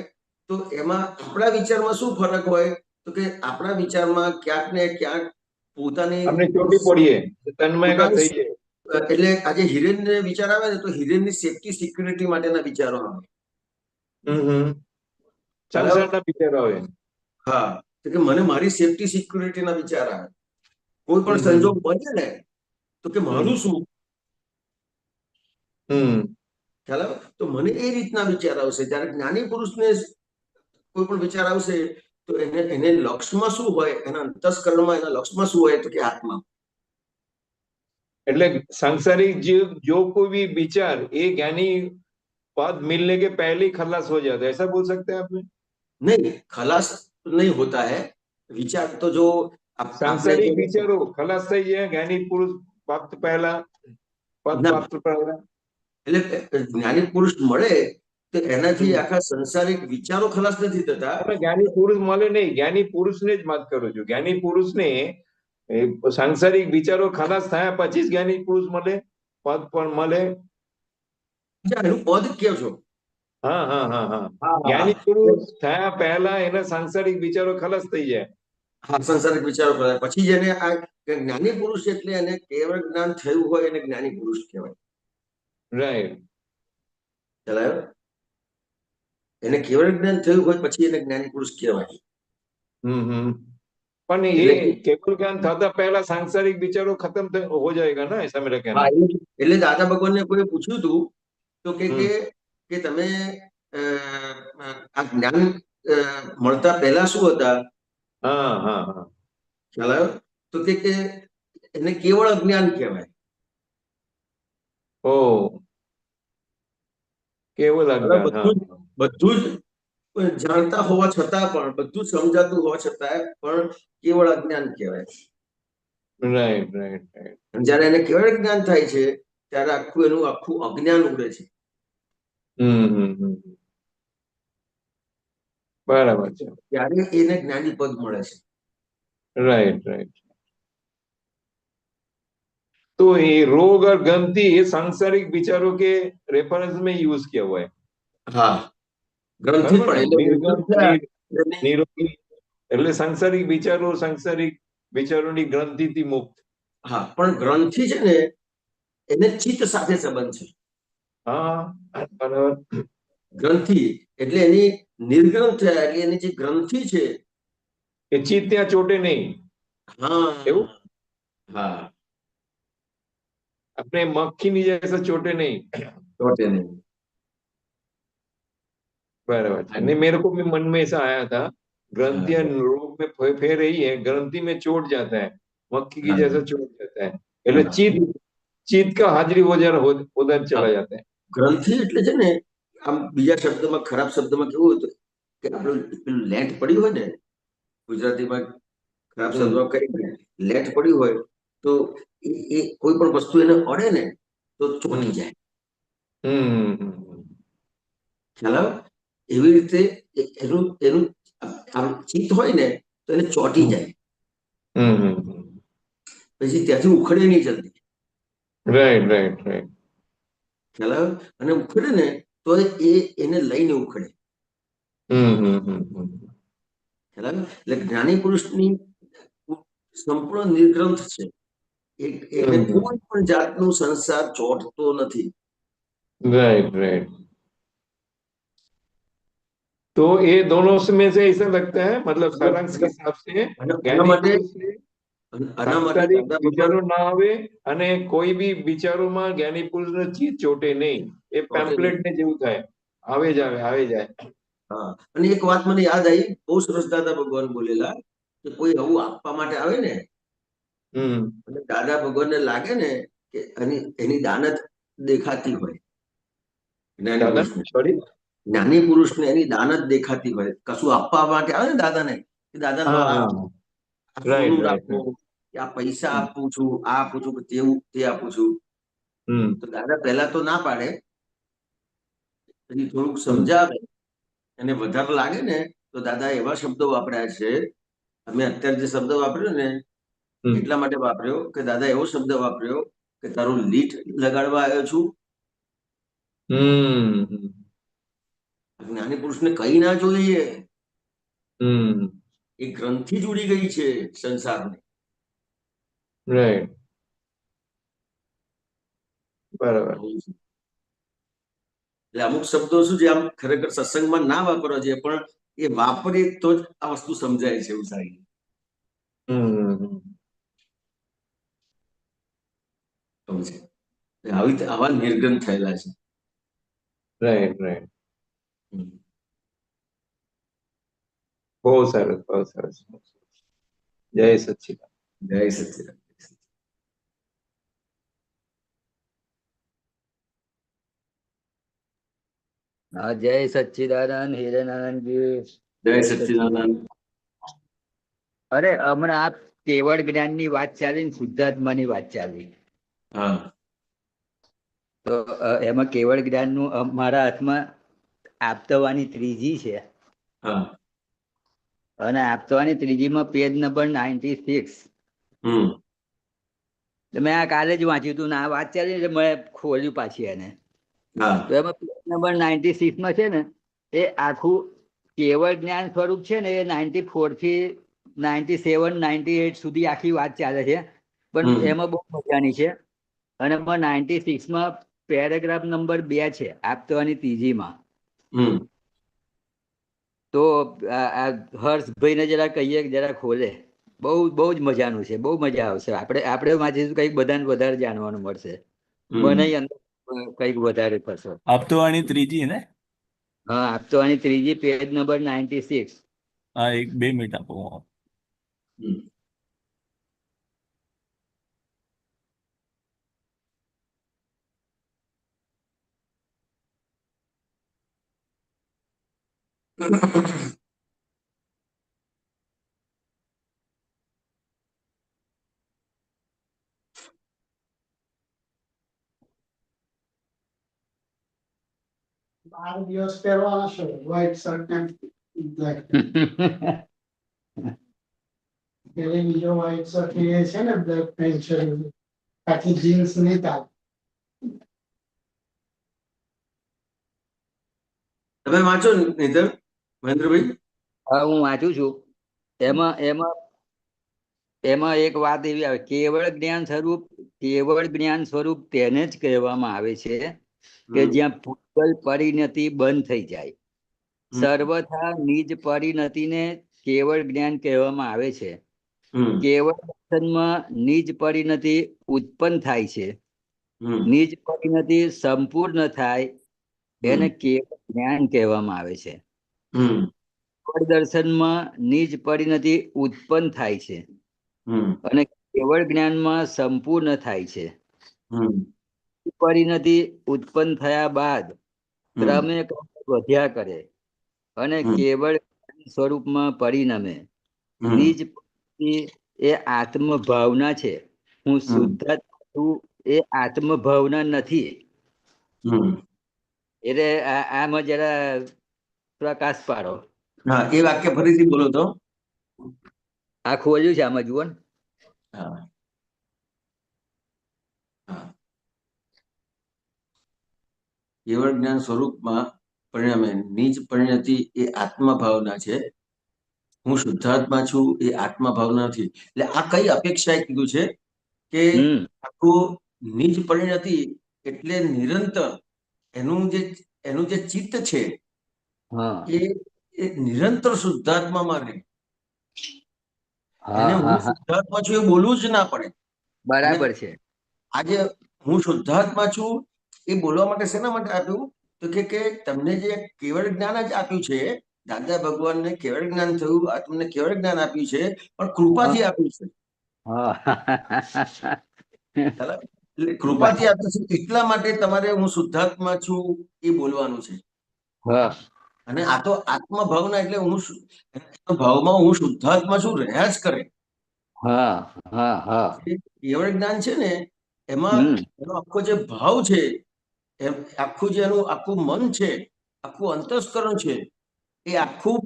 તો એમાં આપણા વિચારમાં શું ફરક હોય તો કે આપણા વિચારમાં ક્યાંક ને ક્યાંક પોતાની આપણે ચોટી પડીએ, તન્મયતા થઈ જાય. એટલે આજે હિરેનને વિચાર આવે ને તો હિરેનની સેફટી સિક્યુરિટી માટેના વિચારો આવે. સંસારના વિચારો આવે. હા, તો કે મને મારી સેફટી સિક્યુરિટીના વિચાર આવે. કોઈ પણ સંજોગ બને ને તો કે મારું શું, ખ્યાલ આવે? તો મને એ રીતના વિચાર આવશે. જ્યારે જ્ઞાની પુરુષને કોઈ પણ વિચાર આવશે તો એને લક્ષ્યમાં શું હોય, એના અંતસ્કરણમાં એના લક્ષ્યમાં શું હોય તો કે આત્મા. એટલે सांसारिक जो कोई भी विचार ये ज्ञानी पद मिलने के पहले ही खलास हो जाता है, ऐसा बोल सकते हैं आपने? नहीं, खलास नहीं होता है विचार तो जो सांसारिक विचारो खलास થઈ જાય જ્ઞાની પુરુષ પ્રાપ્ત પહેલા, પદ પ્રાપ્ત પહેલા. એટલે જ્ઞાની પુરુષ મળે તો એનાથી આખા સંસારિક વિચારો ખલાસ નથી થતા. તમે જ્ઞાની પુરુષ મળે નહીં, જ્ઞાની પુરુષને જ વાત કરું છું. જ્ઞાની પુરુષને સાંસારિક વિચારો ખલાસ થયા પછી જ જ્ઞાની પુરુષ મળે, પદ પણ મળે. એનું પદ કહો છો? હા હા હા હા હા, જ્ઞાની પુરુષ થયા પહેલા એના સાંસારિક વિચારો ખલાસ થઈ જાય. હા, સંસારિક વિચારો ખલાસ પછી જ એને આ જ્ઞાની પુરુષ એટલે એને કેવળ જ્ઞાન થયું હોય એને જ્ઞાની પુરુષ કહેવાય. રાઈટ. ચલાયો? એને કેવળ જ્ઞાન થયું હોય પછી એને જ્ઞાની પુરુષ કહેવાય. પણ એટલે એ કેવળ જ્ઞાન થતા પહેલા સાંસારિક વિચારો ખતમ હો જાયગા ના ऐसा मेरा कहना है. એટલે દાદા ભગવાનને કોઈ પૂછ્યું હતું તો કે તમે આ જ્ઞાન મળતા પહેલા શું હતા? હા હા હા ખ્યાલ આવ્યો? તો કે એને કેવળ અજ્ઞાન કહેવાય. ઓ કેવળ અજ્ઞાન. બધું જ જાણતા હોવા છતાં પણ, બધું જ સમજાતું હોવા છતાં પણ કેવળ અજ્ઞાન કહેવાય. Right right right. જયારે એને કેવળ જ્ઞાન થાય છે ત્યારે એનું આખું અજ્ઞાન ઉડે છે. બરાબર છે. ત્યારે એને જ્ઞાની પદ મળે છે. Right right. तो ये रोग और गंती ये सांसारिक विचारों के रेफरेंस में यूज किया हुआ है. હા, ગ્રંથિ પણ નિરોગી એટલે સાંસારિક વિચારો, સાંસારિક વિચારોની ગ્રંથિથી મુક્ત. હા, પણ ગ્રંથિ છે ને એને ચિત્ત સાથે સંબંધ છે. હા બરાબર. ગ્રંથિ એટલે એની નિર્ગ્રંથ એટલે એની જે ગ્રંથિ છે એ ચિત્ત ત્યાં ચોટે નહીં. હા એવું? હા, अपने मक्खी जैसा चोटे नहीं. ચોટે નહીં. बराबर. नहीं, मेरे को भी मन में ऐसा आया था, ग्रंथियां रोग में फैल रही है, ग्रंथि में चोट जाता है, मक्खी की जैसा चोट जाता है. એટલે ચિત્ત का हाजिरी उधर चला जाता है. ગ્રંથિ એટલે છે ને આમ બીજા શબ્દમાં, ખરાબ શબ્દમાં કેવું હતું કે આપણું પેલું લેટ પડ્યું હોય ને, ગુજરાતીમાં ખરાબ શબ્દમાં કઈ લેટ પડ્યું હોય તો એ કોઈ પણ વસ્તુ એને અડે ને તો ચોટી જાય. ખ્યાલ આવે? એવી રીતે એનું આમ ચિત્ત હોય ને તો એને ચોટી જાય, પછી ત્યાંથી ઉખડે નહીં જલ્દી. Right right right. ખ્યાલ આવે? અને ઉખડે ને તો એને લઈને ઉખડે. ખ્યાલ આવે? એટલે જ્ઞાની પુરુષની સંપૂર્ણ નિર્ગ્રંથ છે. એને કોઈ પણ જાતનું સંસાર ચોટતો નથી. Right right. तो ये दोनों में से ऐसा लगता है, मतलब सारांश के हिसाब से सांसारिक विचारो ना आवे અને કોઈ બી વિચારોમાં જ્ઞાની પુરુષનો ચિત્ત ચોટે નહીં. એ પેમ્પલેટ ને જેવું થાય, આવે જાય. હા, અને એક વાત મને યાદ આવી, બહુ સરસ દાદા ભગવાન બોલેલા કે કોઈ આવું આપવા માટે આવે ને અને દાદા ભગવાનને લાગે ને કે એની દાનત દેખાતી હોય, જ્ઞાની પુરુષને એની દાનત દેખાતી હોય, કશું આપવા માટે આવે ને દાદાને કે દાદા રાખો, કે આ પૈસા આપું છું, આ આપું છું, તે આપું છું, તો દાદા પહેલા તો ના પાડે, પછી થોડુંક સમજાવે અને વધારે લાગે ને તો દાદા એવા શબ્દો વાપર્યા છે. અમે અત્યારે જે શબ્દ વાપર્યો ને એટલા માટે વાપર્યો કે દાદા એવો શબ્દ વાપર્યો કે તારું લીટ લગાડવા આવ્યો છું. જ્ઞાની પુરુષને કઈ ના જોઈએ, એ ગ્રંથિ જોડી ગઈ છે સંસારને. રાઈટ, બરાબર. એટલે અમુક શબ્દો શું છે આમ ખરેખર સત્સંગમાં ના વાપરવા જોઈએ, પણ એ વાપરીએ તો જ આ વસ્તુ સમજાય છે. એવું સારી સમજે, આવા નિર્ગ્રંથ થયેલા છે. Right right. બહુ સરસ, બહુ સરસ. જય સચ્ચિદાનંદ. જય સચ્ચિદાનંદ. હા, જય સચ્ચિદાનંદ હિરેનાનંદજી. જય સચ્ચિદાનંદ. અરે હમણાં આ કેવળ જ્ઞાનની વાત ચાલી ને શુદ્ધાત્માની વાત ચાલી. હા, તો એમાં કેવળ જ્ઞાનનું મારા હાથમાં આપતવાની ત્રીજી છે, હા. અને આપતવાની ત્રીજીમાં પેજ નંબર 96. મેં આ કાલે જ વાંચ્યું હતું ને આ વાત ચાલી એટલે મેં ખોલ્યું પાછી એને. હા. તો એમાં પેજ નંબર 96 છે ને એ આખું કેવળ જ્ઞાન સ્વરૂપ છે ને એ 94 થી 97 98 સુધી આખી વાત ચાલે છે, પણ એમાં બહુ મજાની છે. અને એમાં 96 પેરેગ્રાફ નંબર 2 છે આપતવાની ત્રીજીમાં. તો હર્ષભાઈને જરા કહીએ જરા ખોલે. બહુ જ મજાનું છે, બહુ મજા આવશે. આપણે વાંચીશું કંઈક બધાને વધારે જાણવાનું મળશે, મને અંદર કંઈક વધારે થશે. આપતવાણી ત્રીજી ને? હા, આપતવાની ત્રીજી પેજ નંબર 96. હા, 2 મિનિટ આપો. બાર દિવસ પહેરવાના છે, વ્હાઈટ શર્ટ ને બ્લેક. પેલી બીજો વ્હાઈટ શર્ટ એ છે ને બ્લેક પેન્ટ છે, બાકી જીન્સ નહીં ચાલે. તમે વાંચો નિધર મહેન્દ્રભાઈ. હા, હું વાંચું છું. એમાં એમાં એમાં એક વાત એવી આવે, કેવળ જ્ઞાન સ્વરૂપ તેને જ કહેવામાં આવે છે કે જ્યાં ભૂતગલ પરિણતિ બંધ થઈ જાય. સર્વથા નિજ પરિણતિને કેવળ જ્ઞાન કહેવામાં આવે છે. કેવળ દર્શનમાં નિજ પરિણતિ ઉત્પન્ન થાય છે. નિજ પરિણતિ સંપૂર્ણ થાય એને કેવળ જ્ઞાન કહેવામાં આવે છે. કેવળ દર્શનમાં નિજ પરિણતિ ઉત્પન્ન થાય છે અને કેવળ જ્ઞાનમાં સંપૂર્ણ થાય છે. પરિણતિ ઉત્પન્ન થયા બાદ ક્રમે વધ્યા કરે અને કેવળ સ્વરૂપમાં પરિણમે. નિજ એ આત્મભાવના છે. હું શુદ્ધાત્મા છું એ આત્મભાવના નથી. એટલે આમાં જરા પ્રકાશ પાડો. હા, એ વાક્ય ફરીથી બોલો તો. આ ખોલ્યું છે, આમાં જુઓ ને. કેવળ જ્ઞાન સ્વરૂપમાં પરિણમે નિજ પરિણતિ એ આત્મભાવના છે. હું શુદ્ધાત્મા છું એ આત્મભાવના નથી. એટલે આ કઈ અપેક્ષાએ કીધું છે કે આખું નિજ પરિણતિ એટલે નિરંતર એનું જે ચિત્ત છે એ નિરંતર શુદ્ધાત્મામાં રહે. એને હું શુદ્ધાત્મા છું એ બોલવું જ ના પડે. બરાબર છે. આજે હું શુદ્ધાત્મા છું એ બોલવા માટે શેના માટે આપ્યું? તો કે તમને જે કેવળ જ્ઞાન જ આપ્યું છે, દાદા ભગવાનને કેવળ જ્ઞાન થયું, આ તમને કેવળ જ્ઞાન આપ્યું છે, પણ કૃપાથી આપ્યું છે. એટલે કૃપાથી આપ્યું છે એટલા માટે તમારે હું શુદ્ધાત્મા છું એ બોલવાનું છે. અને આ તો આત્મભાવના એટલે ભાવમાં હું શુદ્ધાત્મા છું રહ્યા જ કરે. કેવળ જ્ઞાન છે ને એમાં એનો આખો જે ભાવ છે, આખું જે એનું આખું મન છે, આખું અંતસ્કરણ છે, એ આખું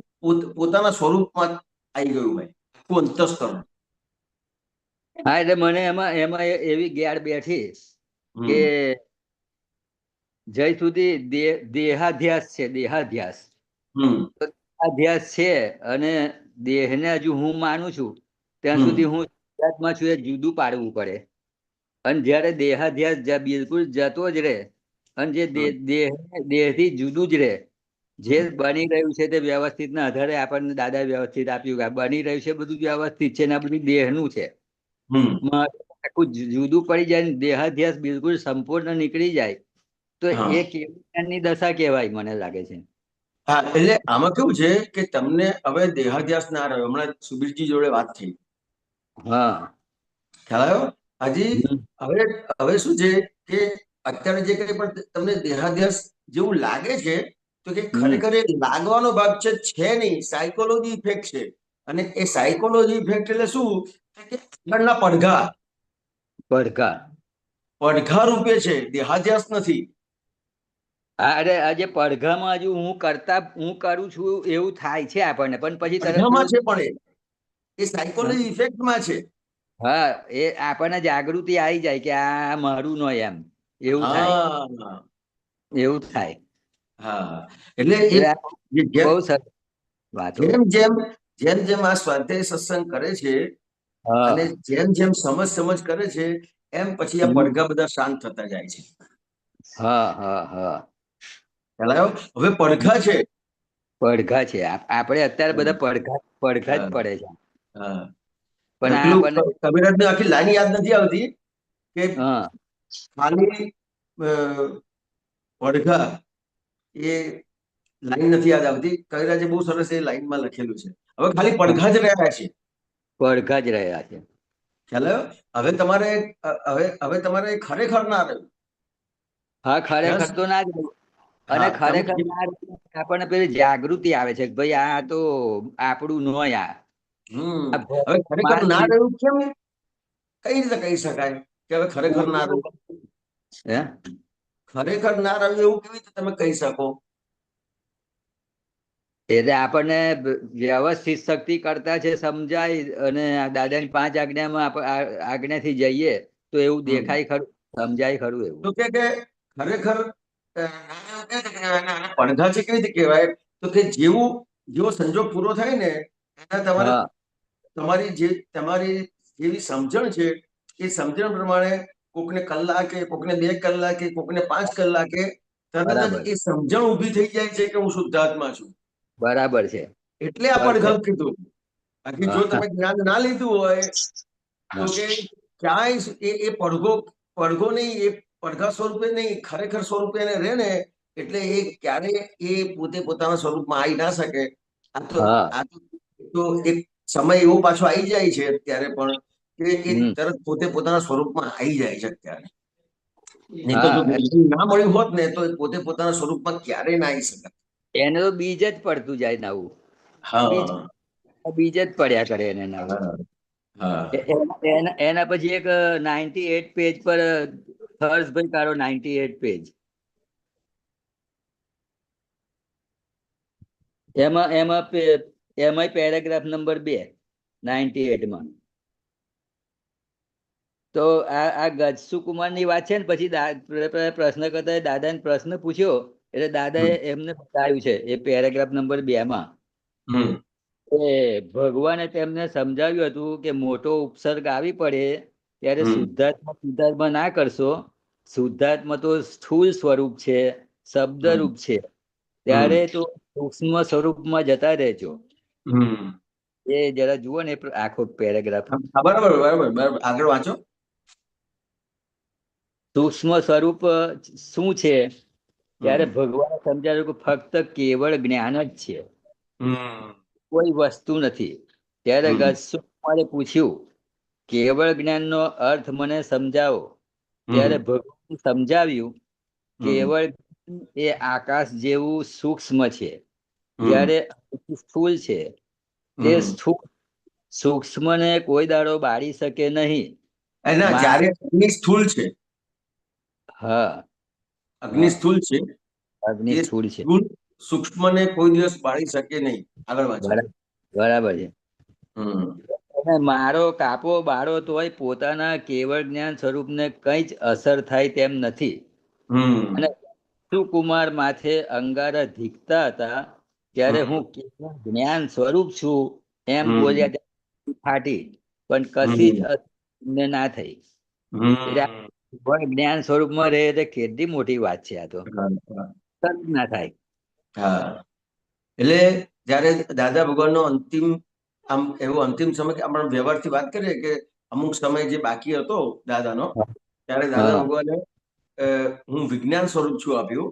પોતાના સ્વરૂપમાં આવી ગયું હોય, આખું અંતસ્કરણ. હા, એટલે મને એમાં એવી ગેર બેઠી કે જય સુધી દેહાધ્યાસ છે. દેહાધ્યાસ છે અને દેહને હજુ હું માનું છું ત્યાં સુધી હું શુદ્ધાત્મા છું એ જુદું પાડવું પડે. અને જયારે દેહાધ્યાસ બિલકુલ જતો જ રહે અને જે દેહથી જુદું જ રહે, જે બની રહ્યું છે તે વ્યવસ્થિત ના આધારે આપણને દાદા વ્યવસ્થિત આપ્યું કે બની રહ્યું છે બધું વ્યવસ્થિત છે ને આ બધું દેહનું છે. આખું જુદું પડી જાય, દેહાધ્યાસ બિલકુલ સંપૂર્ણ નીકળી જાય તો એ કેવળ જ્ઞાનની દશા કહેવાય મને લાગે છે. હા, એટલે આમાં કેવું છે કે તમને હવે દેહાધ્યાસ ના રહ્યો. હમણાં સુબીરજી જોડે વાત થઈ. ખ્યાલ આવ્યો? હવે શું છે કે અત્યારે જે કંઈ પણ તમને દેહાધ્યાસ જેવું લાગે છે તો કે ખરેખર એ લાગવાનો ભાગ છે નહીં, સાયકોલોજી ઇફેક્ટ છે. અને એ સાયકોલોજી ઇફેક્ટ એટલે શું કે આગળના પડઘા રૂપે છે, દેહાધ્યાસ નથી. હા, અરે આજે પડઘામાં હજુ હું કરું છું એવું થાય છે આપણને, પણ પછી તરત બધામાં છે, પણ એ સાયકોલોજી ઇફેક્ટમાં છે. હા, એ આપણને જાગૃતિ આવી જાય કે આ મારું નો એમ એવું થાય, હા એવું થાય. હા, એટલે એટલે આ જેમ બહુ સરસ વાતો. જેમ જેમ જેમ જેમ આ સ્વાધ્યાય સત્સંગ કરે છે હા. અને જેમ જેમ સમજ કરે છે, એમ પછી આ પડઘા બધા શાંત થતા જાય છે. હા હા હા. ખ્યાલ આવ્યો? હવે પડઘા છે. પડઘા છે, આપણે અત્યારે બધા પડઘા જ હા, પડે છે, હા. પણ આ પેલું આપણને કબીરદાસની આખી લાઈન યાદ નથી આવતી કે હા ખાલી પડઘા, એ લાઈન નથી યાદ આવતી. કવિરાજે બહુ સરસ એ લાઈનમાં લખેલું છે. હવે ખાલી પડઘા જ રહ્યા છે. પડઘા જ રહ્યા છે. ખ્યાલ આવ્યો? હવે તમારે ખરેખર ના રહ્યું. હા, જ્યાં ખરેખર તો ના જ રહ્યું. અને હા, ખરેખર ના રહ્યું, આપણને પેલી જાગૃતિ આવે છે કે ભાઈ આ તો આપણું નો આ હવે ખરેખર ના રહ્યું કેમ, કઈ રીતે કહી શકાય કે હવે ખરેખર ના રહ્યું? હે ખરેખર ના રહ્યું એવું કેવી રીતે તમે કહી શકો? એટલે આપણને વ્યવસ્થિત શક્તિ કરતા છે સમજાય, અને દાદાની 5 આજ્ઞામાં આજ્ઞાથી જઈએ તો એવું દેખાય ખરું, સમજાય ખરું એવું. તો કે ખરેખર પડઘા છે કેવી રીતે કહેવાય? તો કે જેવો સંજોગ પૂરો થાય ને એના હા તમારી જેવી સમજણ છે, એ સમજણ પ્રમાણે કોકને કલાકે, કોકને 2 કલાકે, કોકને 5 કલાકે તરત જ બરાબર એ સમજણ ઊભી થઈ જાય છે કે હું શુદ્ધાત્મા છું. બરાબર છે. એટલે આ પડઘમ કીધું. બાકી જો હા તમે જ્ઞાન ના લીધું હોય તો કે ક્યાંય એ પડઘો નહીં, એ પડઘા સ્વરૂપે નહીં, ખરેખર સ્વરૂપે એને રહે ને, એટલે એ ક્યારે એ પોતે પોતાના સ્વરૂપમાં આવી ના શકે. હા આ તો એક સમય એવો પાછો આવી જાય છે અત્યારે પણ કે એ તરત પોતે પોતાના સ્વરૂપમાં આવી જાય છે અત્યારે. નહીં તો જો હા, જ્ઞાન ના મળ્યું હોત ને તો એ પોતે પોતાના સ્વરૂપમાં ક્યારેય ના આવી શકે. એને તો બીજ જ પડતું જાય નવું, બીજ હા બીજ જ પડ્યા કરે એને નવું. હા હા એના પછી એક 98 પેજ પર હર્ષભાઈ કાઢો, 98 પેજ. એમાં પેરેગ્રાફ નંબર 2, 98માં. તો આ ગજસુકુમાર ની વાત છે ને, પછી પ્રશ્ન કરતા દાદાને પ્રશ્ન પૂછ્યો, એટલે દાદાએ એમને બતાવ્યું છે એ પેરેગ્રાફ નંબર 2માં. ભગવાને તેમને સમજાવ્યું હતું કે મોટો ઉપસર્ગ આવી પડે ત્યારે શુદ્ધાત્મા ના કરશો. શુદ્ધાત્મા તો સ્થૂળ સ્વરૂપ છે, શબ્દરૂપ છે, ત્યારે તો સૂક્ષ્મ સ્વરૂપમાં જતા રહેજો. એ જરા જુઓ ને આખો પેરેગ્રાફ. બરાબર બરાબર બરાબર, આગળ વાંચો. સૂક્ષ્મ સ્વરૂપ શું છે ત્યારે ભગવાને સમજાવ્યું કે ફક્ત કેવળ જ્ઞાન જ છે, કોઈ વસ્તુ નથી. ત્યારે ગજસુકુમારે પૂછ્યું, કેવળ જ્ઞાનનો અર્થ મને સમજાવો. ત્યારે ભગવાન સમજાવ્યું, કેવળ એ આકાશ જેવું સૂક્ષ્મ છે, જ્યારે સ્થૂળ છે. તે સૂક્ષ્મને કોઈ દાડો બાળી શકે નહીં. એના જ્યારે અગ્નિ સ્થૂળ છે, હા અગ્નિ હા, સ્થૂળ છે, અગ્નિ એ સ્થૂળ છે. સ્થૂળ સૂક્ષ્મને કોઈ દિવસ બાળી શકે નહીં. આગળ વાંચો. બરાબર છે. હમ અને મારો કાપો બાળો તોય પોતાના કેવળ જ્ઞાન સ્વરૂપને કઈ જ અસર થાય તેમ નથી. અને સુકુમાર માથે અંગારા ધીકતા હતા, ત્યારે હું કેવળ જ્ઞાન સ્વરૂપ છું એમ બોલ્યા ફાટી, પણ કશી જ અસર ના થઈ. એટલે જ્ઞાન સ્વરૂપમાં રહે એટલે કેટલી મોટી વાત છે આ તો. ના થાય. હા, એટલે જયારે દાદા ભગવાનનો અંતિમ એવો અંતિમ સમય કે આપણે વ્યવહારથી વાત કરીએ કે અમુક સમય જે બાકી હતો દાદાનો, ત્યારે દાદા હા ભગવાને હું વિજ્ઞાન સ્વરૂપ છું આપ્યું.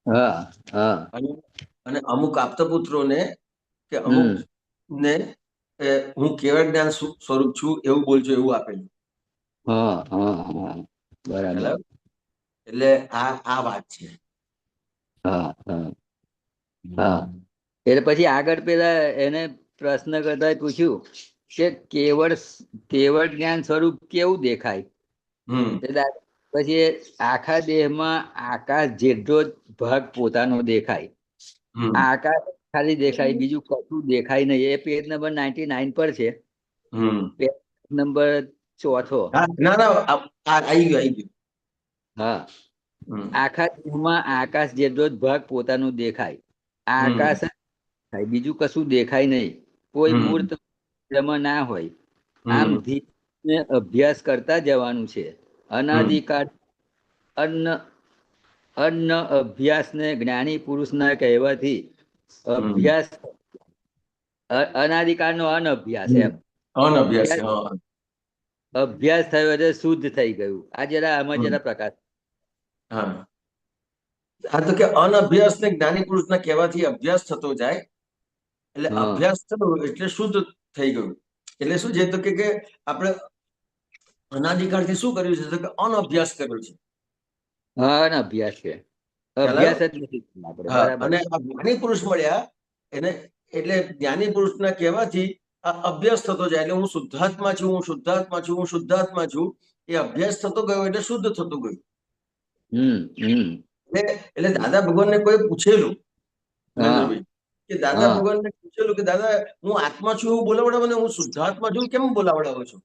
હા હા અને અમુક આપતપુત્રોને કે અમુક ને હું કેવળ જ્ઞાન સ્વરૂપ છું એવું બોલજો એવું આપેલું. હા હા હા, બરાબર. એટલે આ વાત છે. હા હા હા, એટલે પછી આગળ પેલા એને પ્રશ્ન કરતા પૂછ્યું કે કેવળ જ્ઞાન સ્વરૂપ કેવું દેખાય? પછી આખા દેહમાં આકાશ જેટલો જ ભાગ પોતાનો દેખાય. હમ આકાશ ખાલી દેખાય, બીજું કશું દેખાય નહીં. એ પેજ નંબર 99 પર છે. હમ પેજ નંબર 4. ના ના આવી ગયું. હા, હમ આખા દેહમાં આકાશ જેટલો જ ભાગ પોતાનો દેખાય. આકાશ જ દેખાય, બીજું કશું દેખાય નહીં. કોઈ હમ મૂર્ત એમાં ના હોય. આમ હમ ધીમે અભ્યાસ કરતા જવાનું છે. અનાદિકાળ અન્ન અન્ન અભ્યાસને જ્ઞાની પુરુષના કહેવાથી અભ્યાસ અનાદિકાળનો અનઅભ્યાસ એમ. અનઅભ્યાસ. અભ્યાસ થયો એટલે શુદ્ધ થઈ ગયું. આ જરા આમાં જરા પ્રકાશ. હા હા, તો કે અનઅભ્યાસ ને જ્ઞાની પુરુષના કહેવાથી અભ્યાસ થતો જાય, એટલે હા અભ્યાસ થયો એટલે શુદ્ધ થઈ ગયું. એટલે શું છે તો કે આપણે અનાદિકાળથી શું કર્યું છે તો કે અનઅભ્યાસ કર્યો છે. હા, અનઅભ્યાસ છે. ખ્યાલ અભ્યાસ આવ્યો? જ નથી કર્યો આપણે. હા, બરાબર. અને આ જ્ઞાની પુરુષ મળ્યા એને, એટલે જ્ઞાની પુરુષના કહેવાથી આ અભ્યાસ થતો જાય. એટલે હું શુદ્ધાત્મા છું, હું શુદ્ધાત્મા છું, હું શુદ્ધાત્મા છું. એ અભ્યાસ થતો ગયો એટલે શુદ્ધ થતું ગયું. એટલે દાદા ભગવાનને કોઈ પૂછેલું, મહેન્દ્રભાઈ, કે દાદા હા ભગવાનને પૂછેલું કે દાદા હું આત્મા છું એવું બોલાવડાવો ને, હું શુદ્ધાત્મા છું કેમ બોલાવડાવો છો?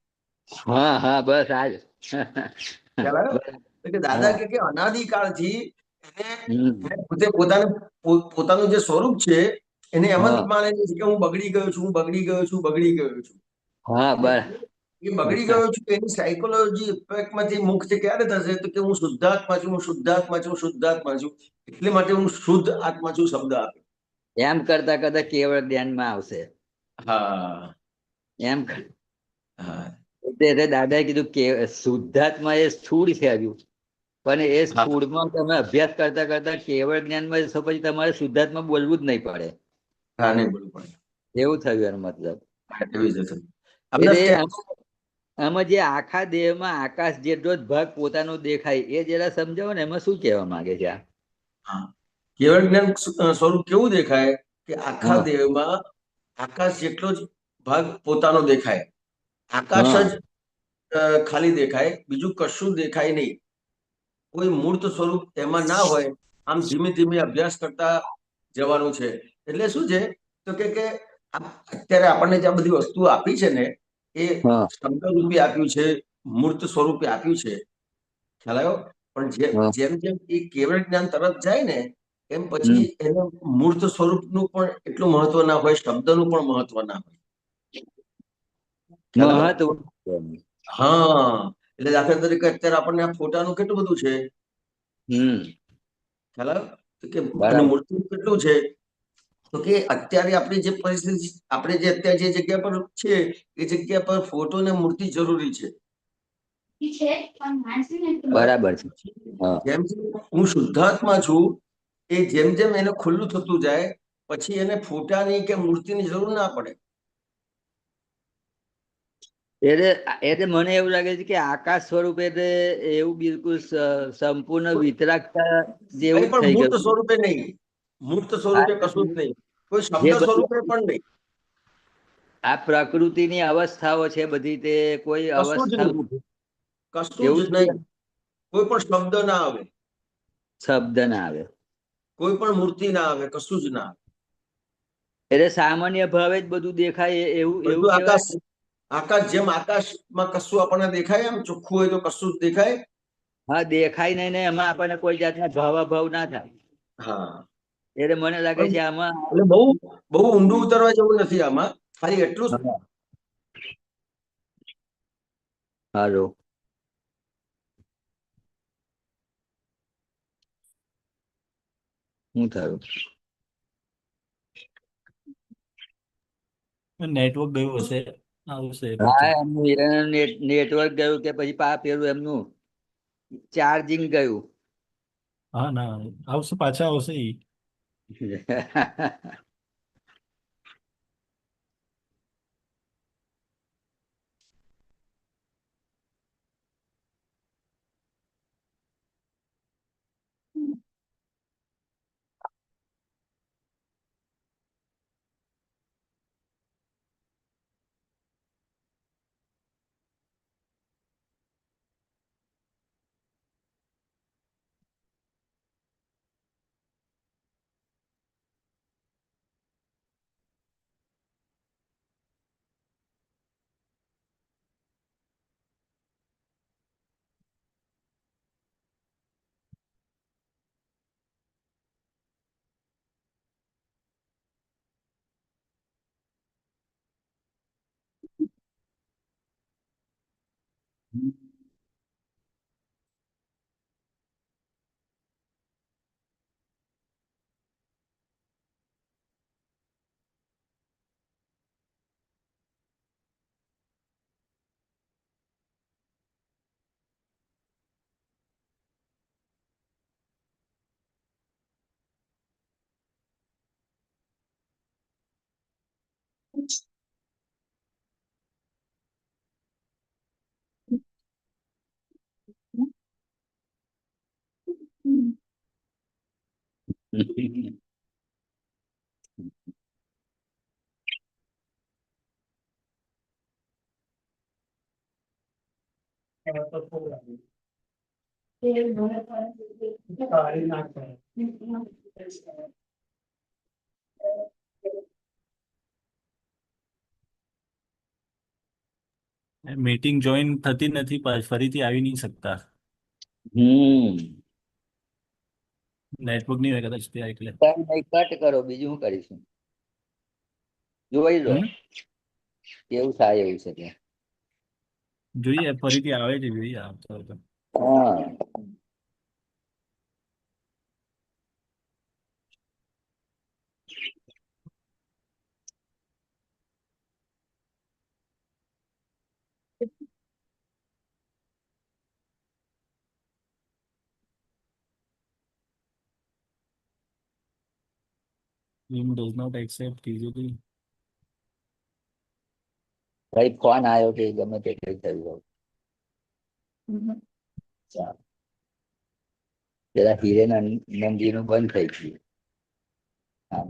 હા હા, બસ આજ. ખ્યાલ આવ્યો? તો કે દાદા કે અનાદિકાળથી એને પોતે પોતાનું જે સ્વરૂપ છે એને એમ જ માને છે કે હું બગડી ગયો છું, હું બગડી ગયો છું, બગડી ગયો છું. હા, બસ. એ બગડી ગયો છું એની સાયકોલોજી ઇફેક્ટમાંથી મુક્ત ક્યારે થશે તો કે હું શુદ્ધાત્મા છું, હું શુદ્ધાત્મા છું, શુદ્ધાત્મા છું. એટલે માટે હું શુદ્ધ આત્મા છું શબ્દ આપે. એમ કરતા કરતા કેવળ ધ્યાનમાં આવશે. હા એમ હા એટલે દાદાએ કીધું કે શુદ્ધાત્મા એ સ્થૂળ છે હજુ, પણ એ હા સ્થૂળમાં તમે અભ્યાસ કરતા કરતા કેવળ જ્ઞાનમાં જશો પછી તમારે શુદ્ધાત્મા બોલવું જ નહીં પડે. હા, નહીં બોલવું પડે. એવું થયું એનો મતલબ. એવી જ હશે. એટલે આમાં જે આખા દેહમાં આકાશ જેટલો જ ભાગ પોતાનો દેખાય એ જરા સમજાવો ને, એમાં શું કહેવા માંગે છે? કેવળ જ્ઞાન સ્વરૂપ કેવું દેખાય કે આખા હા દેહમાં આકાશ જેટલો જ ભાગ પોતાનો દેખાય. આકાશ હા જ ખાલી દેખાય, બીજું કશું દેખાય નહીં. કોઈ મૂર્ત સ્વરૂપ એમાં ના હોય. આમ ધીમે ધીમે અભ્યાસ કરતા જવાનું છે. એટલે શું છે તો કે અત્યારે આપણને જે બધી વસ્તુ આપી છે ને એ હા શબ્દ રૂપે આપ્યું છે, મૂર્ત સ્વરૂપે આપ્યું છે. ખ્યાલ આવ્યો? પણ હા જેમ જેમ એ કેવળ જ્ઞાન તરફ જાય ને એમ પછી હમ એને મૂર્ત સ્વરૂપનું પણ એટલું મહત્વ ના હોય, શબ્દનું પણ મહત્વ ના હોય. ખ્યાલ આવ્યો? મહત્વ. હા, એટલે દાખલા તરીકે અત્યારે આપણને આ ફોટાનું કેટલું બધું છે. ખ્યાલ આવ્યો? તો કે અને બરાબર. મૂર્તિ કેટલું છે તો કે અત્યારે આપણી જે પરિસ્થિતિ, આપણે જે અત્યારે જે જગ્યા પર છે એ જગ્યા પર ફોટો ને મૂર્તિ જરૂરી છે. બરાબર છે. હા જેમ જેમ હું શુદ્ધાત્મા છું એ જેમ જેમ એને ખુલ્લું થતું જાય પછી એને ફોટાની કે મૂર્તિની જરૂર ના પડે. એટલે મને એવું લાગે છે કે આકાશ સ્વરૂપ એટલે એવું બિલકુલ સંપૂર્ણ વિતરાગતા જેવું કઈ જ પણ થઈ મૂર્ત ગયું. સ્વરૂપે નહીં, મૂર્ત સ્વરૂપે કશું જ નહીં, કોઈ જે શબ્દ સ્વરૂપે બધી પણ નહીં, આ પ્રકૃતિની અવસ્થાઓ છે બધી, તે કોઈ કશું જ અવસ્થા નહીં, કશું જ એવું નહીં. કોઈ પણ શબ્દ ના આવે, શબ્દ ના આવે. કોઈ પણ મૂર્તિ ના આવે, કશું જ ના આવે. એટલે સામાન્ય ભાવે જ બધું દેખાય એવું એવું બધું કહેવાય. આકાશ, આકાશ જેમ આકાશમાં કશું આપણને દેખાય એમ ચોખ્ખું હોય તો કશું જ દેખાય. હા, દેખાય નહીં ને એમાં આપણને કોઈ જાતના ભાવાભાવ ના થાય. હા, એટલે મને લાગે છે આમાં. એટલે બહુ બહુ ઊંડું ઉતરવા જેવું નથી આમાં, ખાલી એટલું જ. હાલો. શું થયું? નેટવર્ક ગયું હશે, આવશે હા, પછી. એમનું નેટવર્ક ગયું કે પછી પેલું એમનું ચાર્જિંગ ગયું. હા, ના આવશે, પાછા આવશે ઈ. મીટિંગ જોઈન થતી નથી, ફરીથી આવી નહીં શકતા. નેટવર્ક નહીં હોય કદાચ ત્યાં એટલે. કટ કરો, બીજું શું કરીશું? જોઈ લો કેવું થાય એવું છે ત્યાં. જોઈએ ફરીથી આવે છે, જોઈએ આવતો હોય તો. હા, Team does not accept easily. ભાઈ ફોન આવ્યો કે ગમે તે કઈ થયું હોય. ચાલો. પેલા હિરેન નંદી નું બંધ થઈ ગયું. હા.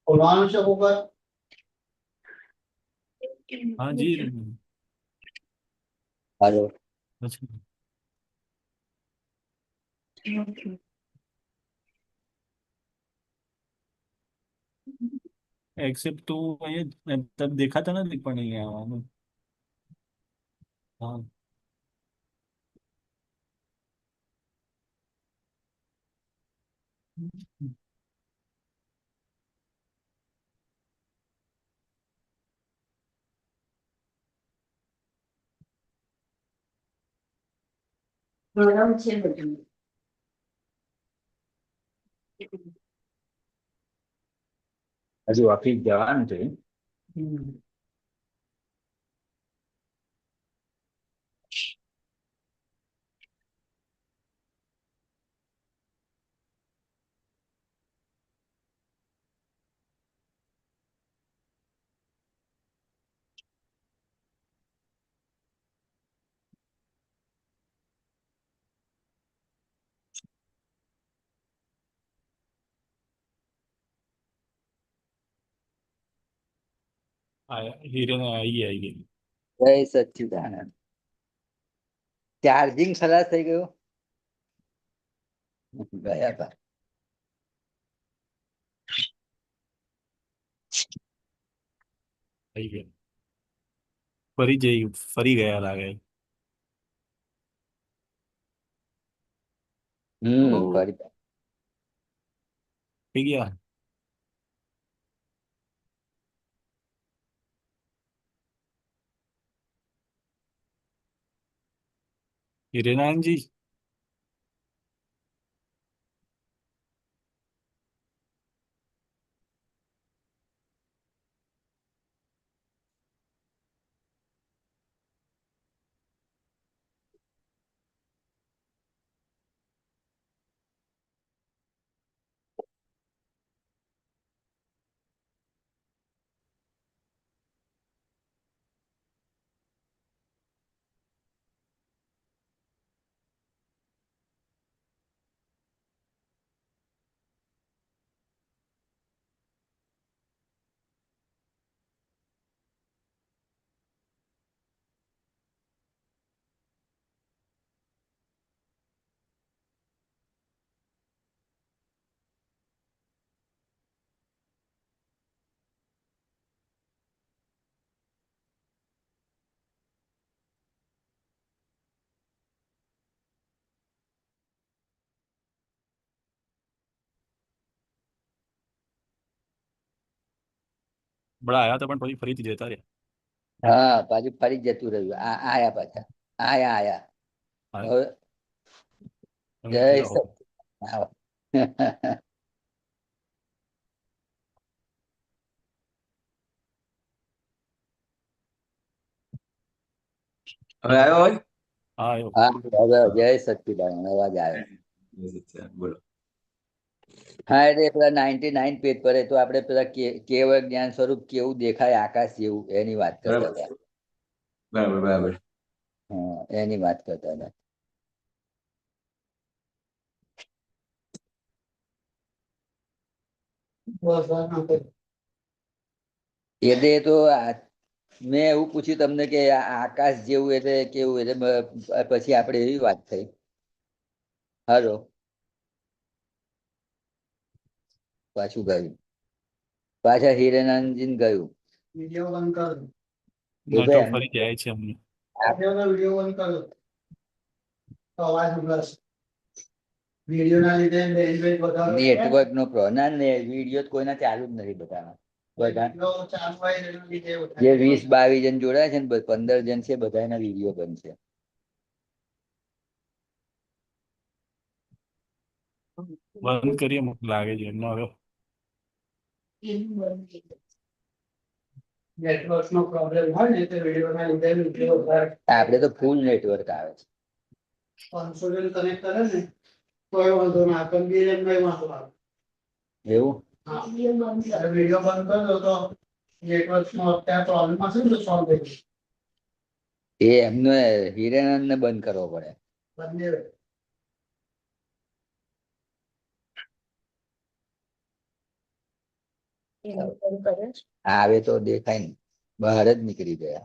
ખોલવાનું છે ઉપર. हाँ जी. હાલો. अच्छा. एक्सेप्ट तो ये तब देखा था ना, પણ અહીંયા આવવાનું. हाँ. ગરમ છે બધું. હજુ ઓફિસ જવાનું છે. हीरे ने आई गई. જય સચ્ચિદાનંદ. ચાર્જિંગ ખલાસ થઈ ગયું. ગયા હતા. આવી ગઈ. ફરી ગયા લાગે. ફરી. થઈ ગયા. હિરેનાન જી. બડા આયા હતા પણ પછી ફરીથી જતા રહ્યા. હા પાછું ફરી જતું રહ્યું. આયા પાછા આયા હા. હવે તમે જય કીધું, સચિદાનંદ. આવો. હવે આવ્યો હોય હા આવ્યો. હા હવે જય સચિદાનંદ અવાજ આવ્યો. બોલો. હા એટલે પેલા 99 પેજ પર એ તો આપણે પેલા કેવળ જ્ઞાન સ્વરૂપ કેવું દેખાય આકાશ જેવું એની વાત કરતા હતા. બરાબર બરાબર. હા એની વાત કરતા હતા. એટલે તો મેં એવું પૂછ્યું તમને કે આકાશ જેવું એટલે કેવું, એટલે પછી આપણે એવી વાત થઈ. હાલો પાછું ગયું, પાછા હિરેનાનંદજી ગયું. વિડીયો બંધ કરો. નેટવર્ક ફરી જાય છે અમને. વિડીયો બંધ કરો તો અવાજ ઉભરાશે. વિડીયો ના લીધે નેટવર્ક નો પ્રોબ્લેમ ના ને વિડીયો કોઈના ચાલુ જ નથી બધાના. બધા જે 20-22 જણ જોડાય છે ને 15 જણ છે બધાના વિડીયો બંધ છે. બંધ કરીએ મને લાગે છે એમનો હવે. નેટવર્ક નો પ્રોબ્લેમ હોય ને તો વિડીયો ના લીધે વિડીયો આપણે તો ફૂલ નેટવર્ક આવે છે. 500 જણ કનેક્ટ કરે ને કોઈ વાંધો ના પણ બી એમ કઈ વાંધો આવે. એવું હા વિડીયો બંધ કરો તો નેટવર્ક નો અત્યારે પ્રોબ્લેમ હશે ને તો સોલ્વ થઈ જશે. એ એમને હિરેનંદ ને બંધ કરવો પડે. બંને આવે તો દેખાય ને બહાર જ નીકળી ગયા.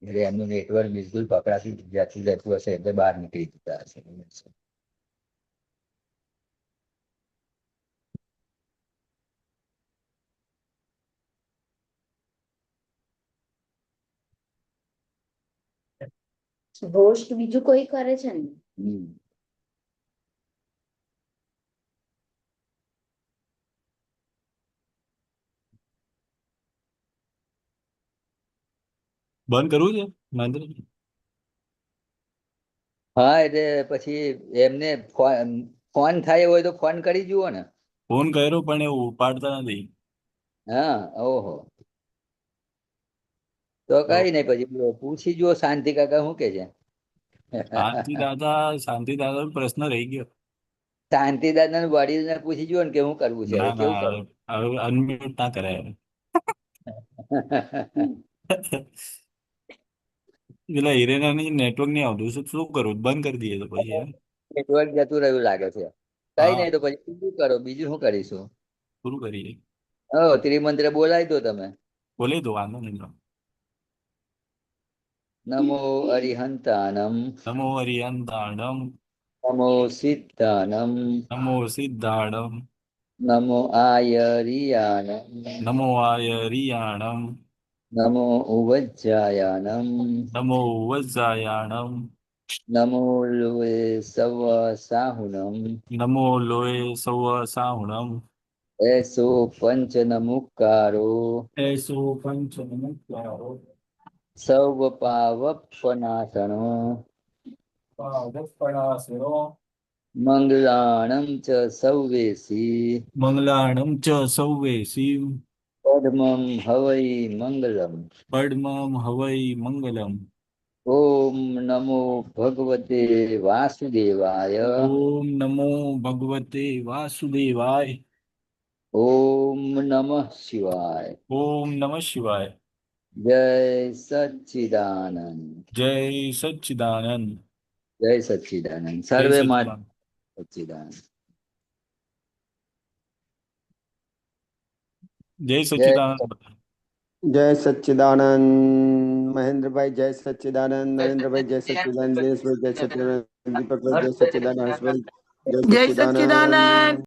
એટલે એમનું નેટવર્ક બિલકુલ પકડાતું જતું રહેતું હશે એટલે બહાર નીકળી જતા હશે. હોસ્ટ બીજું કોઈ કરે છે ને? બંધ કરવું છે મહેન્દ્રજી? હા એટલે પછી એમને ફોન થાય હોય તો ફોન કરી જુઓ ને. ફોન કર્યો પણ એ ઉપાડતા નથી. હા ઓહો તો કઈ નઈ પછી પૂછી જુઓ શાંતિ કાકા શું કે છે. શાંતિ દાદા પ્રશ્ન રહી ગયો. શાંતિદાદા વડીલ ને પૂછી જુઓ ને કે શું કરવું છે હવે ના કેવું ના કરવું. હવે અનમ્યુટ ના કરાય. પેલા હિરેના નેટવર્ક નહીં આવતું શું કરવું? બંધ કરી દઈએ તો પછી. નેટવર્ક જતું રહ્યું લાગે છે. કઈ હા નઈ તો પછી બીજું કરો, બીજું શું કરીશું. પૂરું કરીએ. ત્રિમંત્ર બોલાવી દો તમે. બોલી દો વાંધો નહીં. નમો અરિહંતાનમ નમો હરિયંતાણમ નમો સિદ્ધાનમ નમો સિદ્ધાણમ નમો આયરિયાનમ નમો આયરિયાણમ નમો ઉવજ્જાયાનમ નમો વજ્જાયાણમ નમો લોએ સવ સાહુનમ નમો લોય સૌ સાહુણમ એસો પંચ નમુકારો એસો પંચ નમુકારો સૌ પાવપનાશનો પાવપણાસનો મંગલાણમ ચ સૌવેસી મંગલાણમ ચ સૌવેસી પદ્મમ હવૈ મંગલમ પડમમ હવૈ મંગલમ ઓમ નમો ભગવતે વાસુદેવાય ઓમ નમો ભગવતે વાસુદેવાય ઓમ નમઃ શિવાય ઓમ નમઃ શિવાય જય સચ્ચિદાનંદ જય સચ્ચિદાનંદ જય સચ્ચિદાનંદ જય સર્વે માટે સચ્ચિદાનંદ સચ્ચિદાનંદ જય સચ્ચિદાનંદ જય સચ્ચિદાનંદ મહેન્દ્રભાઈ, જય સચ્ચિદાનંદ નરેન્દ્રભાઈ, જય સચ્ચિદાનંદ દિનેશભાઈ, જય સચ્ચિદાનંદ દીપકભાઈ, જય સચ્ચિદાનંદ હર્ષભાઈ, જય જય સચ્ચિદાનંદ. સચ્ચિદાનંદ.